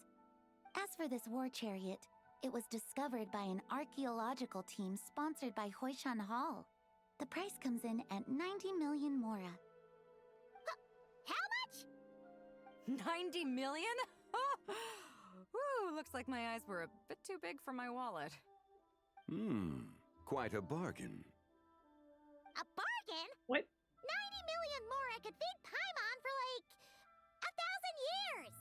As for this war chariot, it was discovered by an archaeological team sponsored by Hoishan Hall. The price comes in at 90 million mora. How much? 90 million? Woo, looks like my eyes were a bit too big for my wallet. Quite a bargain. A bargain? What? 90 million mora could feed Paimon for like 1,000 years!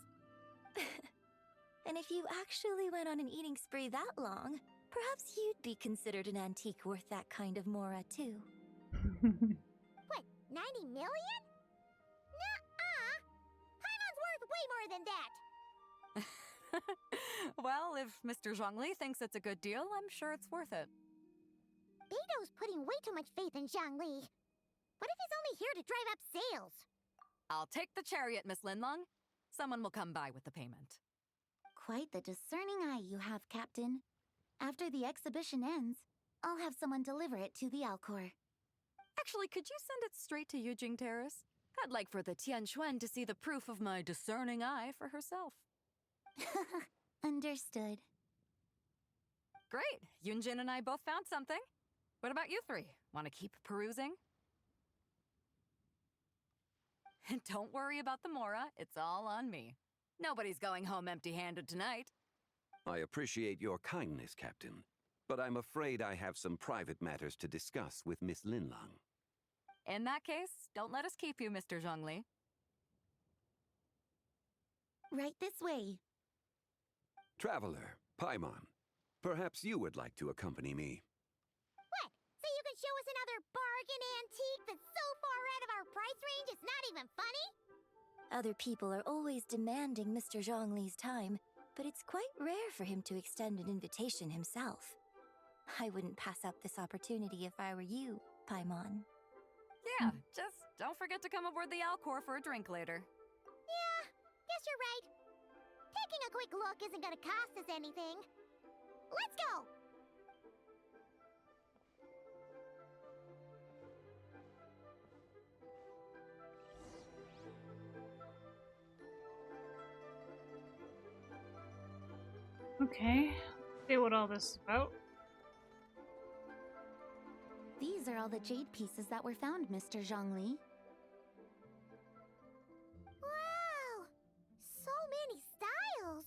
And if you actually went on an eating spree that long, perhaps you'd be considered an antique worth that kind of mora, too. What, 90 million? Nuh-uh! Paimon's worth way more than that! Well, if Mr. Zhongli thinks it's a good deal, I'm sure it's worth it. Beto's putting way too much faith in Zhongli. What if he's only here to drive up sales? I'll take the chariot, Miss Linlong. Someone will come by with the payment. Quite the discerning eye you have, Captain. After the exhibition ends, I'll have someone deliver it to the Alcor. Actually, could you send it straight to Yujing Terrace? I'd like for the Tianquan to see the proof of my discerning eye for herself. Understood. Great! Yunjin and I both found something. What about you three? Want to keep perusing? And don't worry about the mora, it's all on me. Nobody's going home empty-handed tonight. I appreciate your kindness, Captain, but I'm afraid I have some private matters to discuss with Miss Linlong. In that case, don't let us keep you, Mr. Zhongli. Right this way. Traveler, Paimon, perhaps you would like to accompany me. What? So you can show us another bargain antique that's so far out of our price range it's not even funny? Other people are always demanding Mr. Zhongli's time, but it's quite rare for him to extend an invitation himself. I wouldn't pass up this opportunity if I were you, Paimon. Yeah, just don't forget to come aboard the Alcor for a drink later. Yeah, guess you're right. Taking a quick look isn't gonna cost us anything. Let's go! Okay, see what all this is about. These are all the jade pieces that were found, Mr. Zhongli. Wow! So many styles!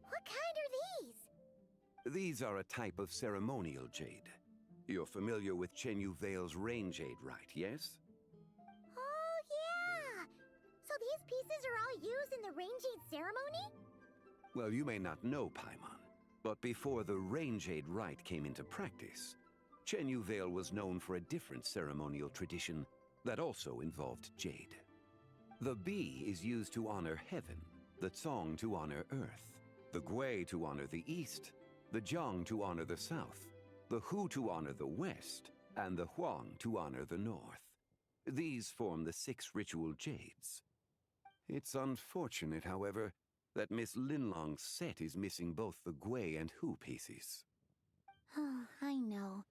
What kind are these? These are a type of ceremonial jade. You're familiar with Chen Yu Vale's rain jade, right, yes? Oh, yeah! So these pieces are all used in the rain jade ceremony? Well, you may not know, Paimon, but before the rain jade rite came into practice, Chen Yu Vale was known for a different ceremonial tradition that also involved jade. The Bi is used to honor heaven, the Cong to honor earth, the Gui to honor the east, the Jiang to honor the south, the Hu to honor the west, and the Huang to honor the north. These form the 6 ritual jades. It's unfortunate, however, that Miss Linlong's set is missing both the Gui and Hu pieces. Oh, I know.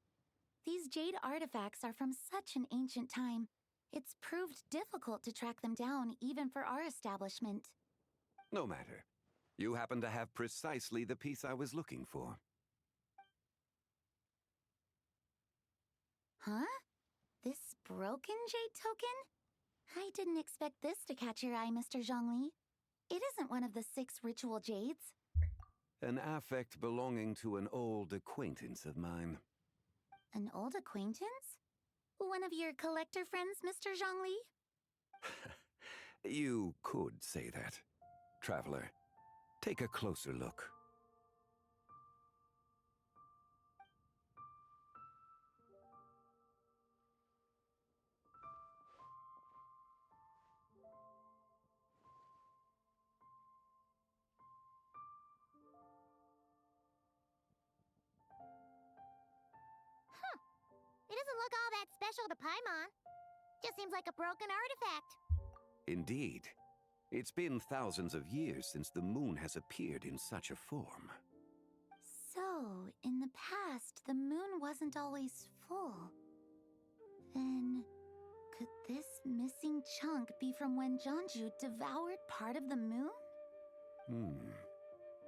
These jade artifacts are from such an ancient time. It's proved difficult to track them down, even for our establishment. No matter. You happen to have precisely the piece I was looking for. Huh? This broken jade token? I didn't expect this to catch your eye, Mr. Zhongli. It isn't one of the 6 ritual jades. An affect belonging to an old acquaintance of mine. An old acquaintance? One of your collector friends, Mr. Zhongli? You could say that. traveler. Take a closer look. It doesn't look all that special to Paimon. Just seems like a broken artifact. Indeed. It's been thousands of years since the moon has appeared in such a form. So, in the past, the moon wasn't always full. Then, could this missing chunk be from when Jeonju devoured part of the moon?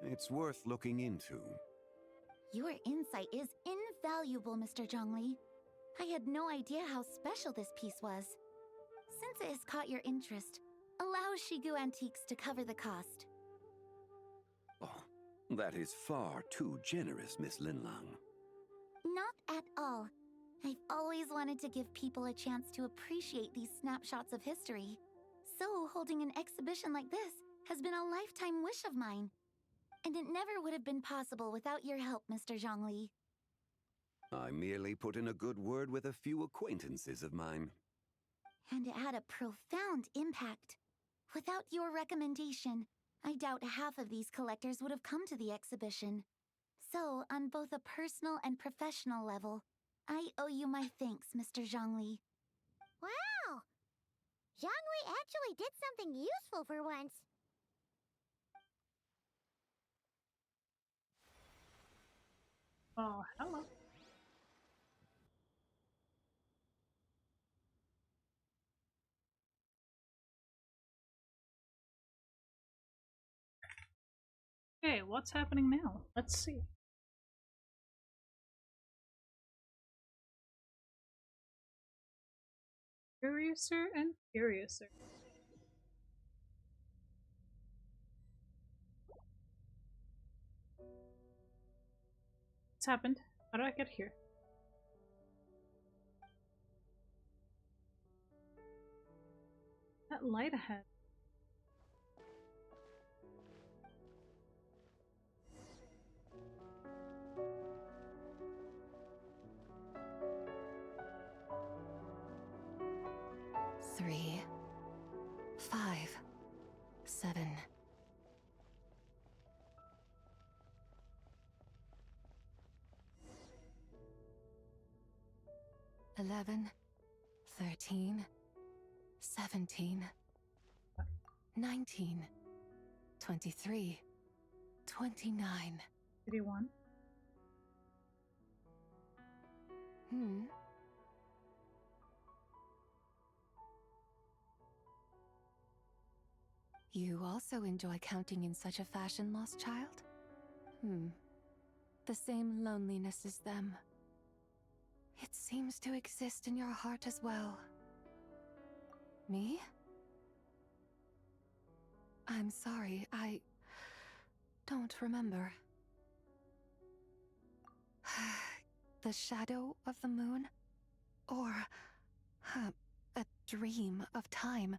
It's worth looking into. Your insight is invaluable, Mr. Zhongli. I had no idea how special this piece was. Since it has caught your interest, allow Shigu Antiques to cover the cost. Oh, that is far too generous, Miss Linlang. Not at all. I've always wanted to give people a chance to appreciate these snapshots of history. So, holding an exhibition like this has been a lifetime wish of mine. And it never would have been possible without your help, Mr. Zhongli. I merely put in a good word with a few acquaintances of mine. And it had a profound impact. Without your recommendation, I doubt half of these collectors would have come to the exhibition. So, on both a personal and professional level, I owe you my thanks, Mr. Zhongli. Wow! Zhongli actually did something useful for once. Oh, hello. Okay, what's happening now? Let's see. Curiouser and curiouser. What's happened? How did I get here? That light ahead. Three, 5, 7. 11, 13, 17, 19, 23, 29. 31. You also enjoy counting in such a fashion, lost child? The same loneliness as them. It seems to exist in your heart as well. Me? I'm sorry, I don't remember. The shadow of the moon? Or a dream of time?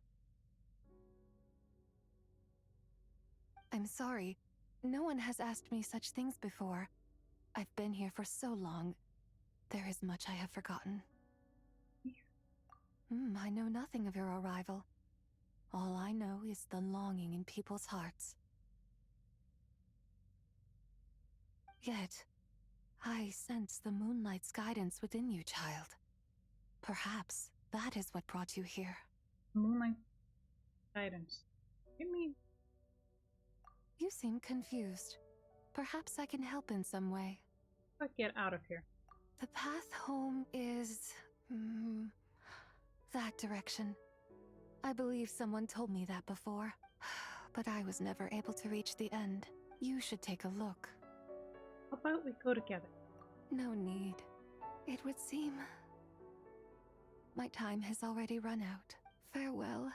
I'm sorry. No one has asked me such things before. I've been here for so long. There is much I have forgotten. I know nothing of your arrival. All I know is the longing in people's hearts. Yet, I sense the Moonlight's guidance within you, child. Perhaps that is what brought you here. Moonlight guidance. What do you mean? You seem confused. Perhaps I can help in some way. Let's get out of here. The path home is... that direction. I believe someone told me that before, but I was never able to reach the end. You should take a look. How about we go together? No need. It would seem... my time has already run out. Farewell.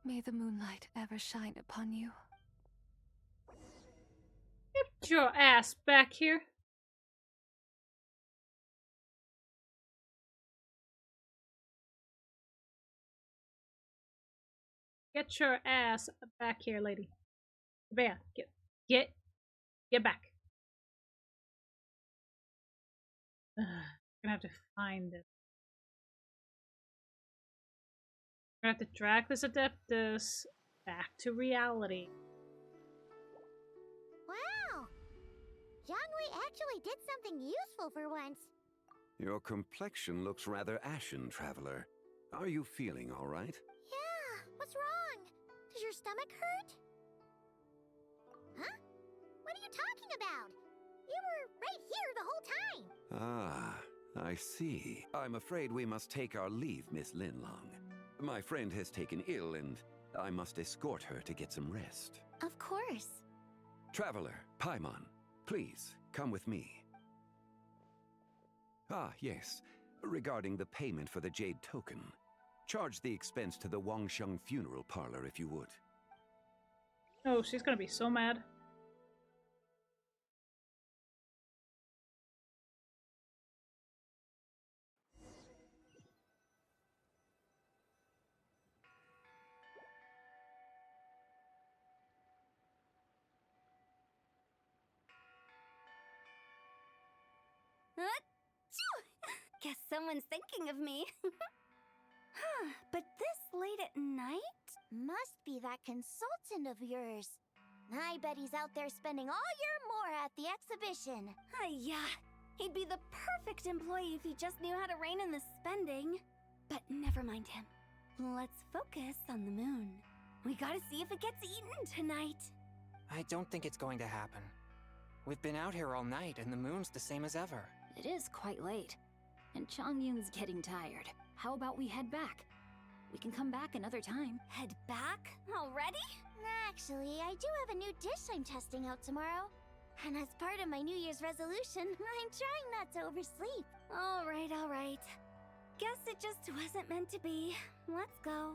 May the moonlight ever shine upon you. Get your ass back here. Get your ass back here, lady. Yeah, get back. Ugh, I'm gonna have to find it. I'm gonna have to drag this Adeptus back to reality. Wow! Jiangwei actually did something useful for once. Your complexion looks rather ashen, Traveler. Are you feeling all right? Yeah, what's wrong? Does your stomach hurt? Huh? What are you talking about? You were right here the whole time. Ah, I see. I'm afraid we must take our leave, Miss Linlong. My friend has taken ill, and I must escort her to get some rest. Of course. Traveler, Paimon, please, come with me. Ah, yes. Regarding the payment for the Jade Token, charge the expense to the Wangsheng Funeral Parlor if you would. Oh, she's gonna be so mad. Guess someone's thinking of me. Huh, but this late at night? Must be that consultant of yours. I bet he's out there spending all year more at the exhibition. Yeah, he'd be the perfect employee if he just knew how to rein in the spending. But never mind him. Let's focus on the moon. We gotta see if it gets eaten tonight. I don't think it's going to happen. We've been out here all night, and the moon's the same as ever. It is quite late, and Changyun's getting tired. How about we head back? We can come back another time. Head back? Already? Actually, I do have a new dish I'm testing out tomorrow. And as part of my New Year's resolution, I'm trying not to oversleep. All right. Guess it just wasn't meant to be. Let's go.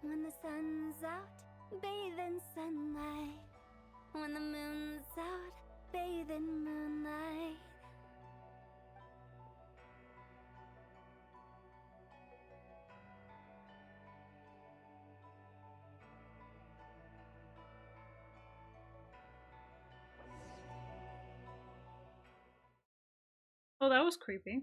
When the sun's out, bathe in sunlight. When the moon's out, bathe in moonlight. Oh, that was creepy.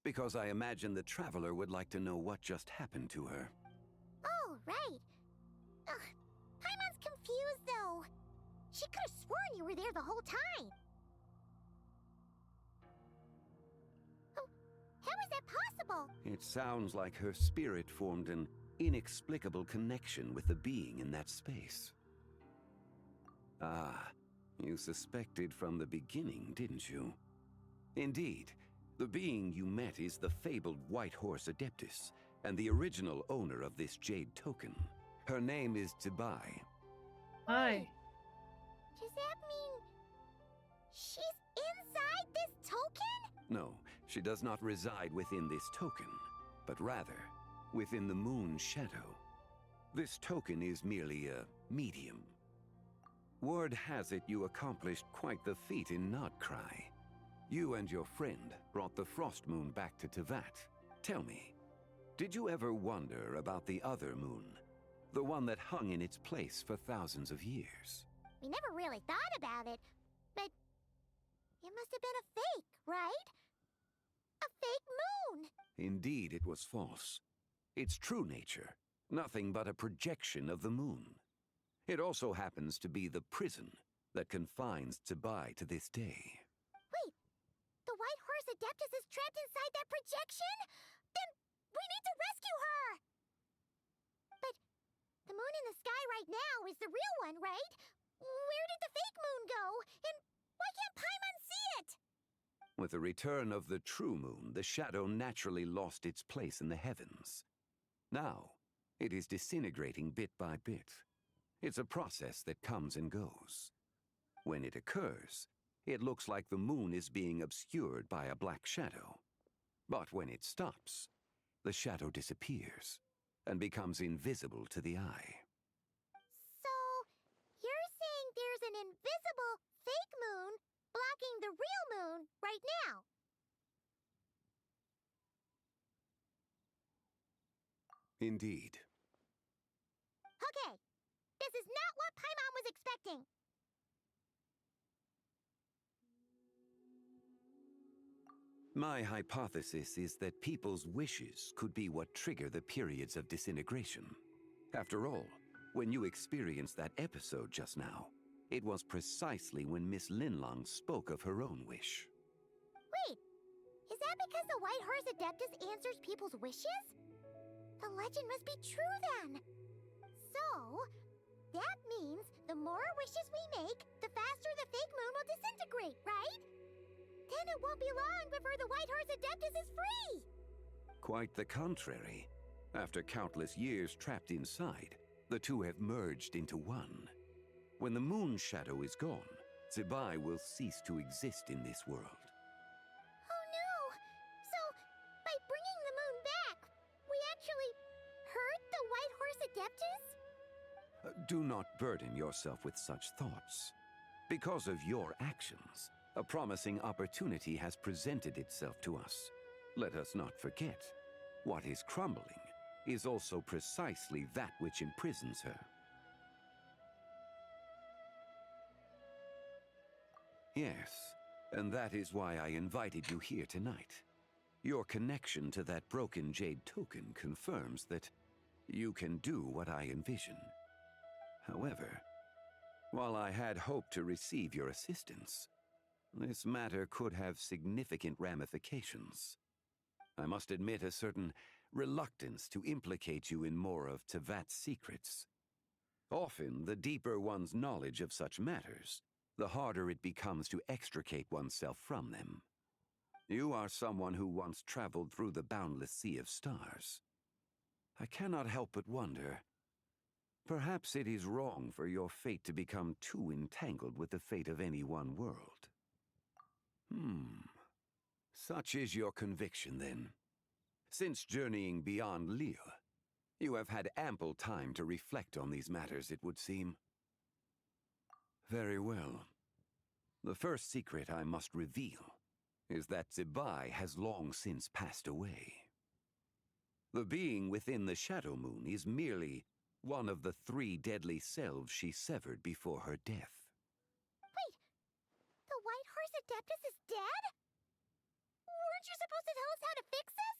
Because I imagine the Traveler would like to know what just happened to her. Oh, right. Ugh, Paimon's confused, though. She could have sworn you were there the whole time. Oh, how is that possible? It sounds like her spirit formed an inexplicable connection with the being in that space. Ah, you suspected from the beginning, didn't you? Indeed, the being you met is the fabled White Horse Adeptus, and the original owner of this Jade Token. Her name is Zibai. Hi. Does that mean she's inside this token? No, she does not reside within this token, but rather within the Moon's shadow. This token is merely a medium. Word has it you accomplished quite the feat in Nodcry. You and your friend brought the Frost Moon back to Tevat. Tell me, did you ever wonder about the other moon? The one that hung in its place for thousands of years? We never really thought about it, but it must have been a fake, right? A fake moon! Indeed, it was false. Its true nature, nothing but a projection of the moon. It also happens to be the prison that confines Zibai to this day. Wait, the White Horse Adeptus is trapped inside that projection? Then we need to rescue her! But the moon in the sky right now is the real one, right? Where did the fake moon go? And why can't Paimon see it? With the return of the true moon, the shadow naturally lost its place in the heavens. Now, it is disintegrating bit by bit. It's a process that comes and goes. When it occurs, it looks like the moon is being obscured by a black shadow. But when it stops, the shadow disappears and becomes invisible to the eye. So, you're saying there's an invisible fake moon blocking the real moon right now? Indeed. Okay, this is not what Paimon was expecting. My hypothesis is that people's wishes could be what trigger the periods of disintegration. After all, when you experienced that episode just now, it was precisely when Miss Linlong spoke of her own wish. Wait, is that because the White Horse Adeptus answers people's wishes? The legend must be true then. So, that means the more wishes we make, the faster the fake moon will disintegrate, right? Then it won't be long before the White Horse Adeptus is free! Quite the contrary. After countless years trapped inside, the two have merged into one. When the moon shadow is gone, Zibai will cease to exist in this world. Oh no! So, by bringing the moon back, we actually hurt the White Horse Adeptus? Do not burden yourself with such thoughts. Because of your actions, a promising opportunity has presented itself to us. Let us not forget, what is crumbling is also precisely that which imprisons her. Yes, and that is why I invited you here tonight. Your connection to that broken jade token confirms that you can do what I envision. However, while I had hoped to receive your assistance, this matter could have significant ramifications. I must admit a certain reluctance to implicate you in more of Tevat's secrets. Often, the deeper one's knowledge of such matters, the harder it becomes to extricate oneself from them. You are someone who once traveled through the boundless sea of stars. I cannot help but wonder, perhaps it is wrong for your fate to become too entangled with the fate of any one world. Such is your conviction, then. Since journeying beyond Liyue, you have had ample time to reflect on these matters, it would seem. Very well. The first secret I must reveal is that Zibai has long since passed away. The being within the Shadow Moon is merely one of the 3 deadly selves she severed before her death. Wait, the White Horse Adeptus is dead? Weren't you supposed to tell us how to fix this?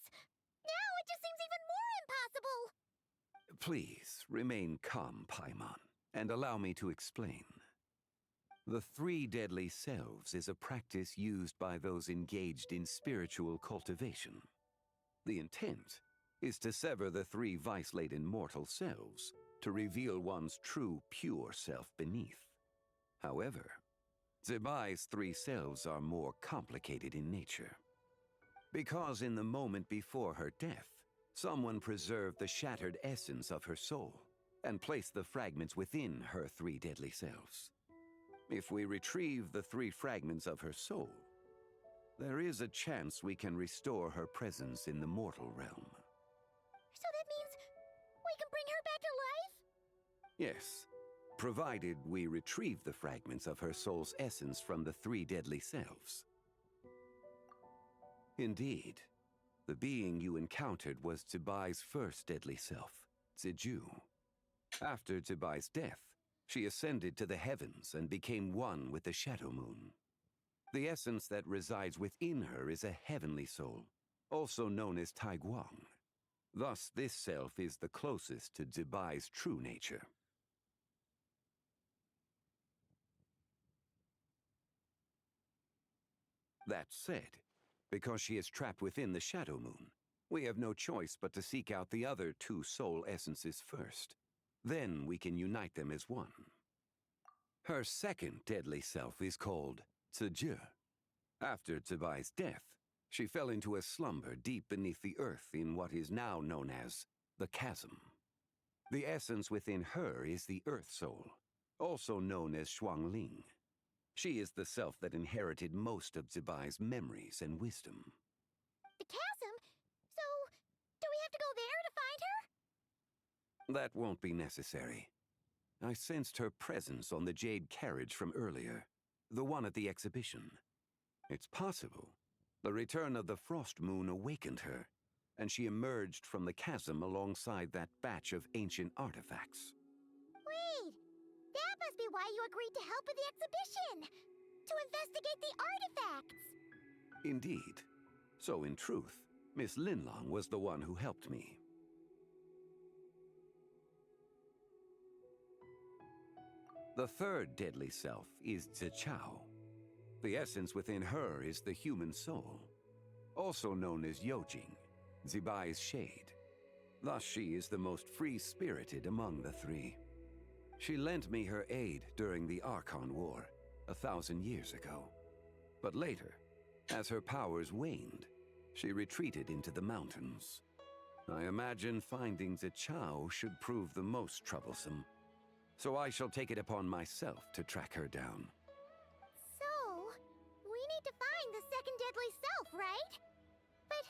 Now it just seems even more impossible! Please, remain calm, Paimon, and allow me to explain. The 3 deadly selves is a practice used by those engaged in spiritual cultivation. The intent is to sever the 3 vice-laden mortal selves to reveal one's true, pure self beneath. However, Zibai's 3 selves are more complicated in nature. Because in the moment before her death, someone preserved the shattered essence of her soul and placed the fragments within her 3 deadly selves. If we retrieve the 3 fragments of her soul, there is a chance we can restore her presence in the mortal realm. So that means we can bring her back to life? Yes, provided we retrieve the fragments of her soul's essence from the 3 deadly selves. Indeed, the being you encountered was Zibai's first deadly self, Ziju. After Zibai's death, she ascended to the heavens and became one with the Shadow Moon. The essence that resides within her is a heavenly soul, also known as Taiguang. Thus, this self is the closest to Zibai's true nature. That said, because she is trapped within the Shadow Moon, we have no choice but to seek out the other 2 soul essences first. Then we can unite them as one. Her second deadly self is called Ziju. After Zibai's death, she fell into a slumber deep beneath the earth in what is now known as the Chasm. The essence within her is the Earth Soul, also known as Shuangling. She is the self that inherited most of Zibai's memories and wisdom. The chasm? So, do we have to go there to find her? That won't be necessary. I sensed her presence on the jade carriage from earlier, the one at the exhibition. It's possible. The return of the frost moon awakened her, and she emerged from the chasm alongside that batch of ancient artifacts. Wait! That must be why you agreed to help with the exhibition! To investigate the artifacts! Indeed. So in truth, Miss Linlong was the one who helped me. The third deadly self is Zichao. The essence within her is the human soul, also known as Yojing, Zibai's shade. Thus she is the most free-spirited among the three. She lent me her aid during the Archon War, 1,000 years ago. But later, as her powers waned, she retreated into the mountains. I imagine finding Zichao should prove the most troublesome, so I shall take it upon myself to track her down. So, we need to find the second deadly self, right? But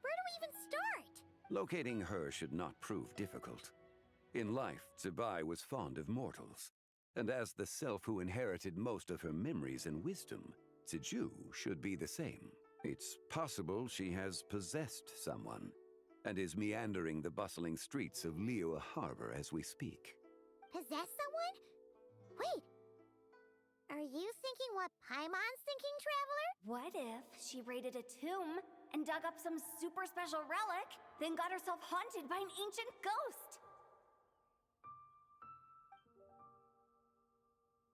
where do we even start? Locating her should not prove difficult. In life, Zibai was fond of mortals, and as the self who inherited most of her memories and wisdom, Ziju should be the same. It's possible she has possessed someone, and is meandering the bustling streets of Liyue Harbor as we speak. Possess someone? Wait. Are you thinking what Paimon's thinking, Traveler? What if she raided a tomb and dug up some super special relic, then got herself haunted by an ancient ghost?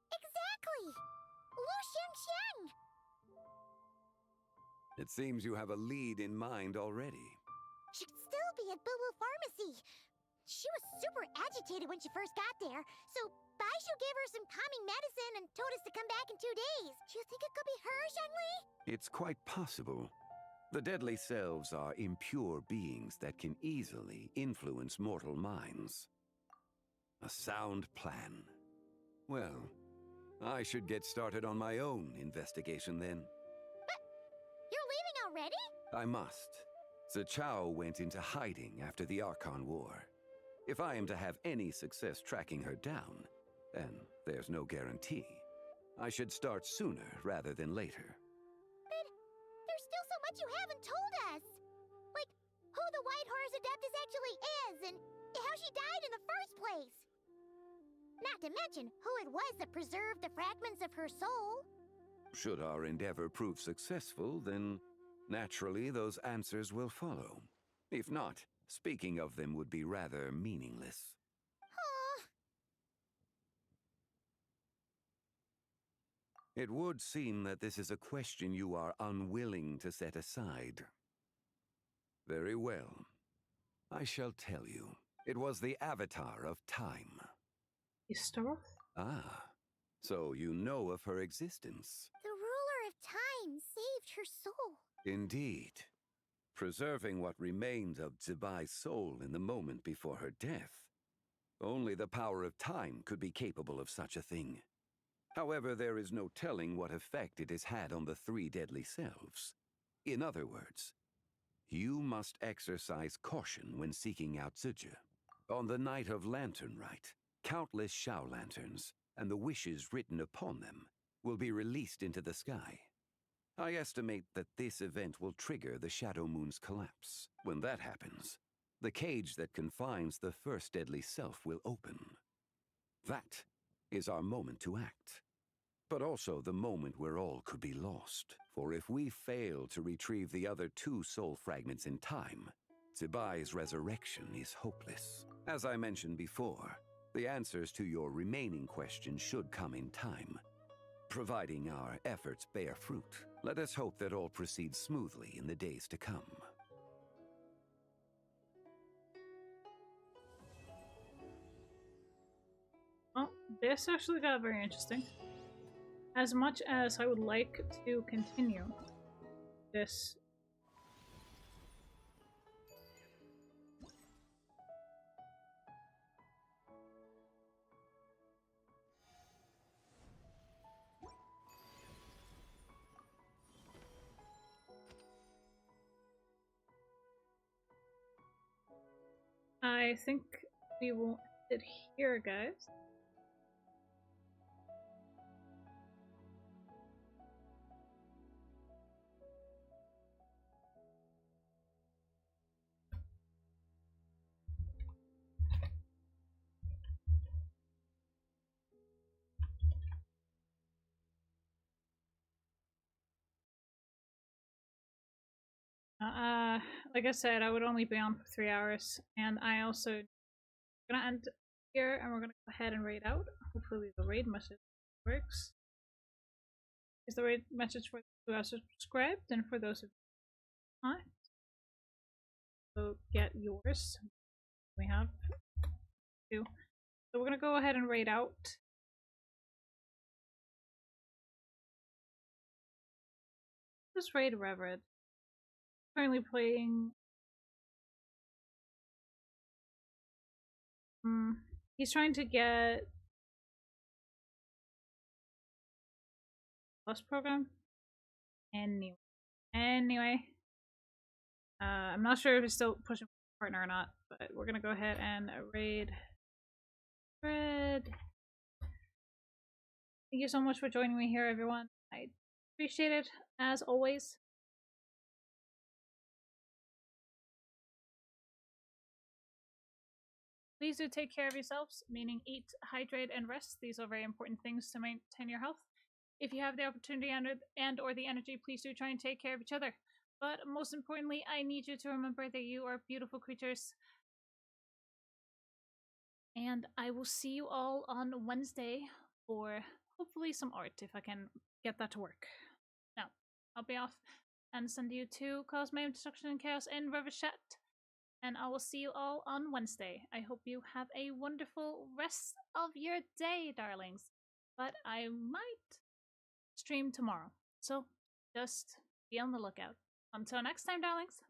Exactly! Lu Xiangxiang! It seems you have a lead in mind already. She could still be at Boo Boo Pharmacy. She was super agitated when she first got there, so Baishu gave her some calming medicine and told us to come back in 2 days. Do you think it could be her, Zhengli? It's quite possible. The deadly selves are impure beings that can easily influence mortal minds. A sound plan. Well, I should get started on my own investigation then. But you're leaving already? I must. Zichao went into hiding after the Archon War. If I am to have any success tracking her down, and there's no guarantee, I should start sooner rather than later. But there's still so much you haven't told us! Like, who the White Horse Adeptus actually is, and how she died in the first place! Not to mention who it was that preserved the fragments of her soul. Should our endeavor prove successful, then naturally those answers will follow. If not, speaking of them would be rather meaningless. It would seem that this is a question you are unwilling to set aside. Very well. I shall tell you. It was the Avatar of Time. Istoroth? Ah, so you know of her existence. The ruler of time saved her soul. Indeed. Preserving what remained of Zibai's soul in the moment before her death. Only the power of time could be capable of such a thing. However, there is no telling what effect it has had on the three deadly selves. In other words, you must exercise caution when seeking out Ziju. On the night of Lantern Rite, countless Shao lanterns, and the wishes written upon them, will be released into the sky. I estimate that this event will trigger the Shadow Moon's collapse. When that happens, the cage that confines the first deadly self will open. That is our moment to act. But also the moment where all could be lost. For if we fail to retrieve the other two soul fragments in time, Zibai's resurrection is hopeless. As I mentioned before, the answers to your remaining questions should come in time, providing our efforts bear fruit. Let us hope that all proceeds smoothly in the days to come. Well, this actually got very interesting. As much as I would like to continue this I think we will end it here, guys. Like I said, I would only be on for 3 hours, and I also gonna end here, and we're gonna go ahead and raid out. Hopefully, the raid message works. Is the raid message for those who have subscribed, and for those who not? So get yours. We have two. So we're gonna go ahead and raid out. This raid Revered. Currently playing. He's trying to get plus program. Anyway, I'm not sure if he's still pushing partner or not, but we're gonna go ahead and raid. Red. Thank you so much for joining me here, everyone. I appreciate it as always. Please do take care of yourselves, meaning eat, hydrate, and rest. These are very important things to maintain your health. If you have the opportunity and or the energy, please do try and take care of each other. But most importantly, I need you to remember that you are beautiful creatures. And I will see you all on Wednesday for hopefully some art, if I can get that to work. Now, I'll be off and send you to cause my destruction and chaos in Riverchat. And I will see you all on Wednesday. I hope you have a wonderful rest of your day, darlings. But I might stream tomorrow. So just be on the lookout. Until next time, darlings.